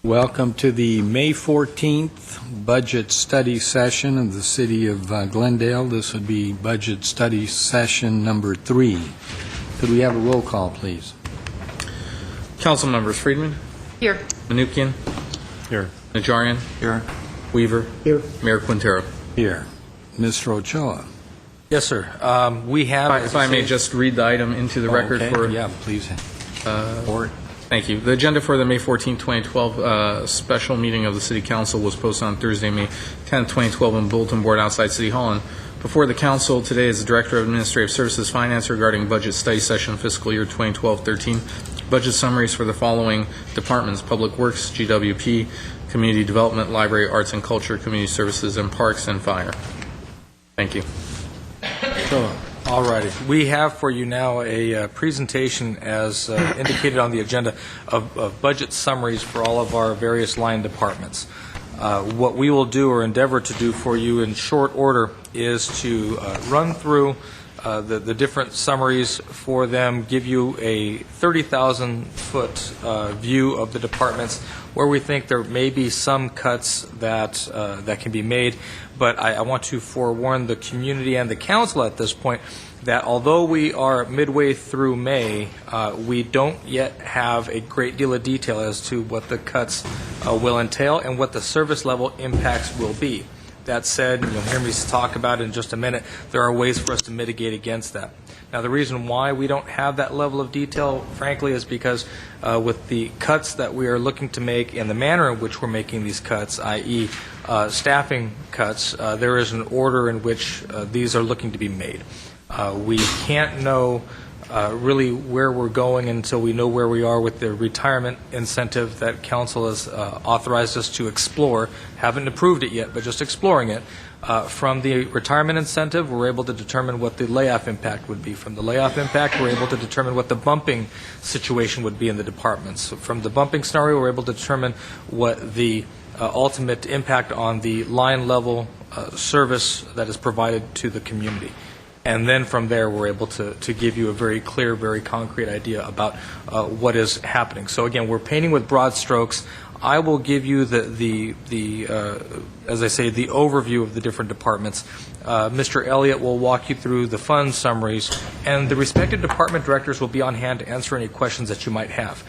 Welcome to the May 14th budget study session of the City of Glendale. This would be budget study session number 3. Could we have a roll call, please? Council members: Friedman. Here. Manukian. Here. Najarian. Here. Weaver. Here. Mayor Quintero. Here. Mr. Ochoa. Yes, sir. We have... If I may just read the item into the record Okay. for... Yeah, please. Report. Thank you. The agenda for the May 14, 2012 special meeting of the City Council was posted on Thursday, May 10, 2012 on bulletin board outside City Hall. And before the Council today is the Director of Administrative Services Finance regarding budget study session fiscal year 2012-13. Budget summaries for the following departments: Public Works, GWP, Community Development, Library, Arts and Culture, Community Services, and Parks and Fire. Thank you. So, all righty. We have for you now a presentation, as indicated on the agenda, of budget summaries for all of our various line departments. What we will do, or endeavor to do for you in short order, is to run through the different summaries for them, give you a 30,000-foot view of the departments, where we think there may be some cuts that can be made. But I want to forewarn the community and the council at this point that although we are midway through May, we don't yet have a great deal of detail as to what the cuts will entail and what the service level impacts will be. That said, you'll hear me talk about it in just a minute, there are ways for us to mitigate against that. Now, the reason why we don't have that level of detail, frankly, is because with the cuts that we are looking to make and the manner in which we're making these cuts, i.e. Staffing cuts, there is an order in which these are looking to be made. We can't know really where we're going until we know where we are with the retirement incentive that Council has authorized us to explore. Haven't approved it yet, but just exploring it. From the retirement incentive, we're able to determine what the layoff impact would be. From the layoff impact, we're able to determine what the bumping situation would be in the departments. So from the bumping scenario, we're able to determine what the ultimate impact on the line level service that is provided to the community. And then from there, we're able to give you a very clear, very concrete idea about what is happening. So again, we're painting with broad strokes. I will give you as I say, the overview of the different departments. Mr. Elliott will walk you through the fund summaries, and the respective department directors will be on hand to answer any questions that you might have.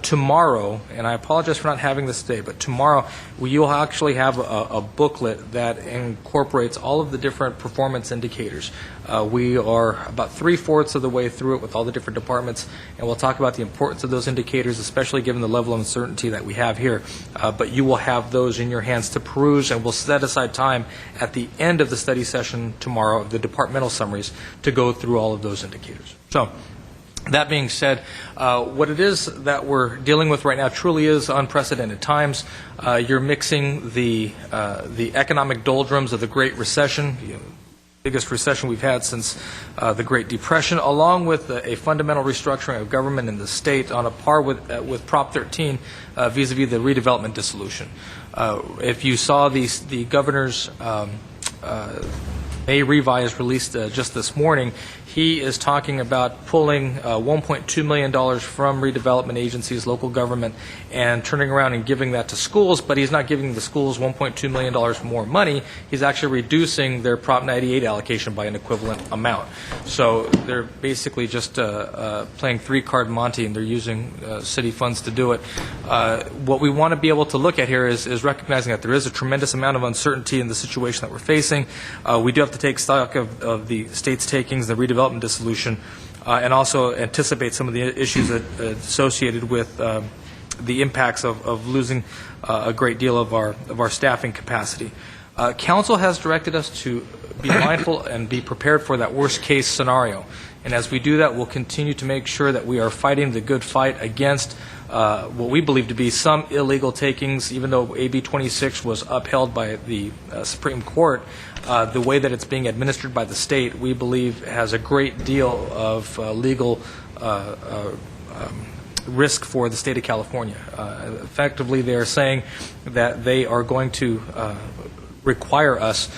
Tomorrow, and I apologize for not having this today, but tomorrow you'll actually have a booklet that incorporates all of the different performance indicators. We are about 3/4 of the way through it with all the different departments, and we'll talk about the importance of those indicators, especially given the level of uncertainty that we have here. But you will have those in your hands to peruse, and we'll set aside time at the end of the study session tomorrow of the departmental summaries to go through all of those indicators. So, that being said, what it is that we're dealing with right now truly is unprecedented times. You're mixing the economic doldrums of the Great Recession, biggest recession we've had since the Great Depression, along with a fundamental restructuring of government in the state on a par with Prop 13 vis-a-vis the redevelopment dissolution. If you saw the governor's May revise released just this morning, he is talking about pulling $1.2 million from redevelopment agencies, local government, and turning around and giving that to schools, but he's not giving the schools $1.2 million more money. He's actually reducing their Prop 98 allocation by an equivalent amount. So they're basically just playing three-card Monte, and they're using city funds to do it. What we want to be able to look at here is recognizing that there is a tremendous amount of uncertainty in the situation that we're facing. We do have to take stock of the state's takings, the redevelopment dissolution, and also anticipate some of the issues associated with the impacts of losing a great deal of our staffing capacity. Council has directed us to be mindful and be prepared for that worst case scenario. And as we do that, we'll continue to make sure that we are fighting the good fight against what we believe to be some illegal takings. Even though AB 26 was upheld by the Supreme Court, the way that it's being administered by the state, we believe, has a great deal of legal risk for the state of California. Effectively, they are saying that they are going to require us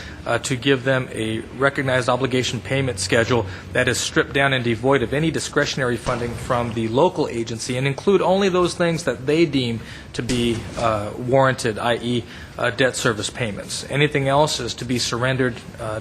to give them a recognized obligation payment schedule that is stripped down and devoid of any discretionary funding from the local agency, and include only those things that they deem to be warranted, i.e. Debt service payments. Anything else is to be surrendered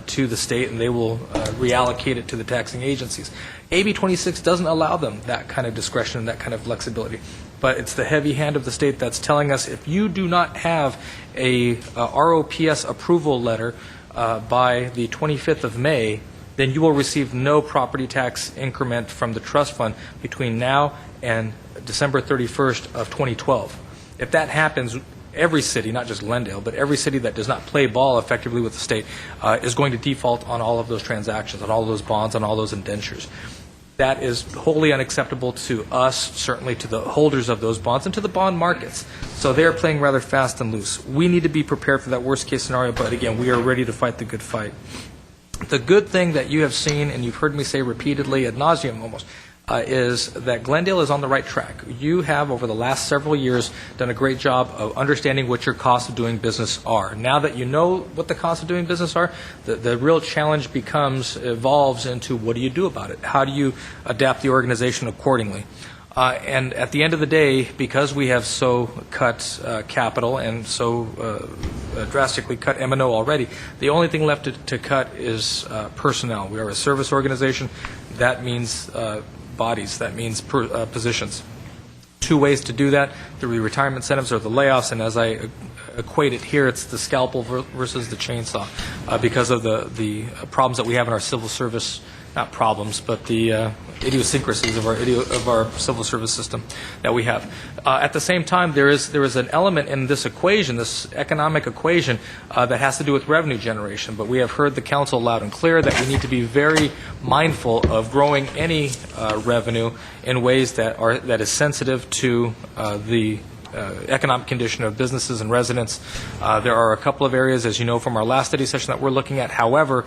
to the state, and they will reallocate it to the taxing agencies. AB 26 doesn't allow them that kind of discretion and that kind of flexibility. But it's the heavy hand of the state that's telling us if you do not have a ROPS approval letter by the 25th of May, then you will receive no property tax increment from the trust fund between now and December 31st of 2012. If that happens, every city, not just Glendale, but every city that does not play ball effectively with the state is going to default on all of those transactions, on all of those bonds, on all those indentures. That is wholly unacceptable to us, certainly to the holders of those bonds, and to the bond markets. So they are playing rather fast and loose. We need to be prepared for that worst-case scenario, but again, we are ready to fight the good fight. The good thing that you have seen, and you've heard me say repeatedly, ad nauseum almost, is that Glendale is on the right track. You have, over the last several years, done a great job of understanding what your costs of doing business are. Now that you know what the costs of doing business are, the real challenge evolves into what do you do about it? How do you adapt the organization accordingly? And at the end of the day, because we have so cut capital and so drastically cut M&O already, the only thing left to cut is personnel. We are a service organization. That means bodies. That means positions. Two ways to do that: the retirement incentives or the layoffs. And as I equate it here, it's the scalpel versus the chainsaw, because of the problems that we have in our civil service. Not problems, but the idiosyncrasies of our civil service system that we have. At the same time, there is an element in this equation, this economic equation, that has to do with revenue generation. But we have heard the council loud and clear that we need to be very mindful of growing any revenue in ways that is sensitive to the economic condition of businesses and residents. There are a couple of areas, as you know from our last study session, that we're looking at. However,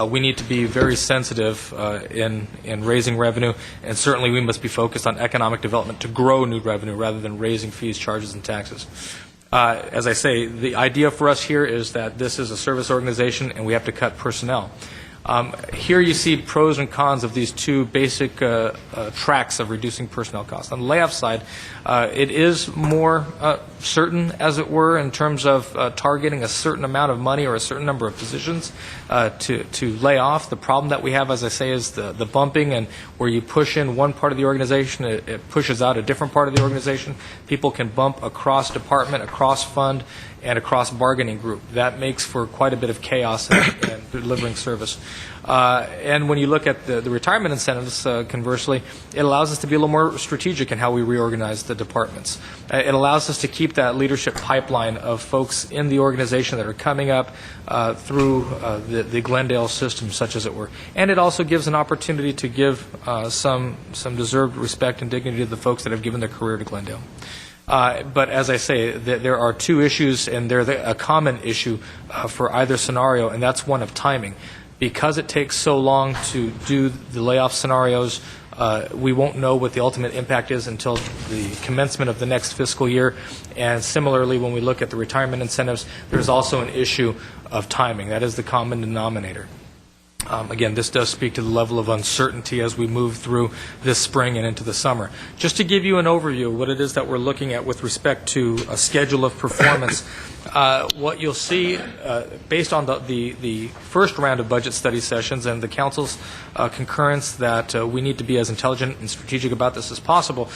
we need to be very sensitive in raising revenue, and certainly we must be focused on economic development to grow new revenue rather than raising fees, charges, and taxes. As I say, the idea for us here is that this is a service organization and we have to cut personnel. Here you see pros and cons of these two basic tracks of reducing personnel costs. On the layoff side, it is more certain, as it were, in terms of targeting a certain amount of money or a certain number of positions to lay off. The problem that we have, as I say, is the bumping, and where you push in one part of the organization, it pushes out a different part of the organization. People can bump across department, across fund, and across bargaining group. That makes for quite a bit of chaos in delivering service. And when you look at the retirement incentives, conversely, it allows us to be a little more strategic in how we reorganize the departments. It allows us to keep that leadership pipeline of folks in the organization that are coming up through the Glendale system, such as it were. And it also gives an opportunity to give some deserved respect and dignity to the folks that have given their career to Glendale. But as I say, there are two issues, and they're a common issue for either scenario, and that's one of timing. Because it takes so long to do the layoff scenarios, we won't know what the ultimate impact is until the commencement of the next fiscal year. And similarly, when we look at the retirement incentives, there's also an issue of timing. That is the common denominator. Again, this does speak to the level of uncertainty as we move through this spring and into the summer. Just to give you an overview of what it is that we're looking at with respect to a schedule of performance, what you'll see, based on the first round of budget study sessions and the council's concurrence that we need to be as intelligent and strategic about this as possible,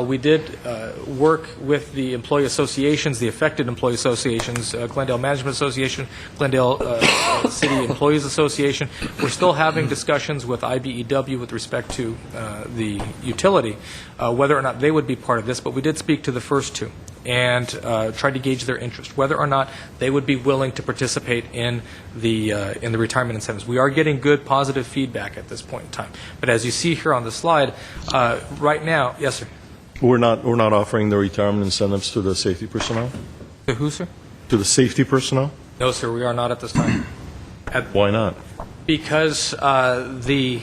we did work with the employee associations, the affected employee associations, Glendale Management Association, Glendale City Employees Association. We're still having discussions with IBEW with respect to the utility, whether or not they would be part of this, but we did speak to the first two and tried to gauge their interest, whether or not they would be willing to participate in the retirement incentives. We are getting good, positive feedback at this point in time. But as you see here on the slide, right now, yes, sir. We're not offering the retirement incentives to the safety personnel? To who, sir? To the safety personnel? No, sir, we are not at this time. Why not? Because the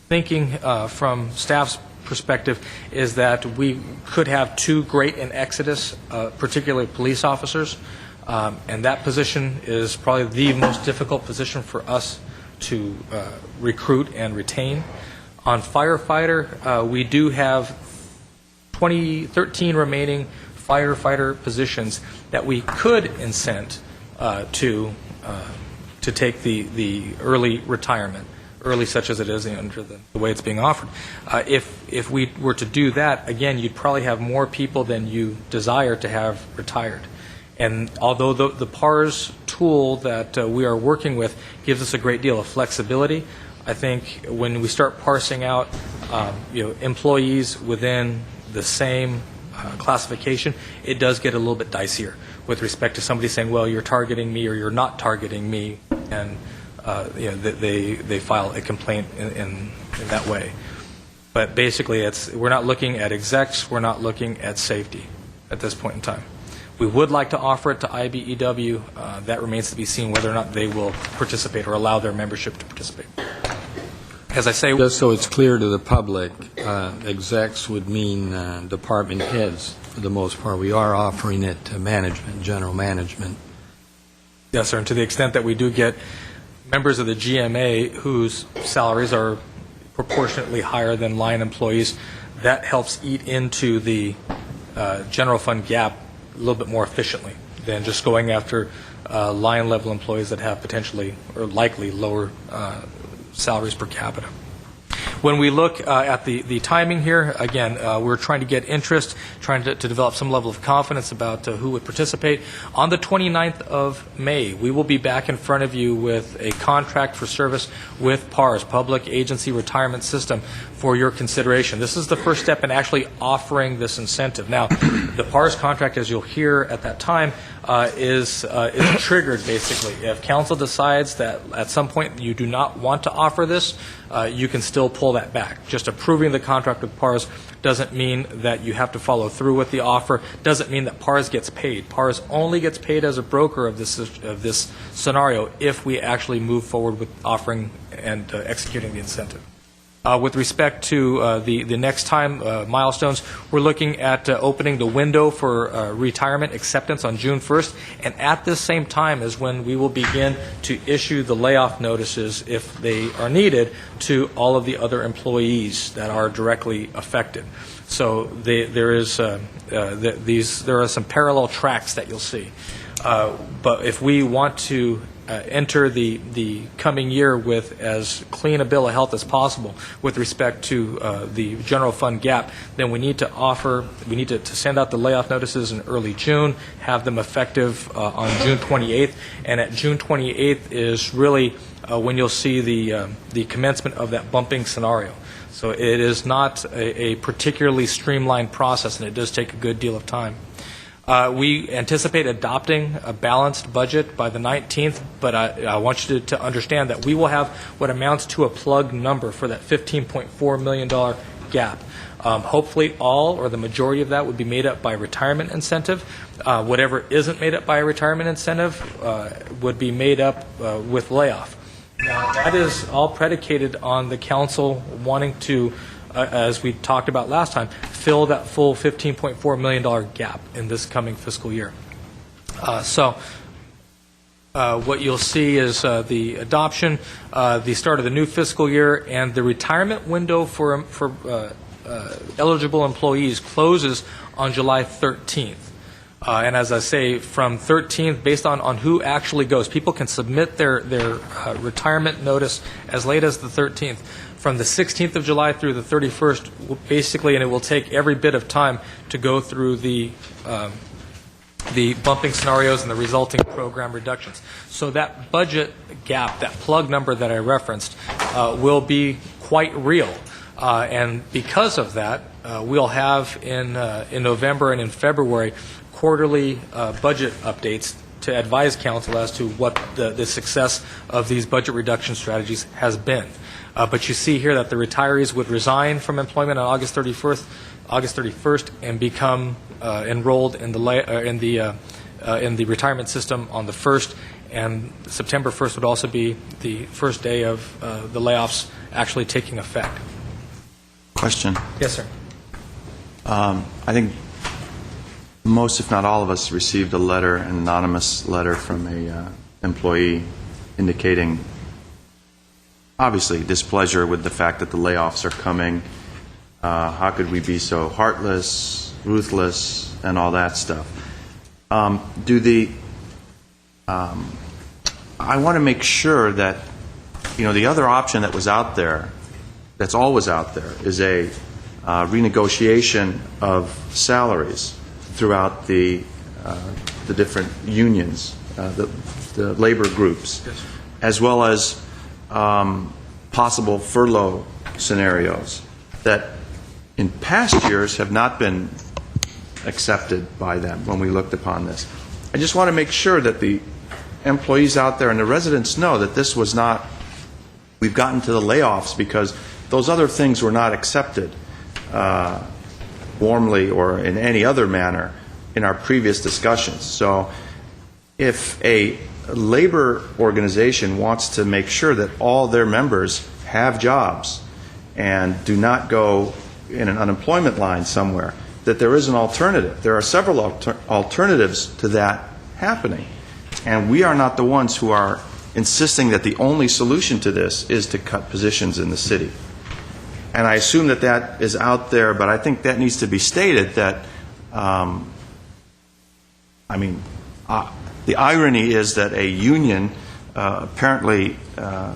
thinking from staff's perspective is that we could have too great an exodus, particularly police officers, And that position is probably the most difficult position for us to recruit and retain. On firefighter, we do have 13 remaining firefighter positions that we could incent to take the early retirement, early such as it is under the way it's being offered. If we were to do that, again, you'd probably have more people than you desire to have retired. And although the PARS tool that we are working with gives us a great deal of flexibility, I think when we start parsing out employees within the same classification, it does get a little bit dicier with respect to somebody saying, well, you're targeting me or you're not targeting me, and they file a complaint in that way. But basically, we're not looking at execs, we're not looking at safety at this point in time. We would like to offer it to IBEW. That remains to be seen whether or not they will participate or allow their membership to participate. As I say, Just so it's clear to the public, execs would mean department heads for the most part. We are offering it to management, general management. yes, sir, and to the extent that we do get members of the GMA whose salaries are proportionately higher than line employees, that helps eat into the general fund gap a little bit more efficiently than just going after line level employees that have potentially or likely lower salaries per capita. When we look at the timing here, again, we're trying to get interest, trying to develop some level of confidence about who would participate. On the 29th of May, we will be back in front of you with a contract for service with PARS, Public Agency Retirement System, for your consideration. This is the first step in actually offering this incentive. Now, the PARS contract, as you'll hear at that time, is triggered, basically. If council decides that at some point you do not want to offer this, you can still pull that back. Just approving the contract with PARS doesn't mean that you have to follow through with the offer, doesn't mean that PARS gets paid. PARS only gets paid as a broker of this scenario if we actually move forward with offering and executing the incentive. With respect to the next time milestones, we're looking at opening the window for retirement acceptance on June 1st, and at this same time is when we will begin to issue the layoff notices, if they are needed, to all of the other employees that are directly affected. So there are some parallel tracks that you'll see. But if we want to enter the coming year with as clean a bill of health as possible with respect to the general fund gap, then we need to send out the layoff notices in early June, have them effective on June 28th, and at June 28th is really when you'll see the commencement of that bumping scenario. So it is not a particularly streamlined process, and it does take a good deal of time. We anticipate adopting a balanced budget by the 19th, but I want you to understand that we will have what amounts to a plug number for that $15.4 million gap. Hopefully all or the majority of that would be made up by retirement incentive. Whatever isn't made up by a retirement incentive would be made up with layoff. Now, that is all predicated on the council wanting to, as we talked about last time, fill that full $15.4 million gap in this coming fiscal year. So what you'll see is the adoption, the start of the new fiscal year, and the retirement window for eligible employees closes on July 13th. And as I say, from 13th, based on who actually goes, people can submit their retirement notice as late as the 13th. From the 16th of July through the 31st, basically, and it will take every bit of time to go through the bumping scenarios and the resulting program reductions. So that budget gap, that plug number that I referenced, will be quite real. And because of that, we'll have in November and in February quarterly budget updates to advise council as to what the success of these budget reduction strategies has been. But you see here that the retirees would resign from employment on August 31st, and become enrolled in the retirement system on the 1st, and September 1st would also be the first day of the layoffs actually taking effect. Question. Yes, sir. I think most, if not all of us, received a letter, an anonymous letter from a employee indicating, obviously, displeasure with the fact that the layoffs are coming. How could we be so heartless, ruthless, and all that stuff? I want to make sure that, the other option that was out there, that's always out there, is a renegotiation of salaries throughout the different unions, the labor groups, as well as possible furlough scenarios that in past years have not been accepted by them when we looked upon this. I just want to make sure that the employees out there and the residents know that this was not, we've gotten to the layoffs because those other things were not accepted warmly or in any other manner in our previous discussions. So if a labor organization wants to make sure that all their members have jobs and do not go in an unemployment line somewhere, that there is an alternative. There are several alternatives to that happening. And we are not the ones who are insisting that the only solution to this is to cut positions in the city. And I assume that that is out there, but I think that needs to be stated that, the irony is that a union, apparently, the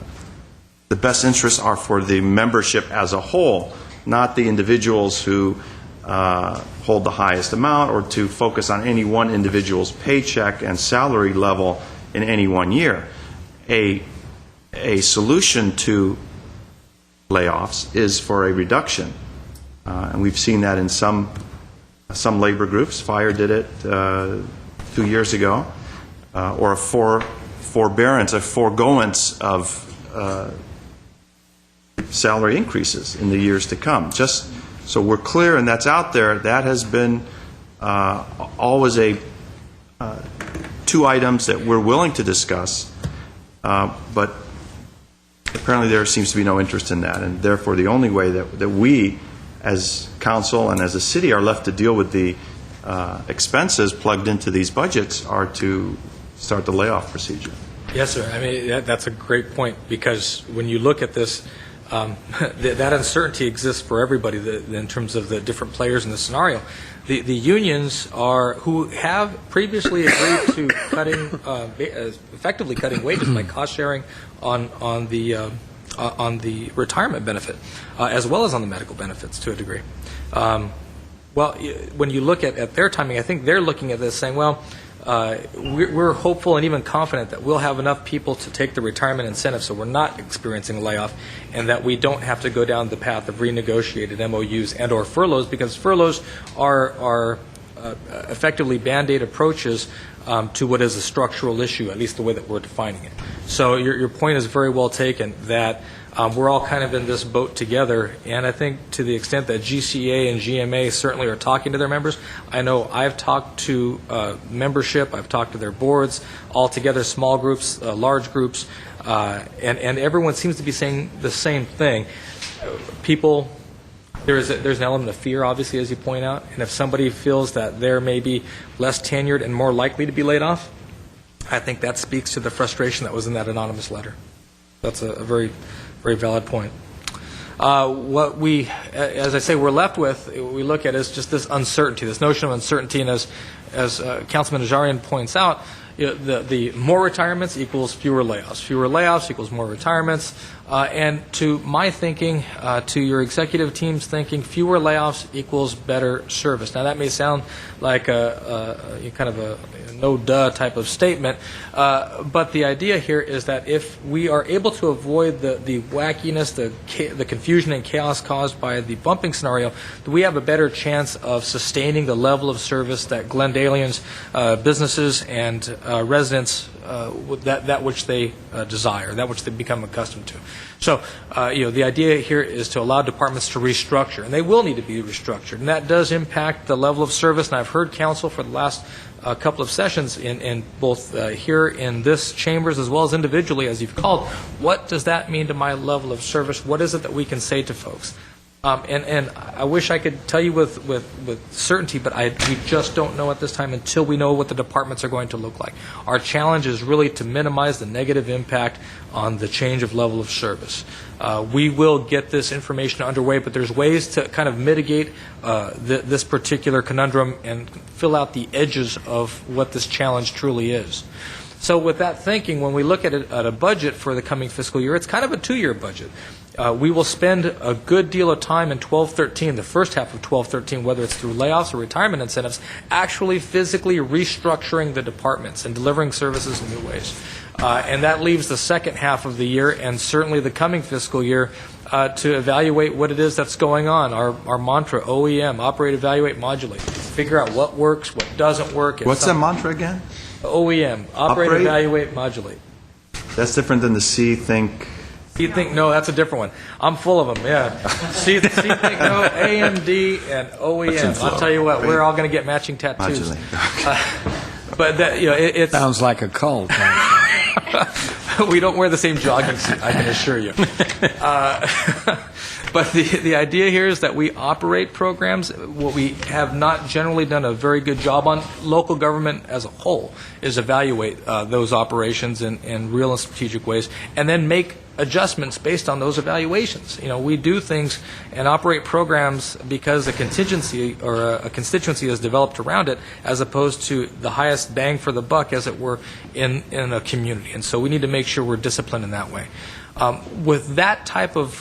best interests are for the membership as a whole, not the individuals who hold the highest amount or to focus on any one individual's paycheck and salary level in any one year. A solution to layoffs is for a reduction, and we've seen that in some labor groups. Fire did it 2 years ago, or a forbearance, a foregoance of salary increases in the years to come. Just so we're clear, and that's out there, that has been always two items that we're willing to discuss, but apparently there seems to be no interest in that, and therefore the only way that we as council and as a city are left to deal with the expenses plugged into these budgets are to start the layoff procedure. Yes, sir. I mean, that's a great point, because when you look at this, that uncertainty exists for everybody in terms of the different players in the scenario. The unions who have previously agreed to effectively cutting wages by cost sharing on the retirement benefit, as well as on the medical benefits to a degree. Well, when you look at their timing, I think they're looking at this saying, well, we're hopeful and even confident that we'll have enough people to take the retirement incentive so we're not experiencing a layoff, and that we don't have to go down the path of renegotiated MOUs and or furloughs, because furloughs are effectively Band-Aid approaches to what is a structural issue, at least the way that we're defining it. So your point is very well taken, that we're all kind of in this boat together, and I think to the extent that GCA and GMA certainly are talking to their members, I know I've talked to membership, I've talked to their boards, all together, small groups, large groups, and everyone seems to be saying the same thing. People, there's an element of fear, obviously, as you point out, and if somebody feels that they're maybe less tenured and more likely to be laid off, I think that speaks to the frustration that was in that anonymous letter. That's a very, very valid point. What we, as I say, we're left with, we look at is just this uncertainty, this notion of uncertainty, and as Councilman Najarian points out, the more retirements equals fewer layoffs equals more retirements, and to my thinking, to your executive team's thinking, fewer layoffs equals better service. Now that may sound like a kind of a no-duh type of statement, but the idea here is that if we are able to avoid the wackiness, the confusion and chaos caused by the bumping scenario, we have a better chance of sustaining the level of service that Glendalians, businesses, and residents, that which they desire, that which they become accustomed to. So, the idea here is to allow departments to restructure, and they will need to be restructured, and that does impact the level of service. And I've heard council for the last couple of sessions in both here in this chambers as well as individually, as you've called. What does that mean to my level of service? What is it that we can say to folks? And I wish I could tell you with certainty, but we just don't know at this time until we know what the departments are going to look like. Our challenge is really to minimize the negative impact on the change of level of service. We will get this information underway, but there's ways to kind of mitigate this particular conundrum and fill out the edges of what this challenge truly is. So with that thinking, when we look at a budget for the coming fiscal year, it's kind of a two-year budget. We will spend a good deal of time in 12-13, the first half of 12-13, whether it's through layoffs or retirement incentives, actually physically restructuring the departments and delivering services in new ways. And that leaves the second half of the year and certainly the coming fiscal year to evaluate what it is that's going on. Our mantra, OEM, operate, evaluate, modulate. Figure out what works, what doesn't work. What's that mantra again? OEM, operate, evaluate, modulate. That's different than the see, think. You think, no, that's a different one. I'm full of them, yeah. See, think, no, AMD, and OEM. I'll tell you what, we're all going to get matching tattoos. But that, it's... Sounds like a cult. We don't wear the same jogging suit, I can assure you. But the idea here is that we operate programs. What we have not generally done a very good job on, local government as a whole, is evaluate those operations in real and strategic ways, and then make adjustments based on those evaluations. We do things and operate programs because a contingency or a constituency is developed around it, as opposed to the highest bang for the buck, as it were, in a community. And so we need to make sure we're disciplined in that way. With that type of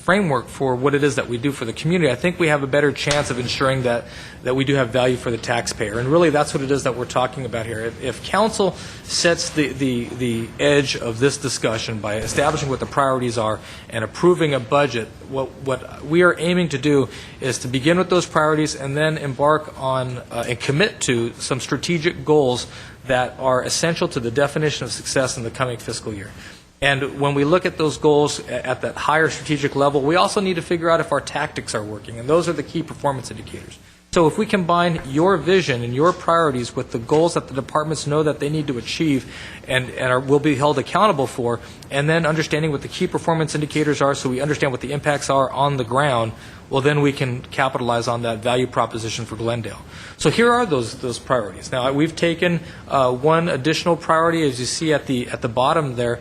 framework for what it is that we do for the community, I think we have a better chance of ensuring that we do have value for the taxpayer. And really, that's what it is that we're talking about here. If council sets the edge of this discussion by establishing what the priorities are and approving a budget, what we are aiming to do is to begin with those priorities and then embark on and commit to some strategic goals that are essential to the definition of success in the coming fiscal year. And when we look at those goals at that higher strategic level, we also need to figure out if our tactics are working, and those are the key performance indicators. So if we combine your vision and your priorities with the goals that the departments know that they need to achieve and will be held accountable for, and then understanding what the key performance indicators are so we understand what the impacts are on the ground, well, then we can capitalize on that value proposition for Glendale. So here are those priorities. Now, we've taken one additional priority, as you see at the bottom there,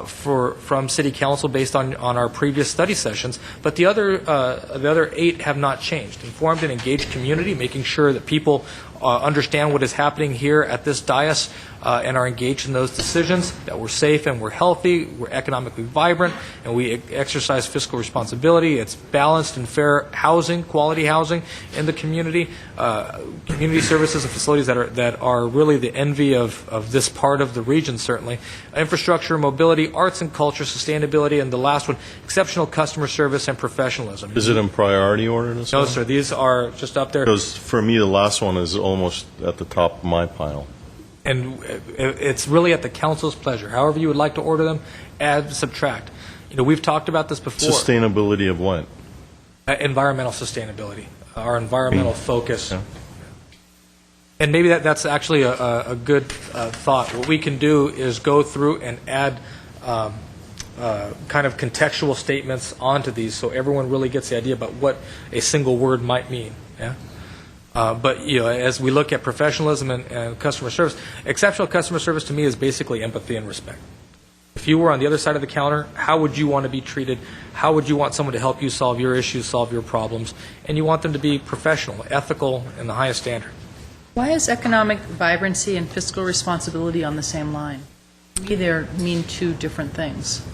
from City Council based on our previous study sessions, but the other 8 have not changed. Informed and engaged community, making sure that people understand what is happening here at this dais and are engaged in those decisions, that we're safe and we're healthy, we're economically vibrant, and we exercise fiscal responsibility. It's balanced and fair housing, quality housing in the community, community services and facilities that are really the envy of this part of the region, certainly. Infrastructure, mobility, arts and culture, sustainability, and the last one, exceptional customer service and professionalism. Is it in priority order? No, sir. These are just up there. Because for me, the last one is almost at the top of my pile. And it's really at the council's pleasure. However you would like to order them, add, subtract. We've talked about this before. Sustainability of what? Environmental sustainability, our environmental focus. Yeah. And maybe that's actually a good thought. What we can do is go through and add kind of contextual statements onto these so everyone really gets the idea about what a single word might mean. Yeah. But as we look at professionalism and customer service, exceptional customer service to me is basically empathy and respect. If you were on the other side of the counter, how would you want to be treated? How would you want someone to help you solve your issues, solve your problems? And you want them to be professional, ethical, and the highest standard. Why is economic vibrancy and fiscal responsibility on the same line? To me, they mean two different things.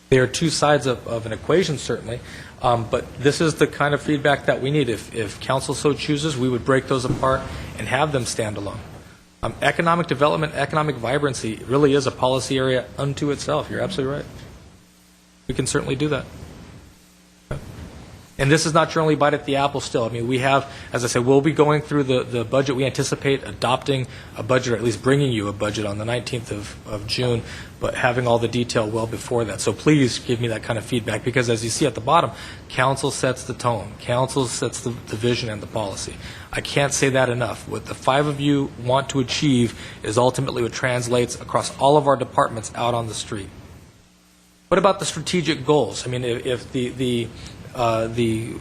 They are two sides of an equation, certainly. But this is the kind of feedback that we need. If council so chooses, we would break those apart and have them stand alone. Economic development, economic vibrancy really is a policy area unto itself. You're absolutely right. We can certainly do that. And this is not your only bite at the apple still. I mean, we have, as I said, we'll be going through the budget. We anticipate adopting a budget, or at least bringing you a budget on the 19th of June, but having all the detail well before that. So please give me that kind of feedback, because as you see at the bottom, council sets the tone. Council sets the vision and the policy. I can't say that enough. What the 5 of you want to achieve is ultimately what translates across all of our departments out on the street. What about the strategic goals? I mean, if the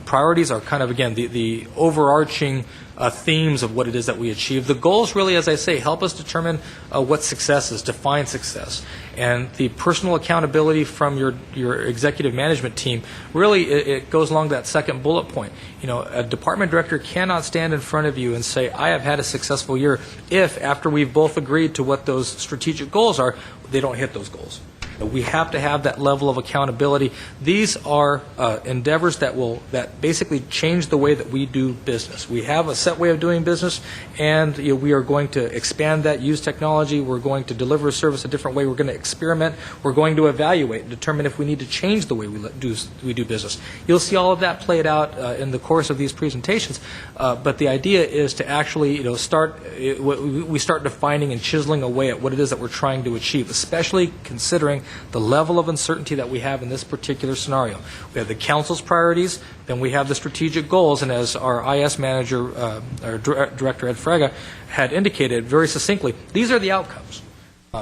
priorities are kind of, again, the overarching themes of what it is that we achieve. The goals really, as I say, help us determine what success is, define success. And the personal accountability from your executive management team, really, it goes along that second bullet point. You know, a department director cannot stand in front of you and say, I have had a successful year, if after we've both agreed to what those strategic goals are, they don't hit those goals. We have to have that level of accountability. These are endeavors that basically change the way that we do business. We have a set way of doing business, and we are going to expand that, use technology. We're going to deliver a service a different way. We're going to experiment. We're going to evaluate and determine if we need to change the way we do business. You'll see all of that played out in the course of these presentations. But the idea is to actually, we start defining and chiseling away at what it is that we're trying to achieve, especially considering the level of uncertainty that we have in this particular scenario. We have the council's priorities, then we have the strategic goals, and as our IS manager, our director Ed Fraga, had indicated very succinctly, these are the outcomes.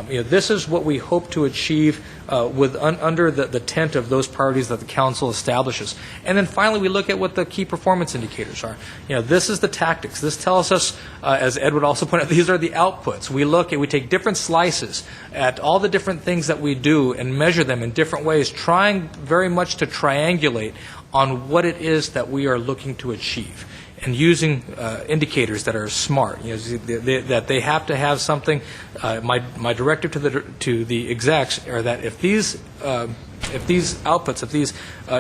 This is what we hope to achieve under the tent of those priorities that the council establishes. And then finally, we look at what the key performance indicators are. This is the tactics. This tells us, as Ed would also point out, these are the outputs. We take different slices at all the different things that we do and measure them in different ways, trying very much to triangulate on what it is that we are looking to achieve, and using indicators that are smart, that they have to have something. My directive to the execs are that if these outputs, if these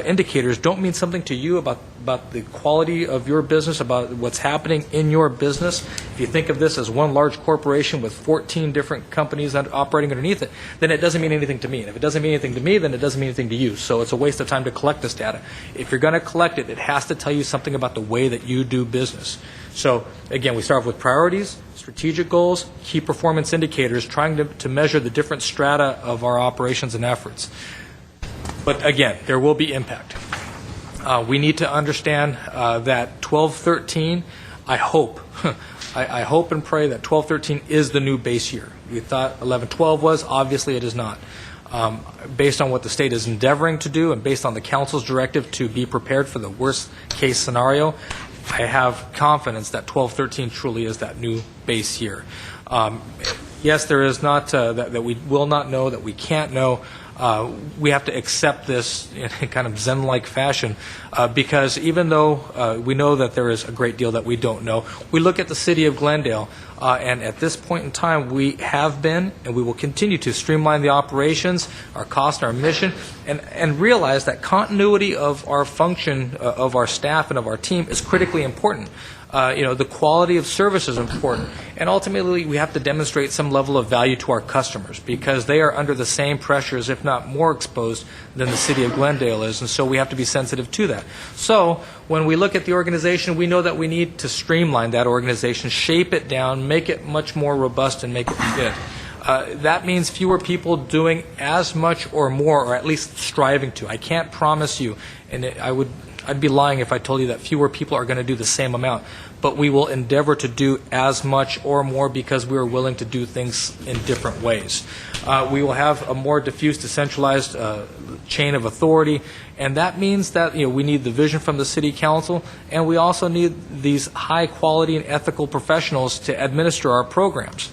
indicators don't mean something to you about the quality of your business, about what's happening in your business, if you think of this as one large corporation with 14 different companies operating underneath it, then it doesn't mean anything to me. And if it doesn't mean anything to me, then it doesn't mean anything to you. So it's a waste of time to collect this data. If you're going to collect it, it has to tell you something about the way that you do business. So again, we start off with priorities, strategic goals, key performance indicators, trying to measure the different strata of our operations and efforts. But again, there will be impact. We need to understand that 12-13, I hope, I hope and pray that 12-13 is the new base year. We thought 11-12 was. Obviously, it is not. Based on what the state is endeavoring to do and based on the council's directive to be prepared for the worst-case scenario, I have confidence that 12-13 truly is that new base year. Yes, there is not that we will not know, that we can't know. We have to accept this in kind of Zen-like fashion because even though we know that there is a great deal that we don't know, we look at the city of Glendale, and at this point in time, we have been and we will continue to streamline the operations, our cost, our mission, and realize that continuity of our function, of our staff and of our team is critically important. The quality of service is important. And ultimately, we have to demonstrate some level of value to our customers because they are under the same pressures, if not more exposed, than the city of Glendale is. And so we have to be sensitive to that. So when we look at the organization, we know that we need to streamline that organization, shape it down, make it much more robust, and make it fit. That means fewer people doing as much or more, or at least striving to. I can't promise you, and I'd be lying if I told you that fewer people are going to do the same amount, but we will endeavor to do as much or more because we are willing to do things in different ways. We will have a more diffuse, decentralized chain of authority, and that means that we need the vision from the City Council, and we also need these high-quality and ethical professionals to administer our programs.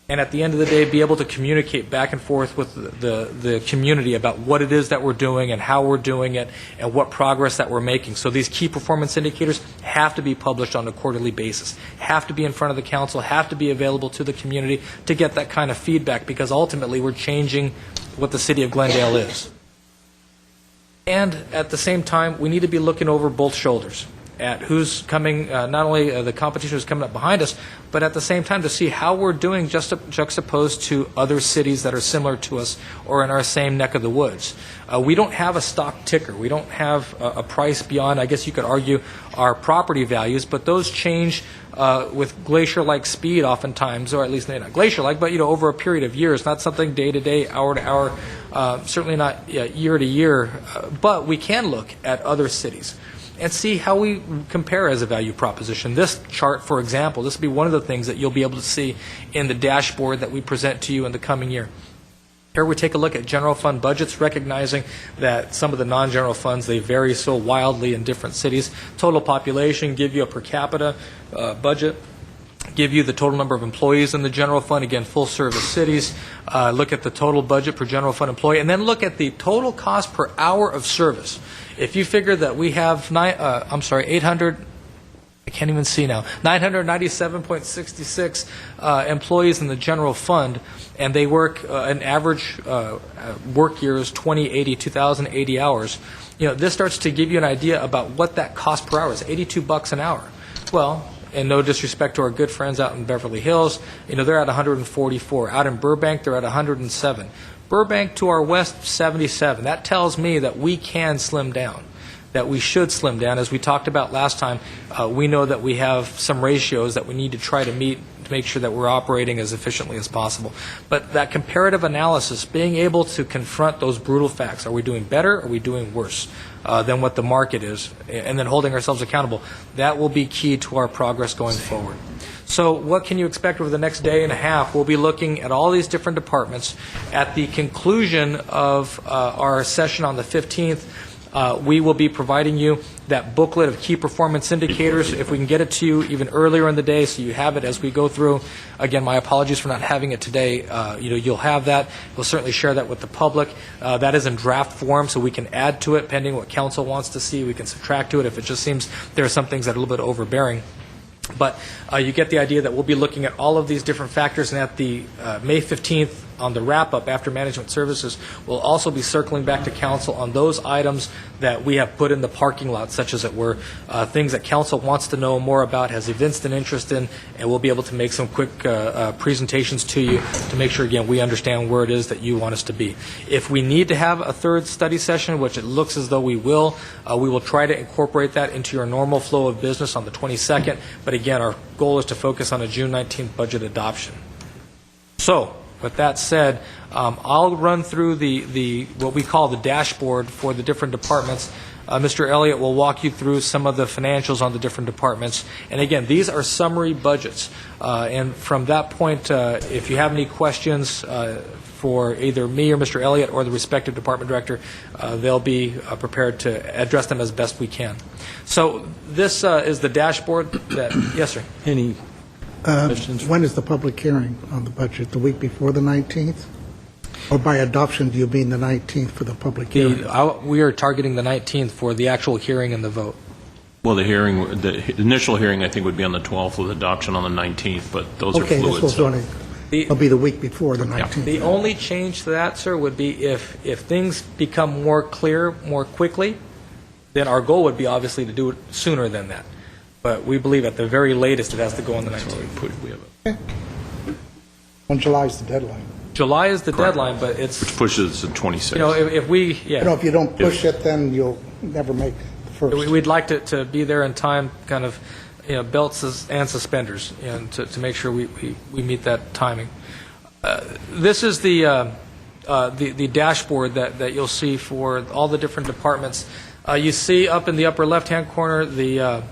And at the end of the day, be able to communicate back and forth with the community about what it is that we're doing and how we're doing it and what progress that we're making. So these key performance indicators have to be published on a quarterly basis, have to be in front of the council, have to be available to the community to get that kind of feedback because ultimately we're changing what the city of Glendale is. And at the same time, we need to be looking over both shoulders at who's coming, not only the competition who's coming up behind us, but at the same time to see how we're doing juxtaposed to other cities that are similar to us or in our same neck of the woods. We don't have a stock ticker. We don't have a price beyond, I guess you could argue, our property values, but those change with glacier-like speed oftentimes, or at least not glacier-like, but over a period of years, not something day-to-day, hour-to-hour, certainly not year-to-year, but we can look at other cities and see how we compare as a value proposition. This chart, for example, this will be one of the things that you'll be able to see in the dashboard that we present to you in the coming year. Here we take a look at general fund budgets, recognizing that some of the non-general funds, they vary so wildly in different cities. Total population, give you a per capita budget, give you the total number of employees in the general fund, again, full-service cities, look at the total budget per general fund employee, and then look at the total cost per hour of service. If you figure that we have 997.66 employees in the general fund, and they work, an average work year is 2,080 hours. This starts to give you an idea about what that cost per hour is, $82 an hour. Well, and no disrespect to our good friends out in Beverly Hills, they're at 144. Out in Burbank, they're at 107. Burbank to our west, 77. That tells me that we can slim down, that we should slim down. As we talked about last time, we know that we have some ratios that we need to try to meet to make sure that we're operating as efficiently as possible. But that comparative analysis, being able to confront those brutal facts, are we doing better, are we doing worse than what the market is, and then holding ourselves accountable, that will be key to our progress going forward. So what can you expect over the next day and a half? We'll be looking at all these different departments. At the conclusion of our session on the 15th, we will be providing you that booklet of key performance indicators. If we can get it to you even earlier in the day so you have it as we go through. Again, my apologies for not having it today. You'll have that. We'll certainly share that with the public. That is in draft form, so we can add to it pending what council wants to see. We can subtract to it if it just seems there are some things that are a little bit overbearing. But you get the idea that we'll be looking at all of these different factors, and at the May 15th, on the wrap-up after management services, we'll also be circling back to council on those items that we have put in the parking lot, such as it were, things that council wants to know more about, has evinced an interest in, and we'll be able to make some quick presentations to you to make sure, again, we understand where it is that you want us to be. If we need to have a third study session, which it looks as though we will try to incorporate that into your normal flow of business on the 22nd, but again, our goal is to focus on a June 19th budget adoption. So, with that said, I'll run through the what we call the dashboard for the different departments. Mr. Elliott will walk you through some of the financials on the different departments. And again, these are summary budgets. And from that point, if you have any questions for either me or Mr. Elliott or the respective department director, they'll be prepared to address them as best we can. So this is the dashboard that, yes, sir. Any questions? When is the public hearing on the budget? The week before the 19th? Or by adoption, do you mean the 19th for the public hearing? We are targeting the 19th for the actual hearing and the vote. Well, the initial hearing, I think, would be on the 12th with adoption on the 19th, but those are Okay, fluid. this was only, it'll be the week before the 19th. The only change to that, sir, would be if things become more clear more quickly, then our goal would be obviously to do it sooner than that. But we believe at the very latest it has to go on the 19th. When July is the deadline. July is the deadline, but it's, Which pushes to 26. if we, If you don't push it, then you'll never make the first. We'd like to be there in time, kind of, belts and suspenders, to make sure we meet that timing. This is the dashboard that you'll see for all the different departments. You see up in the upper left-hand corner the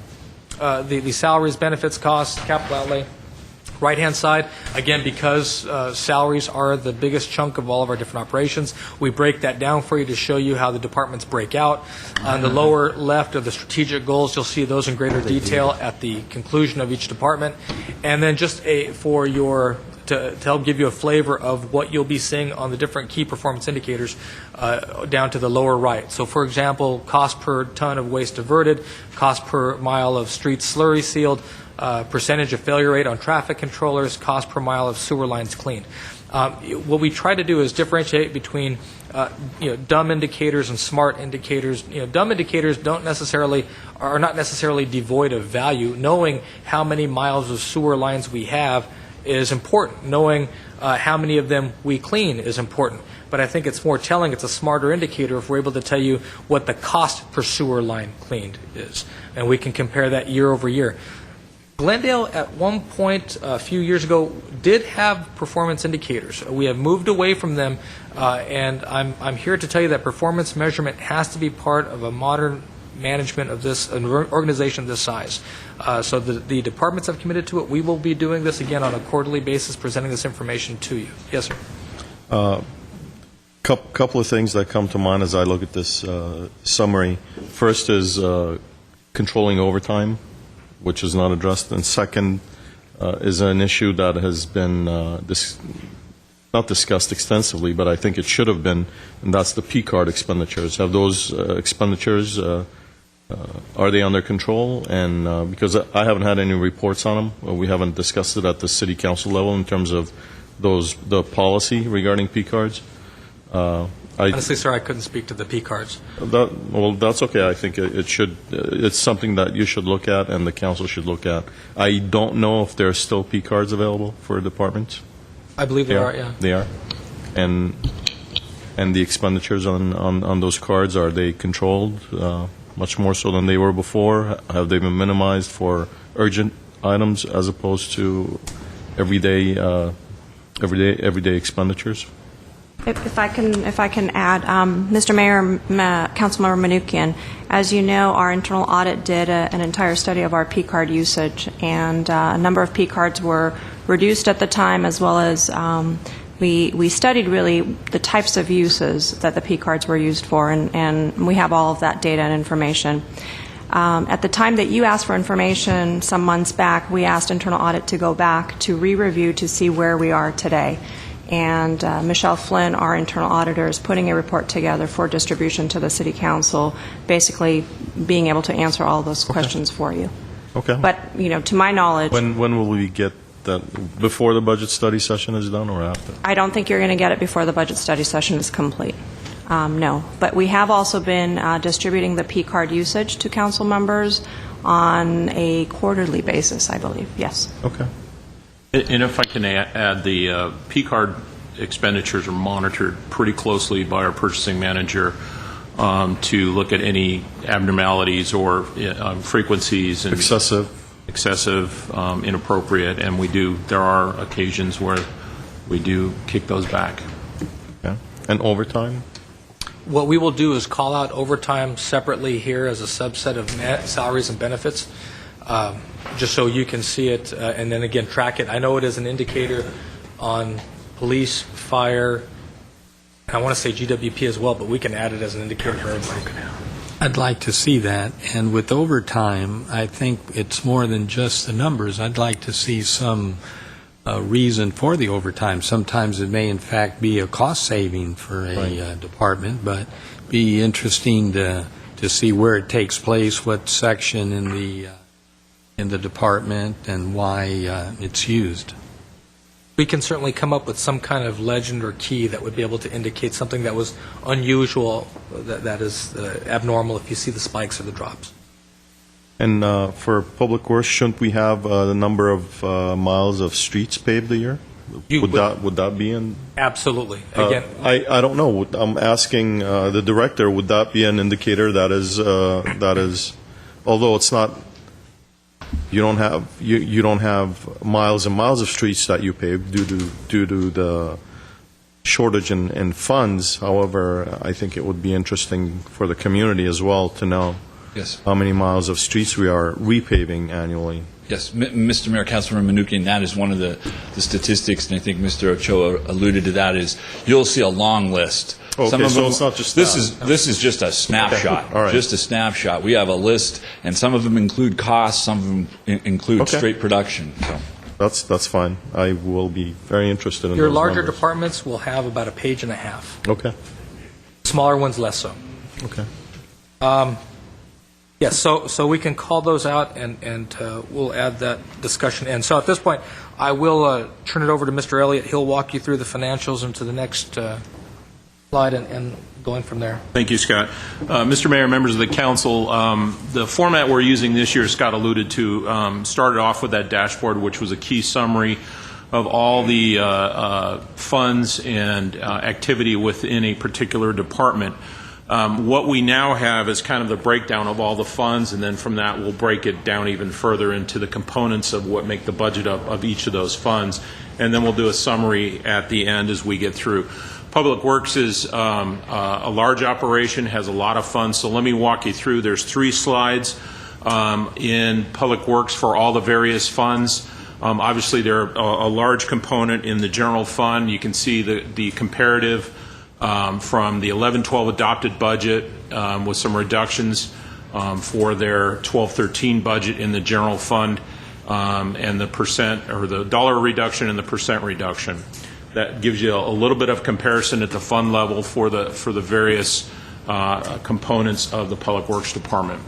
salaries, benefits, costs, capital outlay. Right-hand side, again, because salaries are the biggest chunk of all of our different operations, we break that down for you to show you how the departments break out. On the lower left are the strategic goals. You'll see those in greater detail at the conclusion of each department. And then just to help give you a flavor of what you'll be seeing on the different key performance indicators down to the lower right. So, for example, cost per ton of waste diverted, cost per mile of streets slurry sealed, percentage of failure rate on traffic controllers, cost per mile of sewer lines cleaned. What we try to do is differentiate between dumb indicators and smart indicators. Dumb indicators are not necessarily devoid of value. Knowing how many miles of sewer lines we have is important. Knowing how many of them we clean is important. But I think it's more telling, it's a smarter indicator if we're able to tell you what the cost per sewer line cleaned is. And we can compare that year over year. Glendale, at one point a few years ago, did have performance indicators. We have moved away from them, and I'm here to tell you that performance measurement has to be part of a modern management of an organization this size. So the departments have committed to it. We will be doing this again on a quarterly basis, presenting this information to you. Yes, sir. Couple of things that come to mind as I look at this summary. First is controlling overtime, which is not addressed, and second is an issue that has been not discussed extensively, but I think it should have been, and that's the P-card expenditures. Have those expenditures, are they under control? And because I haven't had any reports on them, we haven't discussed it at the city council level in terms of the policy regarding P-cards. Honestly, sir, I couldn't speak to the P cards. Well, that's okay. I think it should. It's something that you should look at and the council should look at. I don't know if there are still P cards available for departments. I believe there are, yeah. They are, and the expenditures on those cards, are they controlled much more so than they were before? Have they been minimized for urgent items as opposed to everyday expenditures? If I can add, Mr. Mayor, Councilmember Manukian, as you know, our internal audit did an entire study of our P card usage, and a number of P cards were reduced at the time, as well as we studied really the types of uses that the P cards were used for, and we have all of that data and information. At the time that you asked for information some months back, we asked internal audit to go back to re-review to see where we are today. And Michelle Flynn, our internal auditor, is putting a report together for distribution to the City Council, basically being able to answer all those questions for you. Okay. But, to my knowledge... When will we get that? Before the budget study session is done or after? I don't think you're going to get it before the budget study session is complete. No. But we have also been distributing the P-card usage to council members on a quarterly basis, I believe. Yes. Okay. And if I can add, the P-card expenditures are monitored pretty closely by our purchasing manager to look at any abnormalities or frequencies and Excessive, inappropriate, and there are occasions where we do kick those back. okay. And overtime? What we will do is call out overtime separately here as a subset of salaries and benefits, just so you can see it, and then again track it. I know it is an indicator on police, fire, and I want to say GWP as well, but we can add it as an indicator for everybody. I'd like to see that, and with overtime, I think it's more than just the numbers. I'd like to see some reason for the overtime. Sometimes it may in fact be a cost saving for a department, but be interesting to see where it takes place, what section in the department, and why it's used. We can certainly come up with some kind of legend or key that would be able to indicate something that was unusual, that is abnormal if you see the spikes or the drops. And for public works, shouldn't we have the number of miles of streets paved a year? Would that be in? Absolutely. Again, I don't know. I'm asking the director. Would that be an indicator that is, although it's not, you don't have miles and miles of streets that you pave due to the shortage in funds. However, I think it would be interesting for the community as well to know how many miles of streets we are repaving annually. Yes, Mr. Mayor, Councilmember Manukian, that is one of the statistics, and I think Mr. Ochoa alluded to that, is you'll see a long list. Okay, some of so them, it's not just this that. This is just a snapshot. Okay. All right. Just a snapshot. We have a list, and some of them include costs, some of them include straight production. So. That's fine. I will be very interested in your those larger numbers. departments will have about a page and a half. Okay. Smaller ones, less so. Okay. Yes, so we can call those out, and we'll add that discussion in. So at this point, I will turn it over to Mr. Elliott. He'll walk you through the financials and to the next slide and going from there. Thank you, Scott. Mr. Mayor, members of the council, the format we're using this year, Scott alluded to, started off with that dashboard, which was a key summary of all the funds and activity within a particular department. What we now have is kind of the breakdown of all the funds, and then from that we'll break it down even further into the components of what make the budget up of each of those funds, and then we'll do a summary at the end as we get through. Public Works is a large operation, has a lot of funds, so let me walk you through. There's 3 slides in Public Works for all the various funds. Obviously, they're a large component in the general fund. You can see the comparative from the 11-12 adopted budget with some reductions for their 12-13 budget in the general fund, and the percent or the dollar reduction and the percent reduction. That gives you a little bit of comparison at the fund level for the various components of the Public Works Department.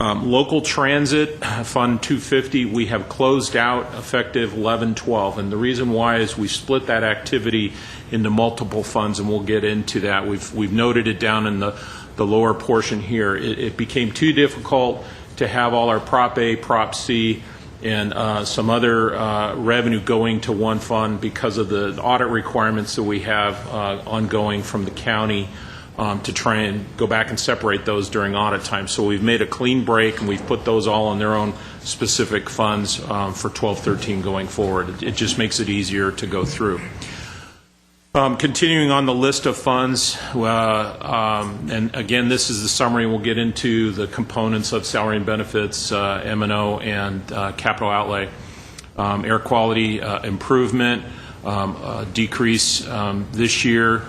Local Transit, Fund 250, we have closed out effective 11-12, and the reason why is we split that activity into multiple funds, and we'll get into that. We've noted it down in the lower portion here. It became too difficult to have all our Prop A, Prop C, and some other revenue going to one fund because of the audit requirements that we have ongoing from the county to try and go back and separate those during audit time. So we've made a clean break, and we've put those all on their own specific funds for 12-13 going forward. It just makes it easier to go through. Continuing on the list of funds, and again, this is the summary. We'll get into the components of salary and benefits, M&O, and capital outlay. Air quality improvement, decrease this year.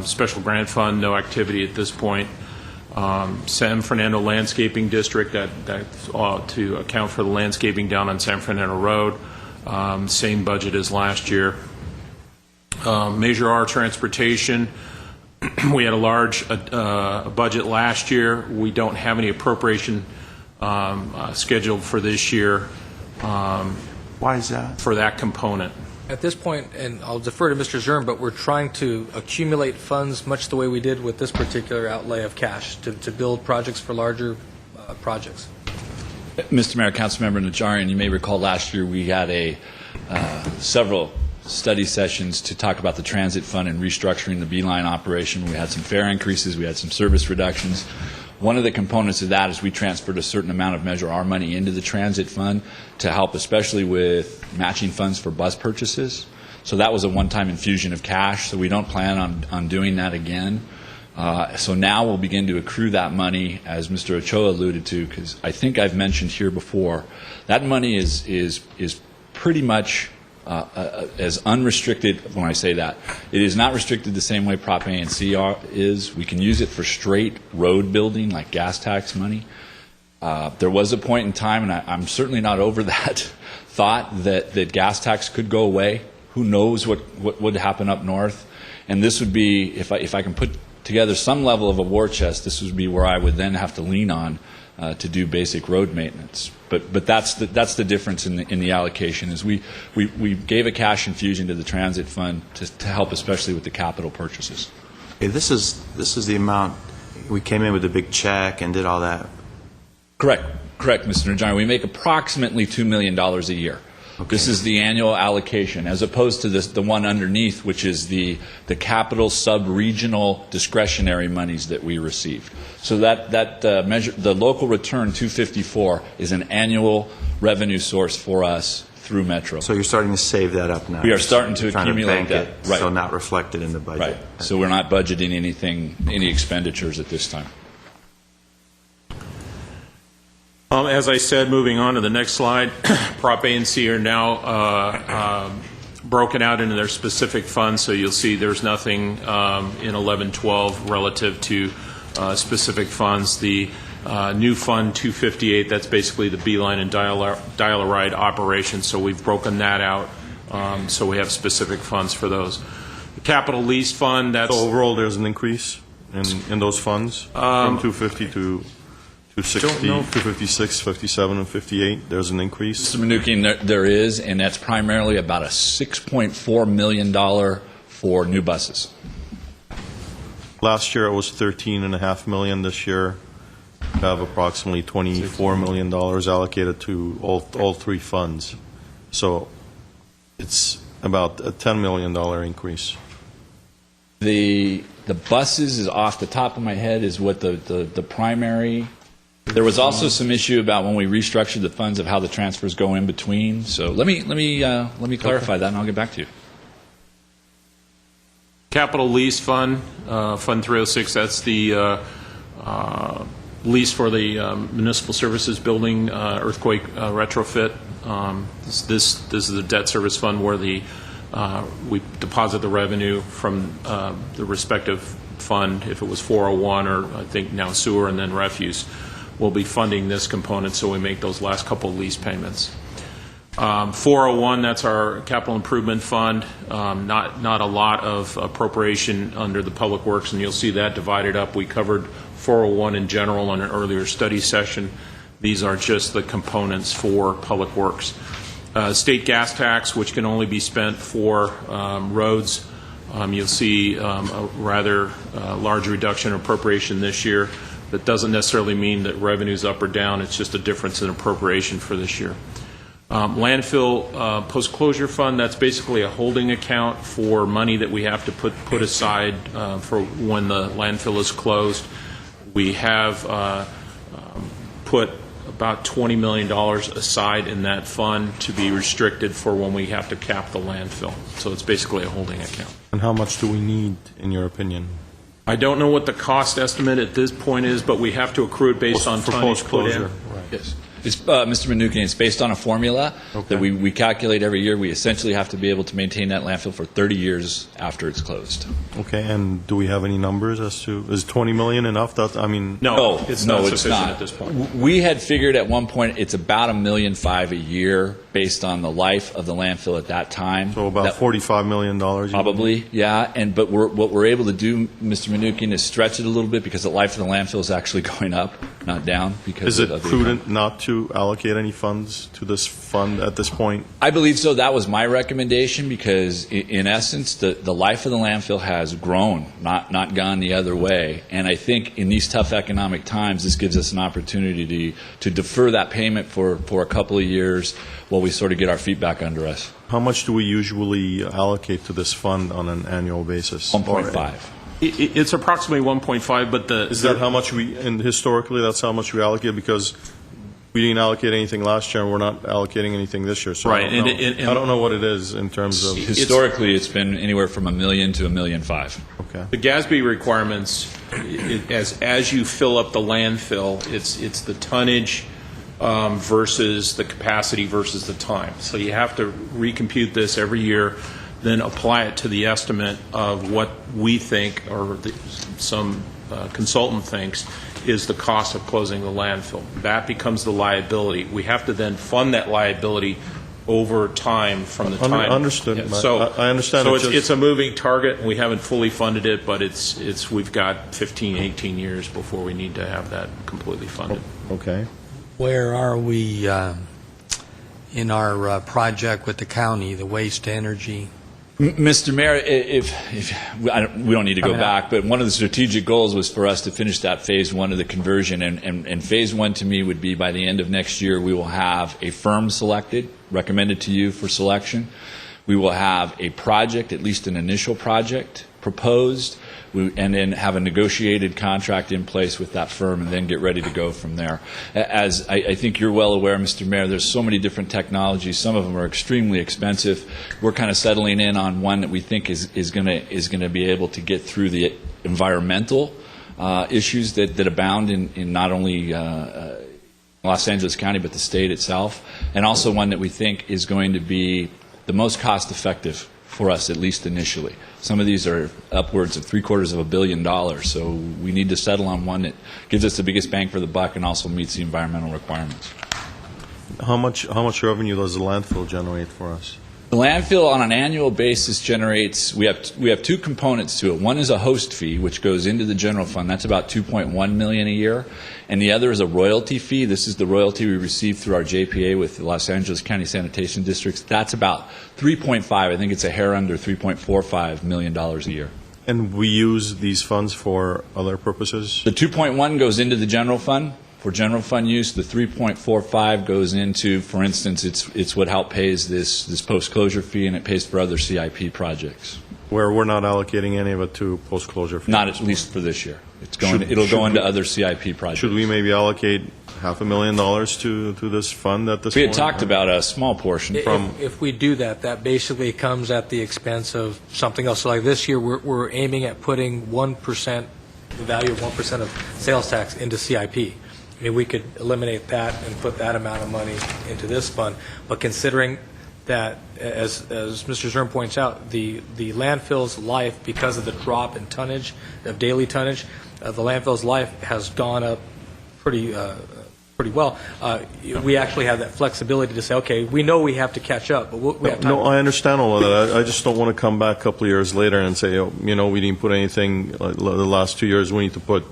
Special grant fund, no activity at this point. San Fernando Landscaping District, to account for the landscaping down on San Fernando Road. Same budget as last year. Measure R transportation, we had a large budget last year. We don't have any appropriation scheduled for this year. Why is that? For that component. At this point, and I'll defer to Mr. Zurn, but we're trying to accumulate funds much the way we did with this particular outlay of cash to build projects for larger projects. Mr. Mayor, Councilmember Najarian, you may recall last year we had several study sessions to talk about the transit fund and restructuring the Beeline operation. We had some fare increases, we had some service reductions. One of the components of that is we transferred a certain amount of Measure R money into the transit fund to help especially with matching funds for bus purchases. So that was a one-time infusion of cash, so we don't plan on doing that again. So now we'll begin to accrue that money, as Mr. Ochoa alluded to, because I think I've mentioned here before, that money is pretty much as unrestricted. When I say that, it is not restricted the same way Prop A and C is. We can use it for straight road building, like gas tax money. There was a point in time, and I'm certainly not over that thought, that gas tax could go away. Who knows what would happen up north? And this would be, if I can put together some level of a war chest, this would be where I would then have to lean on to do basic road maintenance. But that's the difference in the allocation, is we gave a cash infusion to the transit fund to help especially with the capital purchases. Okay, this is the amount. We came in with a big check and did all that. Correct, Mr. Najarian. We make approximately $2 million a year. Okay. This is the annual allocation, as opposed to the one underneath, which is the capital sub-regional discretionary monies that we received. So that measure, the local return 254, is an annual revenue source for us through Metro. So you're starting to save that up now. We are starting to accumulate that. Right. So not reflected in the budget. Right. So we're not budgeting any expenditures at this time. As I said, moving on to the next slide, Prop A and C are now broken out into their specific funds, so you'll see there's nothing in 11-12 relative to specific funds. The new fund 258, that's basically the Beeline and Dial-A-Ride operation, so we've broken that out, so we have specific funds for those. The capital lease fund, that's... So overall, there's an increase in those funds from 250 to 260, 256, 57, and 58. There's an increase. Mr. Mnuchin, there is, and that's primarily about a $6.4 million for new buses. Last year it was $13.5 million. This year we have approximately $24 million allocated to all three funds. So it's about a $10 million increase. The buses, is off the top of my head, is what the primary. There was also some issue about when we restructured the funds of how the transfers go in between. So let me clarify that, and I'll get back to you. Capital lease fund, Fund 306, that's the lease for the municipal services building earthquake retrofit. This is the debt service fund where the we deposit the revenue from the respective fund. If it was 401 or I think now sewer and then refuse, we'll be funding this component, so we make those last couple of lease payments. 401, that's our capital improvement fund. Not a lot of appropriation under the Public Works, and you'll see that divided up. We covered 401 in general in an earlier study session. These are just the components for Public Works. State gas tax, which can only be spent for roads. You'll see a rather large reduction in appropriation this year. That doesn't necessarily mean that revenue's up or down. It's just a difference in appropriation for this year. Landfill post-closure fund, that's basically a holding account for money that we have to put aside for when the landfill is closed. We have put about $20 million aside in that fund to be restricted for when we have to cap the landfill. So it's basically a holding account. And how much do we need, in your opinion? I don't know what the cost estimate at this point is, but we have to accrue it based on For tonnage put in. post-closure, right. Yes. It's, Mr. Mnuchin, it's based on a formula that we calculate every year. We essentially have to be able to maintain that landfill for 30 years after it's closed. Okay, and do we have any numbers as to, is 20 million enough? That, I mean, No, it's not it's sufficient not. at this point. We had figured at one point it's about $1.5 million a year based on the life of the landfill at that time. so about That- $45 million. Probably, yeah. But what we're able to do, Mr. Mnuchin, is stretch it a little bit because the life of the landfill is actually going up, not down. Because Is it of the prudent not to allocate any funds to this fund at this point? I believe so. That was my recommendation because, in essence, the life of the landfill has grown, not gone the other way. And I think in these tough economic times, this gives us an opportunity to defer that payment for a couple of years while we sort of get our feet back under us. How much do we usually allocate to this fund on an annual basis? 1.5. It's approximately 1.5, but Is that how much we, and historically, that's how much we allocate? Because we didn't allocate anything last year, and we're not allocating anything this year. So Right, I don't know. and- I don't know what it is in terms of. Historically, it's been anywhere from $1 million to $1.5 million. Okay. The GASB requirements, as you fill up the landfill, it's the tonnage versus the capacity versus the time. So you have to recompute this every year, then apply it to the estimate of what we think, or some consultant thinks, is the cost of closing the landfill. That becomes the liability. We have to then fund that liability over time from the time. Understood. Yeah, so I understand. So It's just- it's a moving target, and we haven't fully funded it, but we've got 15, 18 years before we need to have that completely funded. Okay. Where are we in our project with the county, the waste to energy? Mr. Mayor, if we don't need to go back, but one of the strategic goals was for us to finish that phase one of the conversion, and phase one to me would be by the end of next year we will have a firm selected, recommended to you for selection. We will have a project, at least an initial project, proposed, and then have a negotiated contract in place with that firm and then get ready to go from there. As I think you're well aware, Mr. Mayor, there's so many different technologies. Some of them are extremely expensive. We're kind of settling in on one that we think is going to be able to get through the environmental issues that abound in not only Los Angeles County but the state itself, and also one that we think is going to be the most cost-effective for us, at least initially. Some of these are upwards of $750 million, so we need to settle on one that gives us the biggest bang for the buck and also meets the environmental requirements. How much revenue does the landfill generate for us? The landfill on an annual basis generates, we have two components to it. One is a host fee, which goes into the general fund. That's about $2.1 million a year. And the other is a royalty fee. This is the royalty we receive through our JPA with the Los Angeles County Sanitation Districts. That's about 3.5. I think it's a hair under $3.45 million a year. And we use these funds for other purposes? The 2.1 goes into the general fund. For general fund use, the 3.45 goes into, for instance, it's what help pays this post-closure fee, and it pays for other CIP projects. Where we're not allocating any of it to post-closure? Not at least for this year. It'll go into other CIP projects. Should we maybe allocate $500,000 to this fund at this We point? had talked about a small portion. If we do that, that basically comes at the expense of something else. So like this year, we're aiming at putting 1%, the value of 1% of sales tax into CIP. I mean, we could eliminate that and put that amount of money into this fund, but considering that, as Mr. Zern points out, the landfill's life, because of the drop in tonnage, of daily tonnage, the landfill's life has gone up pretty well. We actually have that flexibility to say, okay, we know we have to catch up, but we have time. No, I understand all of that. I just don't want to come back a couple of years later and say, oh, we didn't put anything the last 2 years. We need to put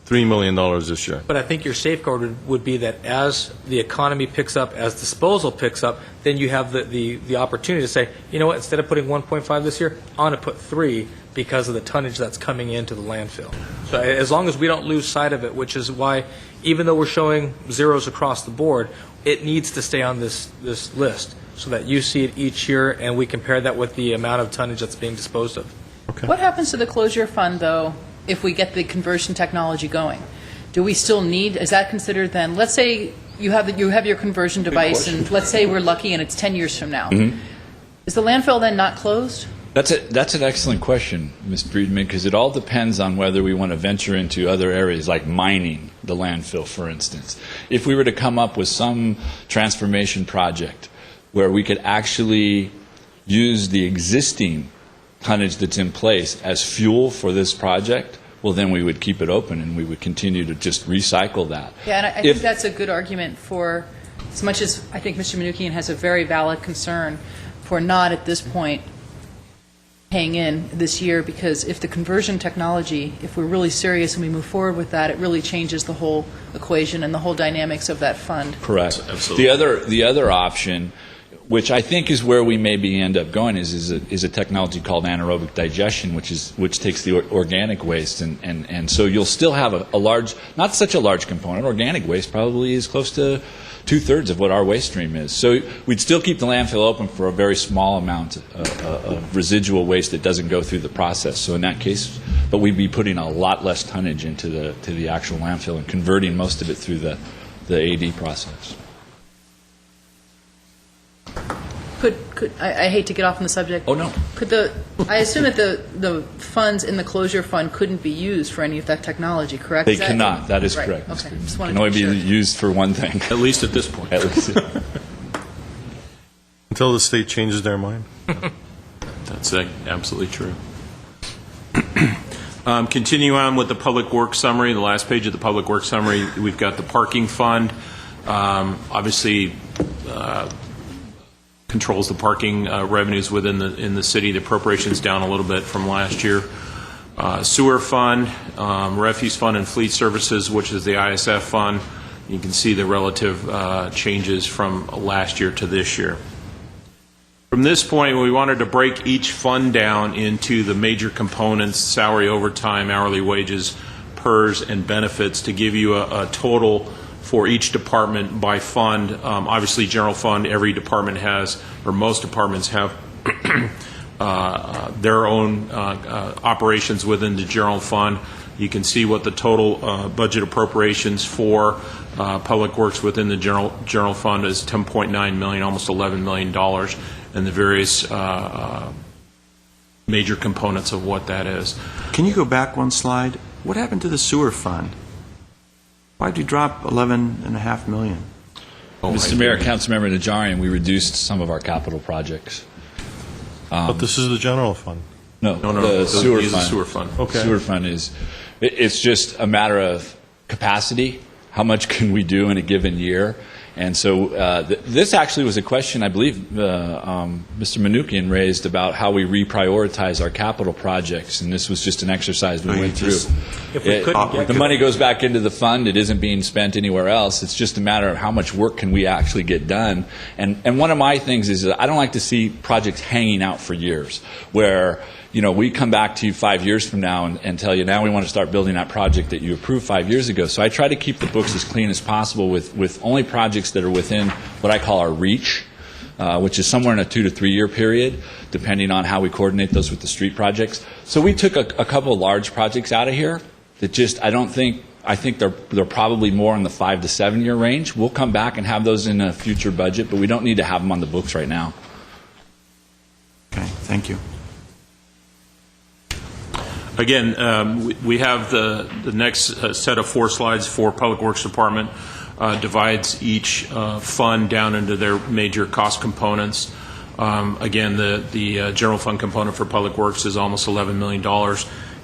$3 million this year. But I think your safeguard would be that as the economy picks up, as disposal picks up, then you have the opportunity to say, you know what, instead of putting 1.5 this year, I want to put 3 because of the tonnage that's coming into the landfill. So as long as we don't lose sight of it, which is why, even though we're showing zeros across the board, it needs to stay on this list so that you see it each year and we compare that with the amount of tonnage that's being disposed of. Okay. What happens to the closure fund, though, if we get the conversion technology going? Do we still need, is that considered then, let's say you have your conversion device, and let's say we're lucky and it's 10 years from now. Is the landfill then not closed? That's an excellent question, Ms. Friedman, because it all depends on whether we want to venture into other areas like mining the landfill, for instance. If we were to come up with some transformation project where we could actually use the existing tonnage that's in place as fuel for this project, well, then we would keep it open and we would continue to just recycle that. Yeah, and I think that's a good argument for, as much as I think Mr. Manoukian has a very valid concern for not at this point paying in this year, because if the conversion technology, if we're really serious and we move forward with that, it really changes the whole equation and the whole dynamics of that fund. Correct. Absolutely. The other option, which I think is where we maybe end up going, is a technology called anaerobic digestion, which takes the organic waste, and so you'll still have a large, not such a large component. Organic waste probably is close to 2/3 of what our waste stream is. So we'd still keep the landfill open for a very small amount of residual waste that doesn't go through the process. So in that case, but we'd be putting a lot less tonnage into the actual landfill and converting most of it through the AD process. I hate to get off on the subject. Oh, no. I assume that the funds in the closure fund couldn't be used for any of that technology, correct? They cannot. That is right. correct. Okay. It Just wanted can to only make be sure. used for one thing. At least at this point. At least. Until the state changes their mind. That's absolutely true. Continue on with the Public Works Summary, the last page of the Public Works Summary. We've got the parking fund. Obviously, controls the parking revenues within the city. The appropriation's down a little bit from last year. Sewer fund, refuse fund, and fleet services, which is the ISF fund. You can see the relative changes from last year to this year. From this point, we wanted to break each fund down into the major components: salary, overtime, hourly wages, PERS, and benefits, to give you a total for each department by fund. Obviously, general fund, every department has, or most departments have, their own operations within the general fund. You can see what the total budget appropriations for Public Works within the general fund is: $10.9 million, almost $11 million, and the various major components of what that is. Can you go back one slide? What happened to the sewer fund? Why did you drop $11.5 million? Mr. Mayor, Councilmember Najarian, we reduced some of our capital projects. But this is the general fund. No, No, the sewer use the fund. sewer fund. Okay. Sewer fund it's just a matter of capacity. How much can we do in a given year? And so this actually was a question I believe Mr. Manoukian raised about how we reprioritize our capital projects, and this was just an exercise we went through. If we couldn't get The money goes back into the fund. It isn't being spent anywhere else. It's just a matter of how much work can we actually get done. And one of my things is that I don't like to see projects hanging out for years where, we come back to you 5 years from now and tell you, now we want to start building that project that you approved 5 years ago. So I try to keep the books as clean as possible with only projects that are within what I call our reach, which is somewhere in a 2 to 3 year period, depending on how we coordinate those with the street projects. So we took a couple of large projects out of here that I think they're probably more in the 5 to 7 year range. We'll come back and have those in a future budget, but we don't need to have them on the books right now. Okay, thank you. Again, we have the next set of 4 slides for Public Works Department, divides each fund down into their major cost components. Again, the general fund component for Public Works is almost $11 million.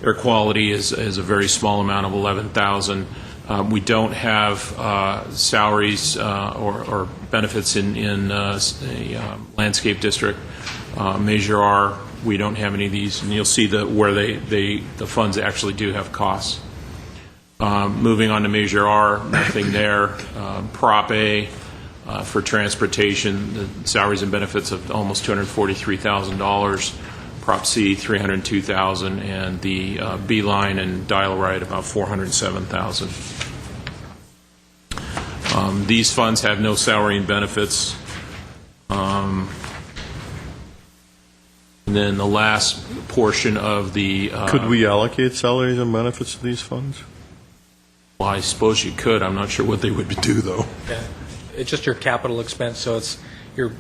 Air quality is a very small amount of $11,000. We don't have salaries or benefits in a landscape district. Measure R, we don't have any of these, and you'll see where the funds actually do have costs. Moving on to Measure R, nothing there. Prop A for transportation, the salaries and benefits of almost $243,000. Prop C, $302,000, and the B line and dial right about $407,000. These funds have no salary and benefits. And then the last portion of the Could we allocate salaries and benefits to these funds? well, I suppose you could. I'm not sure what they would do though. Yeah. It's just your capital expense, so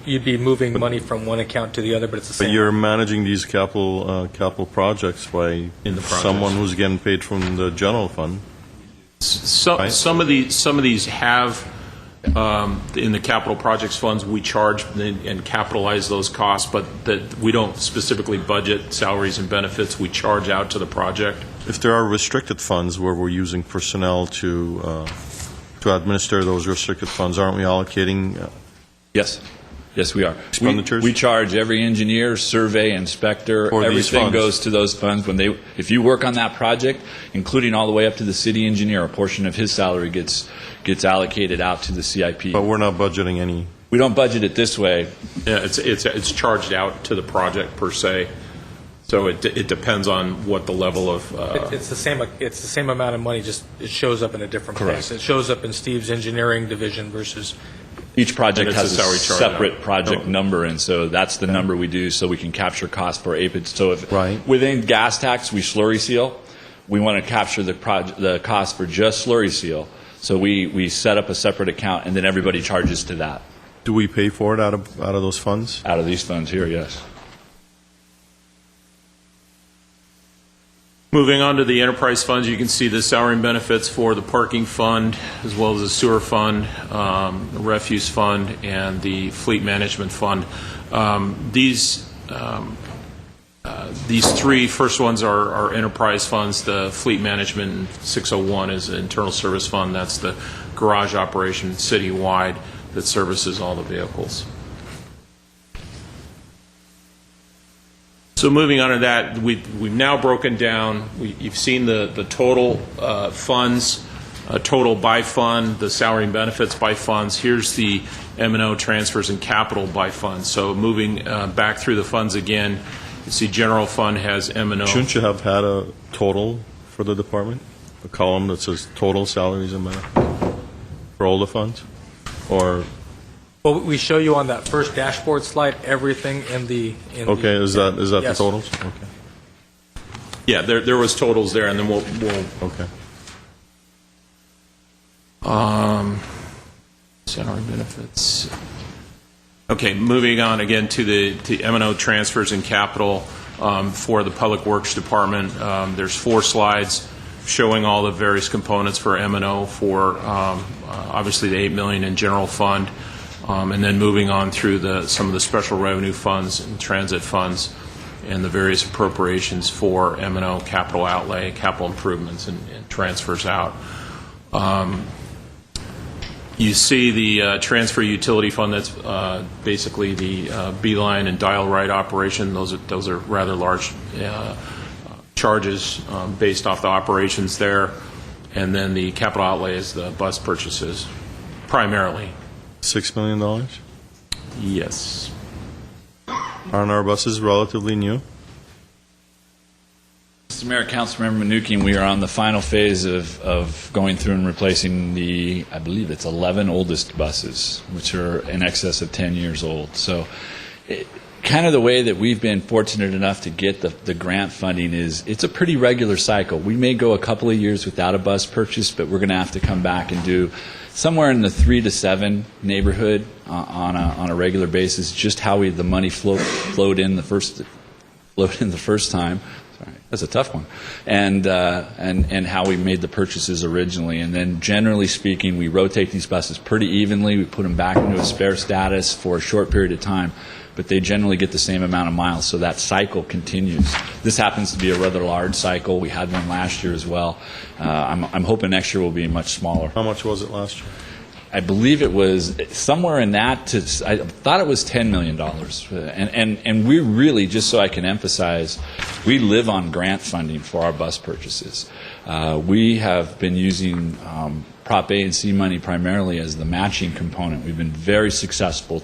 you'd be moving money from one account to the other, but it's the But same. you're managing these capital projects by In the projects. someone who's getting paid from the general fund. Right. Some of these have in the capital projects funds, we charge and capitalize those costs, but that we don't specifically budget salaries and benefits. We charge out to the project. If there are restricted funds where we're using personnel to administer those restricted funds, aren't we allocating? Yes. Yes, we are. Expenditures? We charge every engineer, survey, inspector, For these everything funds. goes to those funds. If you work on that project, including all the way up to the city engineer, a portion of his salary gets allocated out to the CIP. But we're not budgeting any. We don't budget it this way. Yeah, it's charged out to the project per se. So it depends on what the level of. It's the same. It's the same amount of money. Just it shows up in a different Correct. place. It shows up in Steve's engineering division versus. Each project And it's has a a salary charge separate out. project Oh. number, and so that's the number we do so we can capture costs for APID. So if Right. within gas tax we slurry seal, we want to capture the cost for just slurry seal. So we set up a separate account, and then everybody charges to that Do we pay for it out of those funds? out of these funds here. Yes. Moving on to the enterprise funds, you can see the salary and benefits for the parking fund, as well as the sewer fund, the refuse fund, and the fleet management fund. These three first ones are enterprise funds. The fleet management 601 is the internal service fund. That's the garage operation citywide that services all the vehicles. So moving on to that, we've now broken down, you've seen the total funds, total by fund, the salary and benefits by funds. Here's the M&O transfers and capital by fund. So moving back through the funds again, you see general fund has M&O. Shouldn't you have had a total for the department? A column that says total salaries and benefits for all the funds? Or, Well, we show you on that first dashboard slide everything in the. okay, is that the Yes. totals? Okay. Yeah, there was totals there, and then we'll Okay. salary benefits. Okay, moving on again to the M&O transfers and capital for the Public Works Department. There's 4 slides showing all the various components for M&O for obviously the $8 million in general fund, and then moving on through some of the special revenue funds and transit funds and the various appropriations for M&O capital outlay, capital improvements, and transfers out. You see the transfer utility fund. That's basically the beeline and dial right operation. Those are rather large charges based off the operations there. And then the capital outlay is the bus purchases, primarily. $6 million? Yes. Aren't our buses relatively new? Mr. Mayor, Councilmember Manukian, we are on the final phase of going through and replacing I believe it's 11 oldest buses, which are in excess of 10 years old. So kind of the way that we've been fortunate enough to get the grant funding is it's a pretty regular cycle. We may go a couple of years without a bus purchase, but we're going to have to come back and do somewhere in the 3 to 7 neighborhood on a regular basis, just how the money flowed in the first time. Sorry, that's a tough one. And how we made the purchases originally. And then generally speaking, we rotate these buses pretty evenly. We put them back into a spare status for a short period of time. but they generally get the same amount of miles, so that cycle continues. This happens to be a rather large cycle. We had one last year as well. I'm hoping next year will be much smaller. How much was it last year? I believe it was somewhere in that. I thought it was $10 million. And we really, just so I can emphasize, we live on grant funding for our bus purchases. We have been using Prop A and C money primarily as the matching component. We've been very successful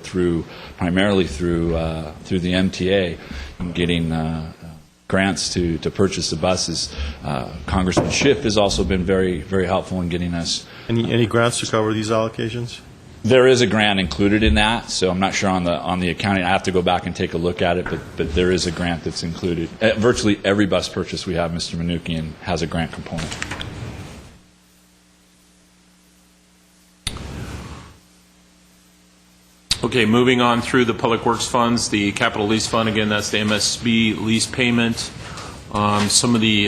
primarily through the MTA in getting grants to purchase the buses. Congressman Schiff has also been very, very helpful in getting us. Any grants to cover these allocations? There is a grant included in that, so I'm not sure on the accounting. I have to go back and take a look at it, but there is a grant that's included. Virtually every bus purchase we have, Mr. Manukian, has a grant component. Okay, moving on through the Public Works funds, the Capital Lease Fund, again, that's the MSB lease payment. Some of the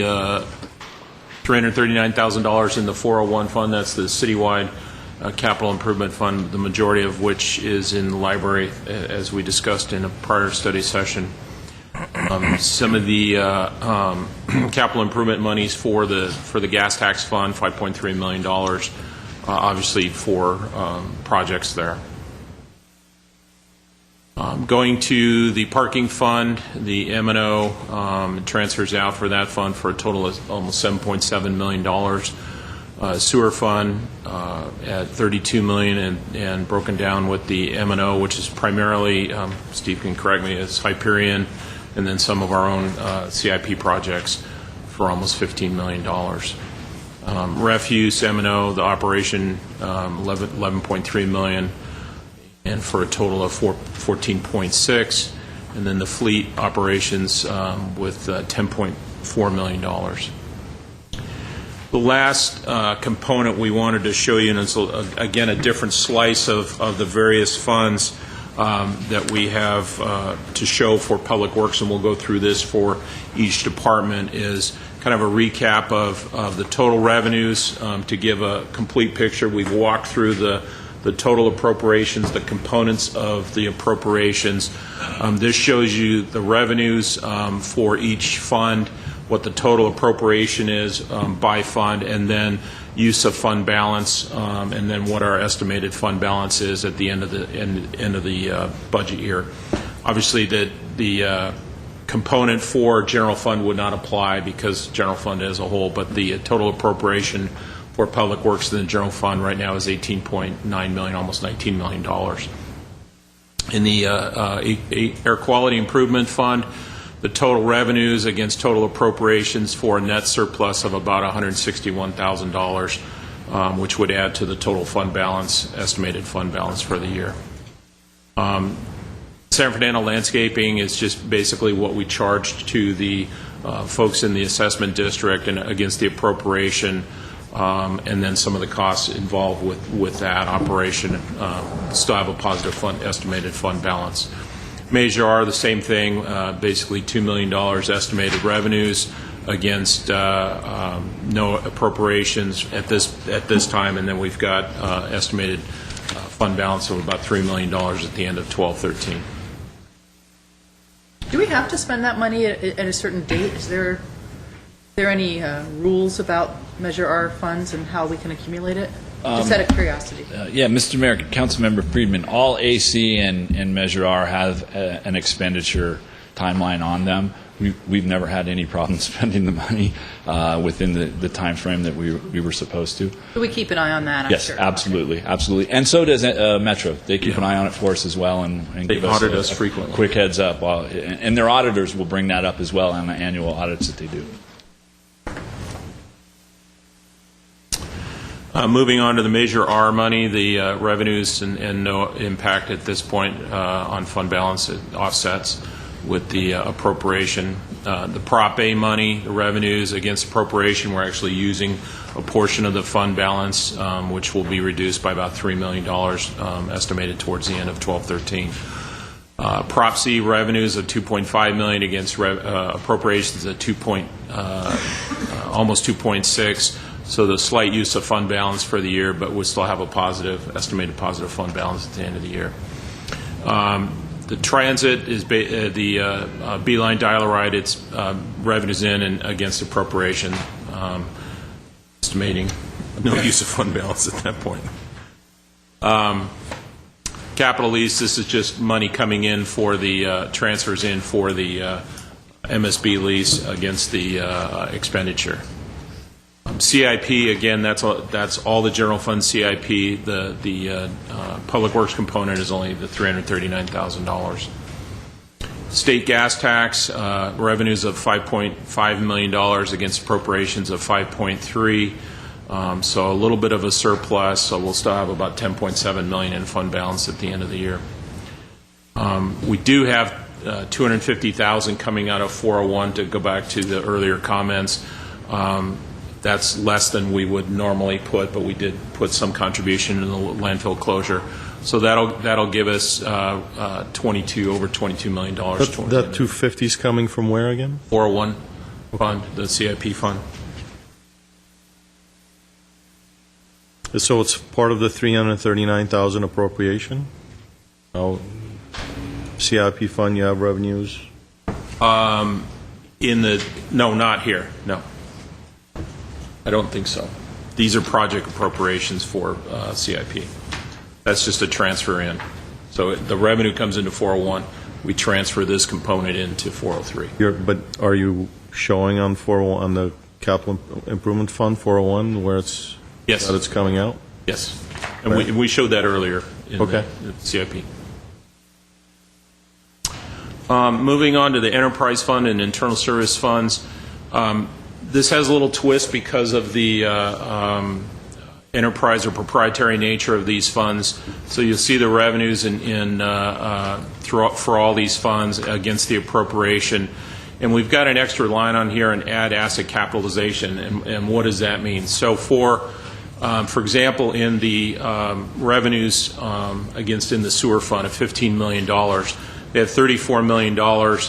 $339,000 in the 401 fund, that's the citywide capital improvement fund, the majority of which is in the library, as we discussed in a prior study session. Some of the capital improvement monies for the gas tax fund, $5.3 million, obviously for projects there. Going to the parking fund, the M&O transfers out for that fund for a total of almost $7.7 million. Sewer fund at $32 million and broken down with the M&O, which is primarily, Steve can correct me, is Hyperion, and then some of our own CIP projects for almost $15 million. Refuse, M&O, the operation, $11.3 million. And for a total of 14.6, and then the fleet operations with $10.4 million. The last component we wanted to show you, and it's again a different slice of the various funds that we have to show for Public Works, and we'll go through this for each department, is kind of a recap of the total revenues to give a complete picture. We've walked through the total appropriations, the components of the appropriations. This shows you the revenues for each fund, what the total appropriation is by fund, and then use of fund balance, and then what our estimated fund balance is at the end of the budget year. Obviously, the component for general fund would not apply because general fund as a whole, but the total appropriation for Public Works in the general fund right now is $18.9 million, almost $19 million. In the Air Quality Improvement Fund, the total revenues against total appropriations for a net surplus of about $161,000, which would add to the total fund balance, estimated fund balance for the year. San Fernando Landscaping is just basically what we charged to the folks in the assessment district and against the appropriation. And then some of the costs involved with that operation still have a positive estimated fund balance. Measure R, the same thing, basically $2 million estimated revenues against no appropriations at this time, and then we've got estimated fund balance of about $3 million at the end of 12/13. Do we have to spend that money at a certain date? Is there any rules about Measure R funds and how we can accumulate it? Just out of curiosity. Yeah, Mr. Mayor, Councilmember Friedman, all AC and Measure R have an expenditure timeline on them. We've never had any problem spending the money within the time frame that we were supposed to. So we keep an eye on that, I'm yes, sure. absolutely, absolutely. And so does Metro. They keep an eye on it for us as well and They give us audit us frequently. Quick heads up. And their auditors will bring that up as well on the annual audits that they do. Moving on to the Measure R money, the revenues and no impact at this point on fund balance. It offsets with the appropriation. The Prop A money, the revenues against appropriation, we're actually using a portion of the fund balance, which will be reduced by about $3 million, estimated towards the end of 12/13. Prop C revenues of $2.5 million against appropriations at almost 2.6. So the slight use of fund balance for the year, but we'll still have a estimated positive fund balance at the end of the year. The transit is the Beeline Dial-A-Ride, its revenues in and against appropriation, estimating no use of fund balance at that point. Capital lease, this is just money coming in for the transfers in for the MSB lease against the expenditure. CIP, again, that's all the general fund CIP. The public works component is only the $339,000. State gas tax revenues of $5.5 million against appropriations of $5.3. So a little bit of a surplus. So we'll still have about $10.7 million in fund balance at the end of the year. We do have $250,000 coming out of 401. To go back to the earlier comments. That's less than we would normally put, but we did put some contribution in the landfill closure. So that'll give us over $22 million. That 250 is coming from where again? 401 fund, the CIP fund. So it's part of the 339,000 appropriation? Oh, CIP fund, you have revenues? No, not here, no. I don't think so. These are project appropriations for CIP. That's just a transfer in. So the revenue comes into 401. We transfer this component into 403. But are you showing on 401 on the capital improvement fund 401 where it's Yes. that it's coming out? Yes. And we showed that earlier in Okay. the CIP. Moving on to the enterprise fund and internal service funds. This has a little twist because of the enterprise or proprietary nature of these funds. So you'll see the revenues for all these funds against the appropriation. And we've got an extra line on here, an add asset capitalization. And what does that mean? So for example, in the revenues in the sewer fund of $15 million, they have $34 million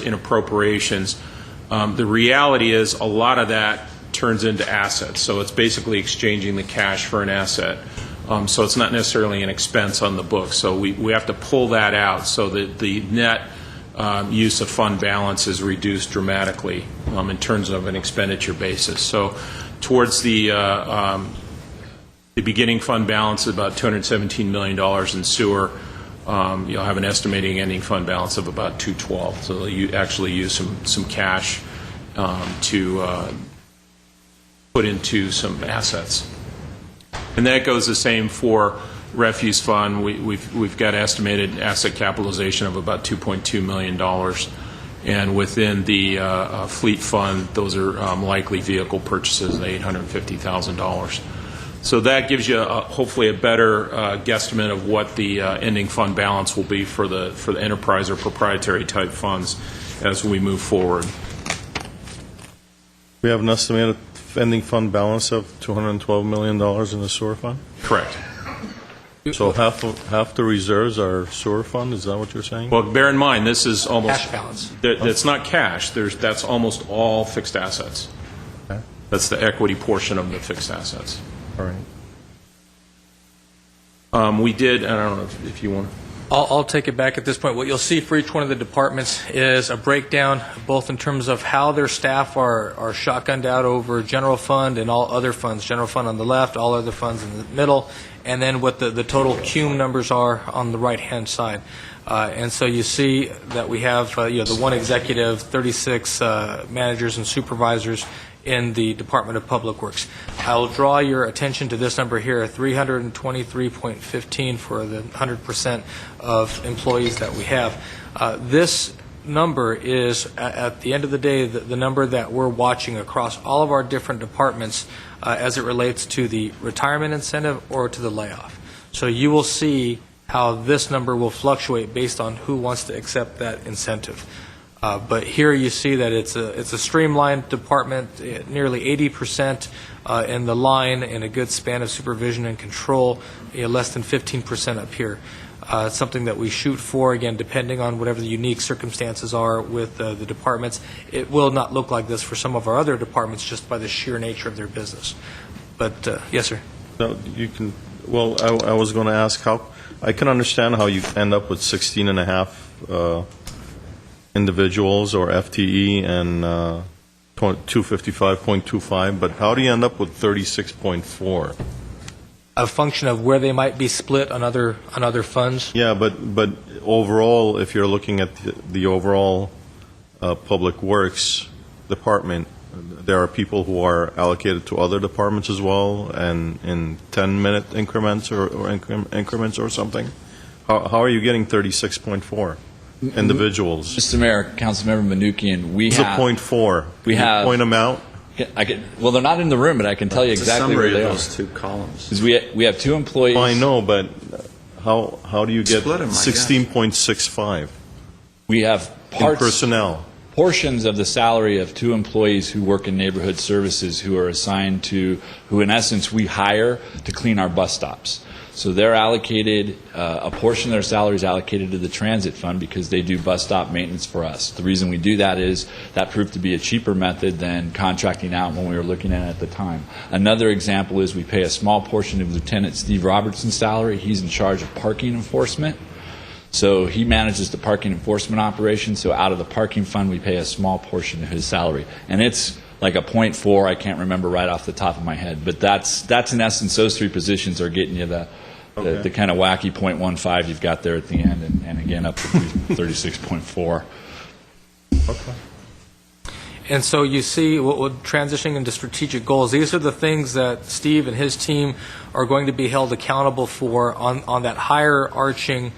in appropriations. The reality is a lot of that turns into assets. So it's basically exchanging the cash for an asset. So it's not necessarily an expense on the books. So we have to pull that out so that the net use of fund balance is reduced dramatically in terms of an expenditure basis. So towards the beginning fund balance is about $217 million in sewer. You'll have an estimating ending fund balance of about $212. So you actually use some cash to put into some assets. And that goes the same for refuse fund. We've got estimated asset capitalization of about $2.2 million. And within the fleet fund, those are likely vehicle purchases of $850,000. So that gives you hopefully a better guesstimate of what the ending fund balance will be for the enterprise or proprietary type funds as we move forward. We have an estimated ending fund balance of $212 million in the sewer fund? Correct. So half the reserves are sewer fund, is that what you're saying? Well, bear in mind, this is almost... Cash balance. That's not cash. That's almost all fixed assets. Okay. That's the equity portion of the fixed assets. All right. We did, I don't know if you want to... I'll take it back at this point. What you'll see for each one of the departments is a breakdown, both in terms of how their staff are shotgunned out over general fund and all other funds. General fund on the left, all other funds in the middle, and then what the total cum numbers are on the right-hand side. And so you see that we have the one executive, 36 managers and supervisors in the Department of Public Works. I'll draw your attention to this number here, 323.15 for the 100% of employees that we have. This number is, at the end of the day, the number that we're watching across all of our different departments as it relates to the retirement incentive or to the layoff. So you will see how this number will fluctuate based on who wants to accept that incentive. But here you see that it's a streamlined department, nearly 80% in the line, in a good span of supervision and control, less than 15% up here. It's something that we shoot for, again, depending on whatever the unique circumstances are with the departments. It will not look like this for some of our other departments just by the sheer nature of their business. But, yes, sir. No, you can. Well, I was going to ask how. I can understand how you end up with 16.5 individuals or FTE and 255.25, but how do you end up with 36.4? A function of where they might be split on other funds. Yeah, but overall, if you're looking at the overall Public Works Department, there are people who are allocated to other departments as well, and in 10-minute increments or increments or something. How are you getting 36.4 individuals? Mr. Mayor, Councilmember Manukian, we What's have... a point four? We Can you have... point them out? Well, they're not in the room, but I can tell you exactly where they are. Those two columns. 'Cause we have two employees... I know, but how do you get Split 'em, I guess. 16.65 We have in parts... personnel? portions of the salary of two employees who work in neighborhood services who are assigned to, who in essence we hire to clean our bus stops. So they're allocated, a portion of their salary is allocated to the transit fund because they do bus stop maintenance for us. The reason we do that is that proved to be a cheaper method than contracting out when we were looking at it at the time. Another example is we pay a small portion of Lieutenant Steve Robertson's salary. He's in charge of parking enforcement. So he manages the parking enforcement operation. So out of the parking fund, we pay a small portion of his salary. And it's like a 0.4, I can't remember right off the top of my head. But that's in essence, those three positions are getting you the kind of wacky 0.15 you've got there at the end, and again up to 36.4. Okay. And so you see, transitioning into strategic goals, these are the things that Steve and his team are going to be held accountable for on that higher arching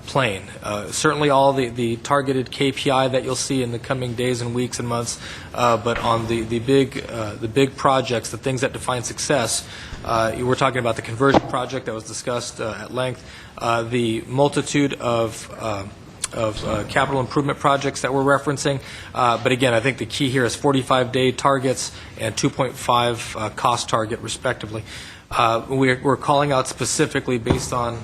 plane. Certainly all the targeted KPI that you'll see in the coming days and weeks and months, but on the big projects, the things that define success, we're talking about the conversion project that was discussed at length, the multitude of capital improvement projects that we're referencing. But again, I think the key here is 45-day targets and 2.5 cost target, respectively. We're calling out specifically based on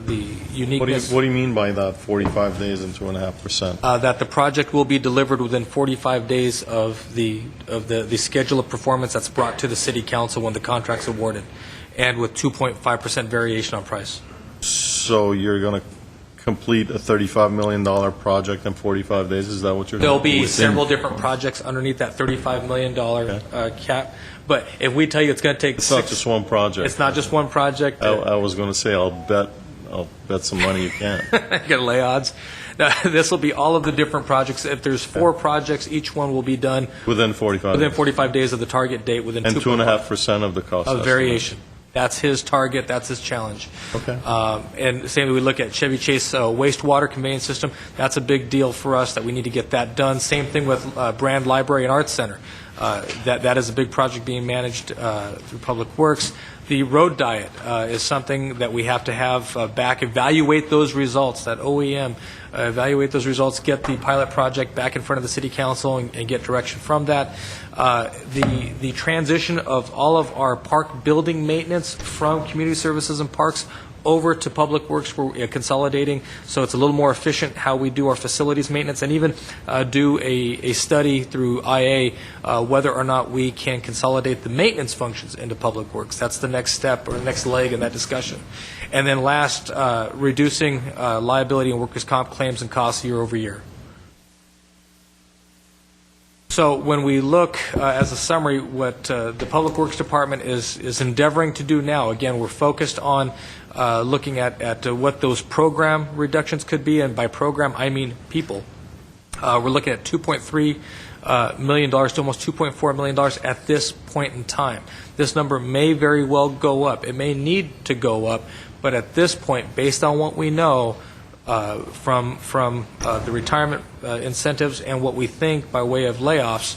the uniqueness. What do you mean by that, 45 days and 2.5%? That the project will be delivered within 45 days of the schedule of performance that's brought to the City Council when the contract's awarded, and with 2.5% variation on price. So you're going to complete a $35 million project in 45 days? Is that what you're There'll doing? be several different projects underneath that $35 million cap. But if we tell you it's going to take It's not just one project. It's not just one project. I was going to say, I'll bet some money you can't. Got to lay odds. This will be all of the different projects. If there's 4 projects, each one will be done Within 45 within days. 45 days of the target date. Within And 2.5% 2.5% of the cost of estimate. variation. That's his target. That's his challenge. Okay. And same we look at Chevy Chase wastewater conveyance system. That's a big deal for us that we need to get that done. Same thing with Brand Library and Arts Center. That is a big project being managed through Public Works. The road diet is something that we have to have back, evaluate those results, that OEM, evaluate those results, get the pilot project back in front of the City Council and get direction from that. The transition of all of our park building maintenance from Community Services and Parks over to Public Works. We're consolidating, so it's a little more efficient how we do our facilities maintenance, and even do a study through IA whether or not we can consolidate the maintenance functions into Public Works. That's the next step or next leg in that discussion. And then last, reducing liability and workers' comp claims and costs year over year. So when we look, as a summary, what the Public Works Department is endeavoring to do now, again, we're focused on looking at what those program reductions could be, and by program, I mean people. We're looking at $2.3 million to almost $2.4 million at this point in time. This number may very well go up. It may need to go up, but at this point, based on what we know, from the retirement incentives and what we think by way of layoffs,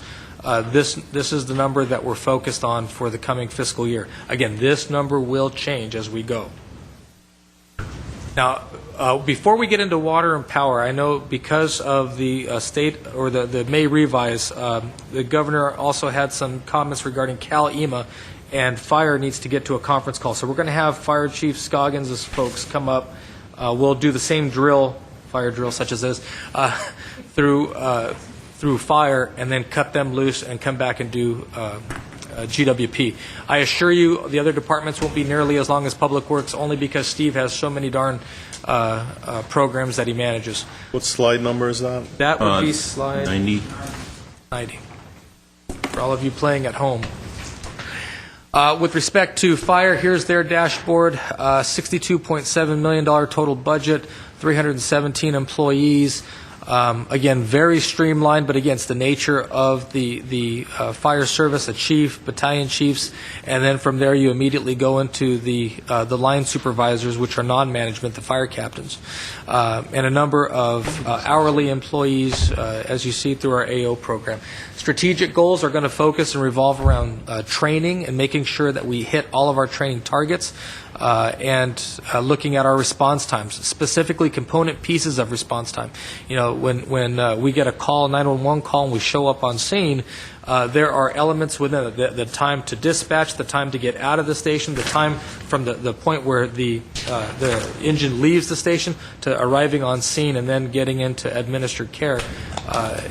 this is the number that we're focused on for the coming fiscal year. Again, this number will change as we go. Now, before we get into water and power, I know because of the state or the May revise, the governor also had some comments regarding Cal-EMA, and fire needs to get to a conference call. So we're going to have Fire Chief Scoggins' folks come up. We'll do the same drill, fire drill such as this, through fire, and then cut them loose and come back and do GWP. I assure you, the other departments won't be nearly as long as Public Works, only because Steve has so many darn programs that he manages. What slide number is that? That would be slide 90. 90, for all of you playing at home. With respect to fire, here's their dashboard, $62.7 million total budget, 317 employees. Again, very streamlined, but again, it's the nature of the fire service, a chief, battalion chiefs, and then from there you immediately go into the line supervisors, which are non-management, the fire captains, and a number of hourly employees, as you see through our AO program. Strategic goals are going to focus and revolve around training and making sure that we hit all of our training targets, and looking at our response times, specifically component pieces of response time. You know, when we get a call, 911 call, and we show up on scene, there are elements within it, the time to dispatch, the time to get out of the station, the time from the point where the engine leaves the station to arriving on scene and then getting into administered care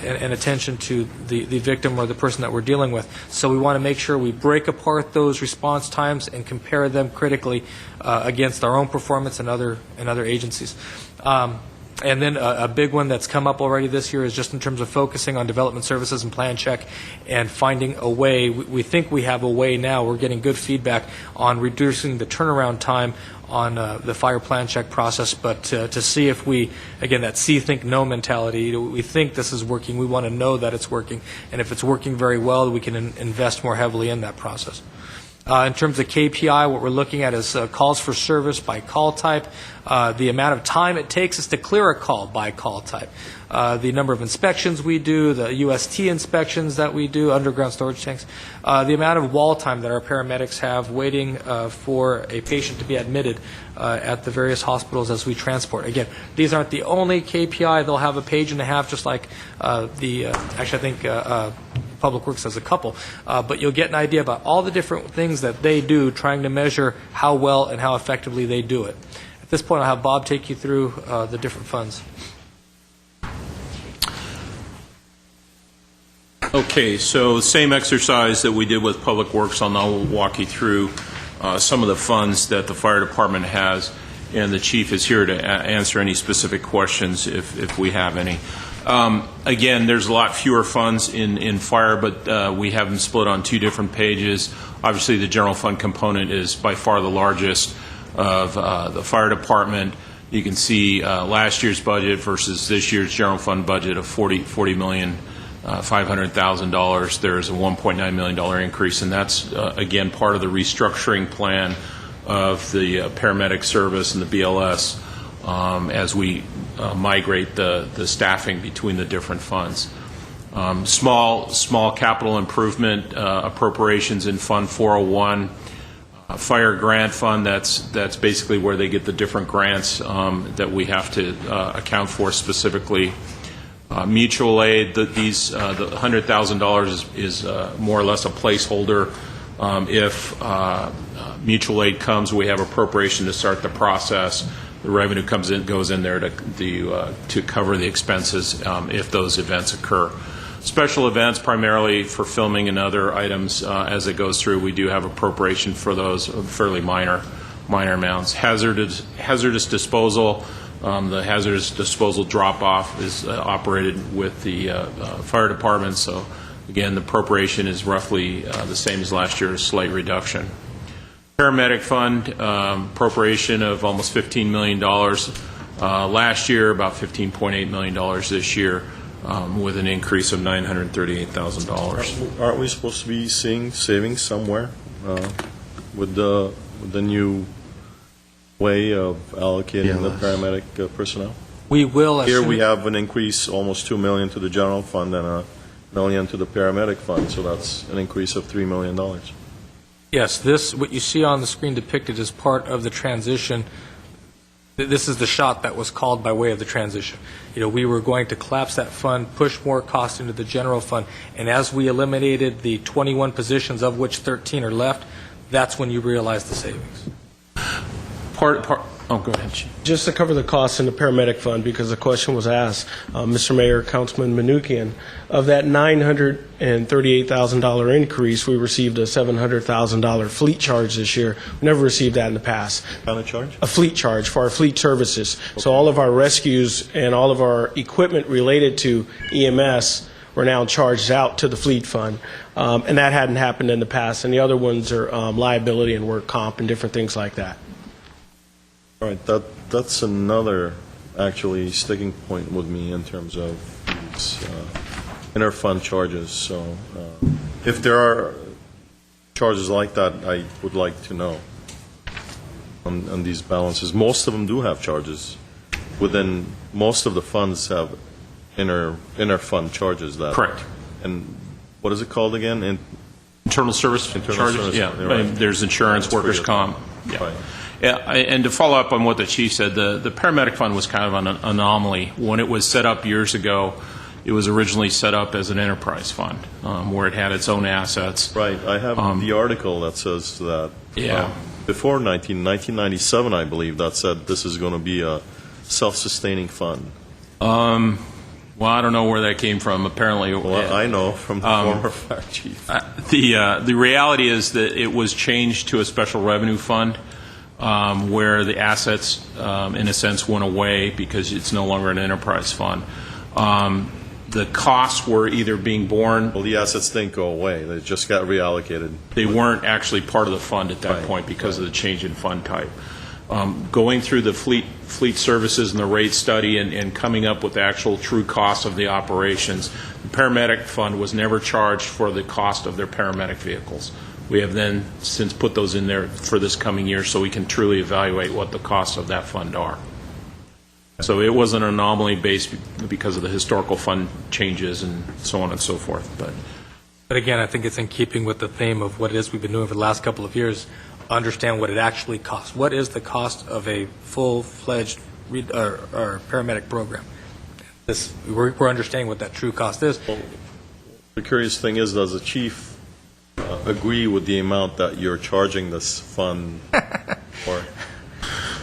and attention to the victim or the person that we're dealing with. So we want to make sure we break apart those response times and compare them critically against our own performance and other agencies. And then a big one that's come up already this year is just in terms of focusing on development services and plan check and finding a way. We think we have a way now. We're getting good feedback on reducing the turnaround time on the fire plan check process, but to see if we, again, that see, think, know mentality, we think this is working, we want to know that it's working, and if it's working very well, we can invest more heavily in that process. In terms of KPI, what we're looking at is calls for service by call type, the amount of time it takes us to clear a call by call type, the number of inspections we do, the UST inspections that we do, underground storage tanks, the amount of wall time that our paramedics have waiting for a patient to be admitted at the various hospitals as we transport. Again, these aren't the only KPI. They'll have a page and a half, just like actually I think Public Works has a couple, but you'll get an idea about all the different things that they do, trying to measure how well and how effectively they do it. At this point, I'll have Bob take you through the different funds. Okay, so same exercise that we did with Public Works. I'll now walk you through some of the funds that the fire department has, and the chief is here to answer any specific questions if we have any. Again, there's a lot fewer funds in fire, but we have them split on two different pages. Obviously, the general fund component is by far the largest of the fire department. You can see last year's budget versus this year's general fund budget of $40,500,000. There's a $1.9 million increase, and that's, again, part of the restructuring plan of the paramedic service and the BLS as we migrate the staffing between the different funds. Small capital improvement appropriations in Fund 401, fire grant fund, that's basically where they get the different grants that we have to account for specifically. Mutual aid, the $100,000 is more or less a placeholder. If mutual aid comes, we have appropriation to start the process. The revenue goes in there to cover the expenses if those events occur. Special events, primarily for filming and other items as it goes through, we do have appropriation for those, fairly minor amounts. Hazardous disposal, the hazardous disposal drop-off is operated with the fire department, so again, the appropriation is roughly the same as last year, a slight reduction. Paramedic fund, appropriation of almost $15 million last year, about $15.8 million this year, with an increase of $938,000. Aren't we supposed to be seeing savings somewhere with the new way of allocating the paramedic personnel? We will. Here we have an increase, almost $2 million to the general fund and $1 million to the paramedic fund, so that's an increase of $3 million. Yes, what you see on the screen depicted is part of the transition. This is the shot that was called by way of the transition. You know, we were going to collapse that fund, push more cost into the general fund, and as we eliminated the 21 positions, of which 13 are left, that's when you realize the savings. Oh, go ahead, Chief. Just to cover the costs in the paramedic fund, because the question was asked, Mr. Mayor, Councilman Manukian, of that $938,000 increase, we received a $700,000 fleet charge this year. We never received that in the past. Kind of charge? A fleet charge for our fleet services. So all of our rescues and all of our equipment related to EMS were now charged out to the fleet fund. And that hadn't happened in the past. And the other ones are liability and work comp and different things like that. All right, that's another actually sticking point with me in terms of these inter-fund charges. So if there are charges like that, I would like to know on these balances. Most of them do have charges. Within most of the funds have inter-fund charges. That Correct. And what is it called again? Internal service charges? Service, Yeah. right. There's insurance, workers' comp. Yeah. Right. Yeah, and to follow up on what the chief said, the paramedic fund was kind of an anomaly. When it was set up years ago, it was originally set up as an enterprise fund where it had its own assets. Right. I have the article that says that Yeah. before 1997, I believe, that said this is going to be a self-sustaining fund. Well, I don't know where that came from. Apparently, Well, I know from the former fire chief. the reality is that it was changed to a special revenue fund. Where the assets, in a sense, went away because it's no longer an enterprise fund. The costs were either being borne. Well, the assets didn't go away. They just got reallocated. They weren't actually part of the fund at that Right. point because of the change in fund type. Going through the fleet services and the rate study and coming up with the actual true cost of the operations, the paramedic fund was never charged for the cost of their paramedic vehicles. We have then since put those in there for this coming year so we can truly evaluate what the costs of that fund are. So it was an anomaly based because of the historical fund changes and so on and so forth. But again, I think it's in keeping with the theme of what it is we've been doing for the last couple of years, understand what it actually costs. What is the cost of a full-fledged or paramedic program? We're understanding what that true cost is. Well, the curious thing is, does the chief agree with the amount that you're charging this fund for?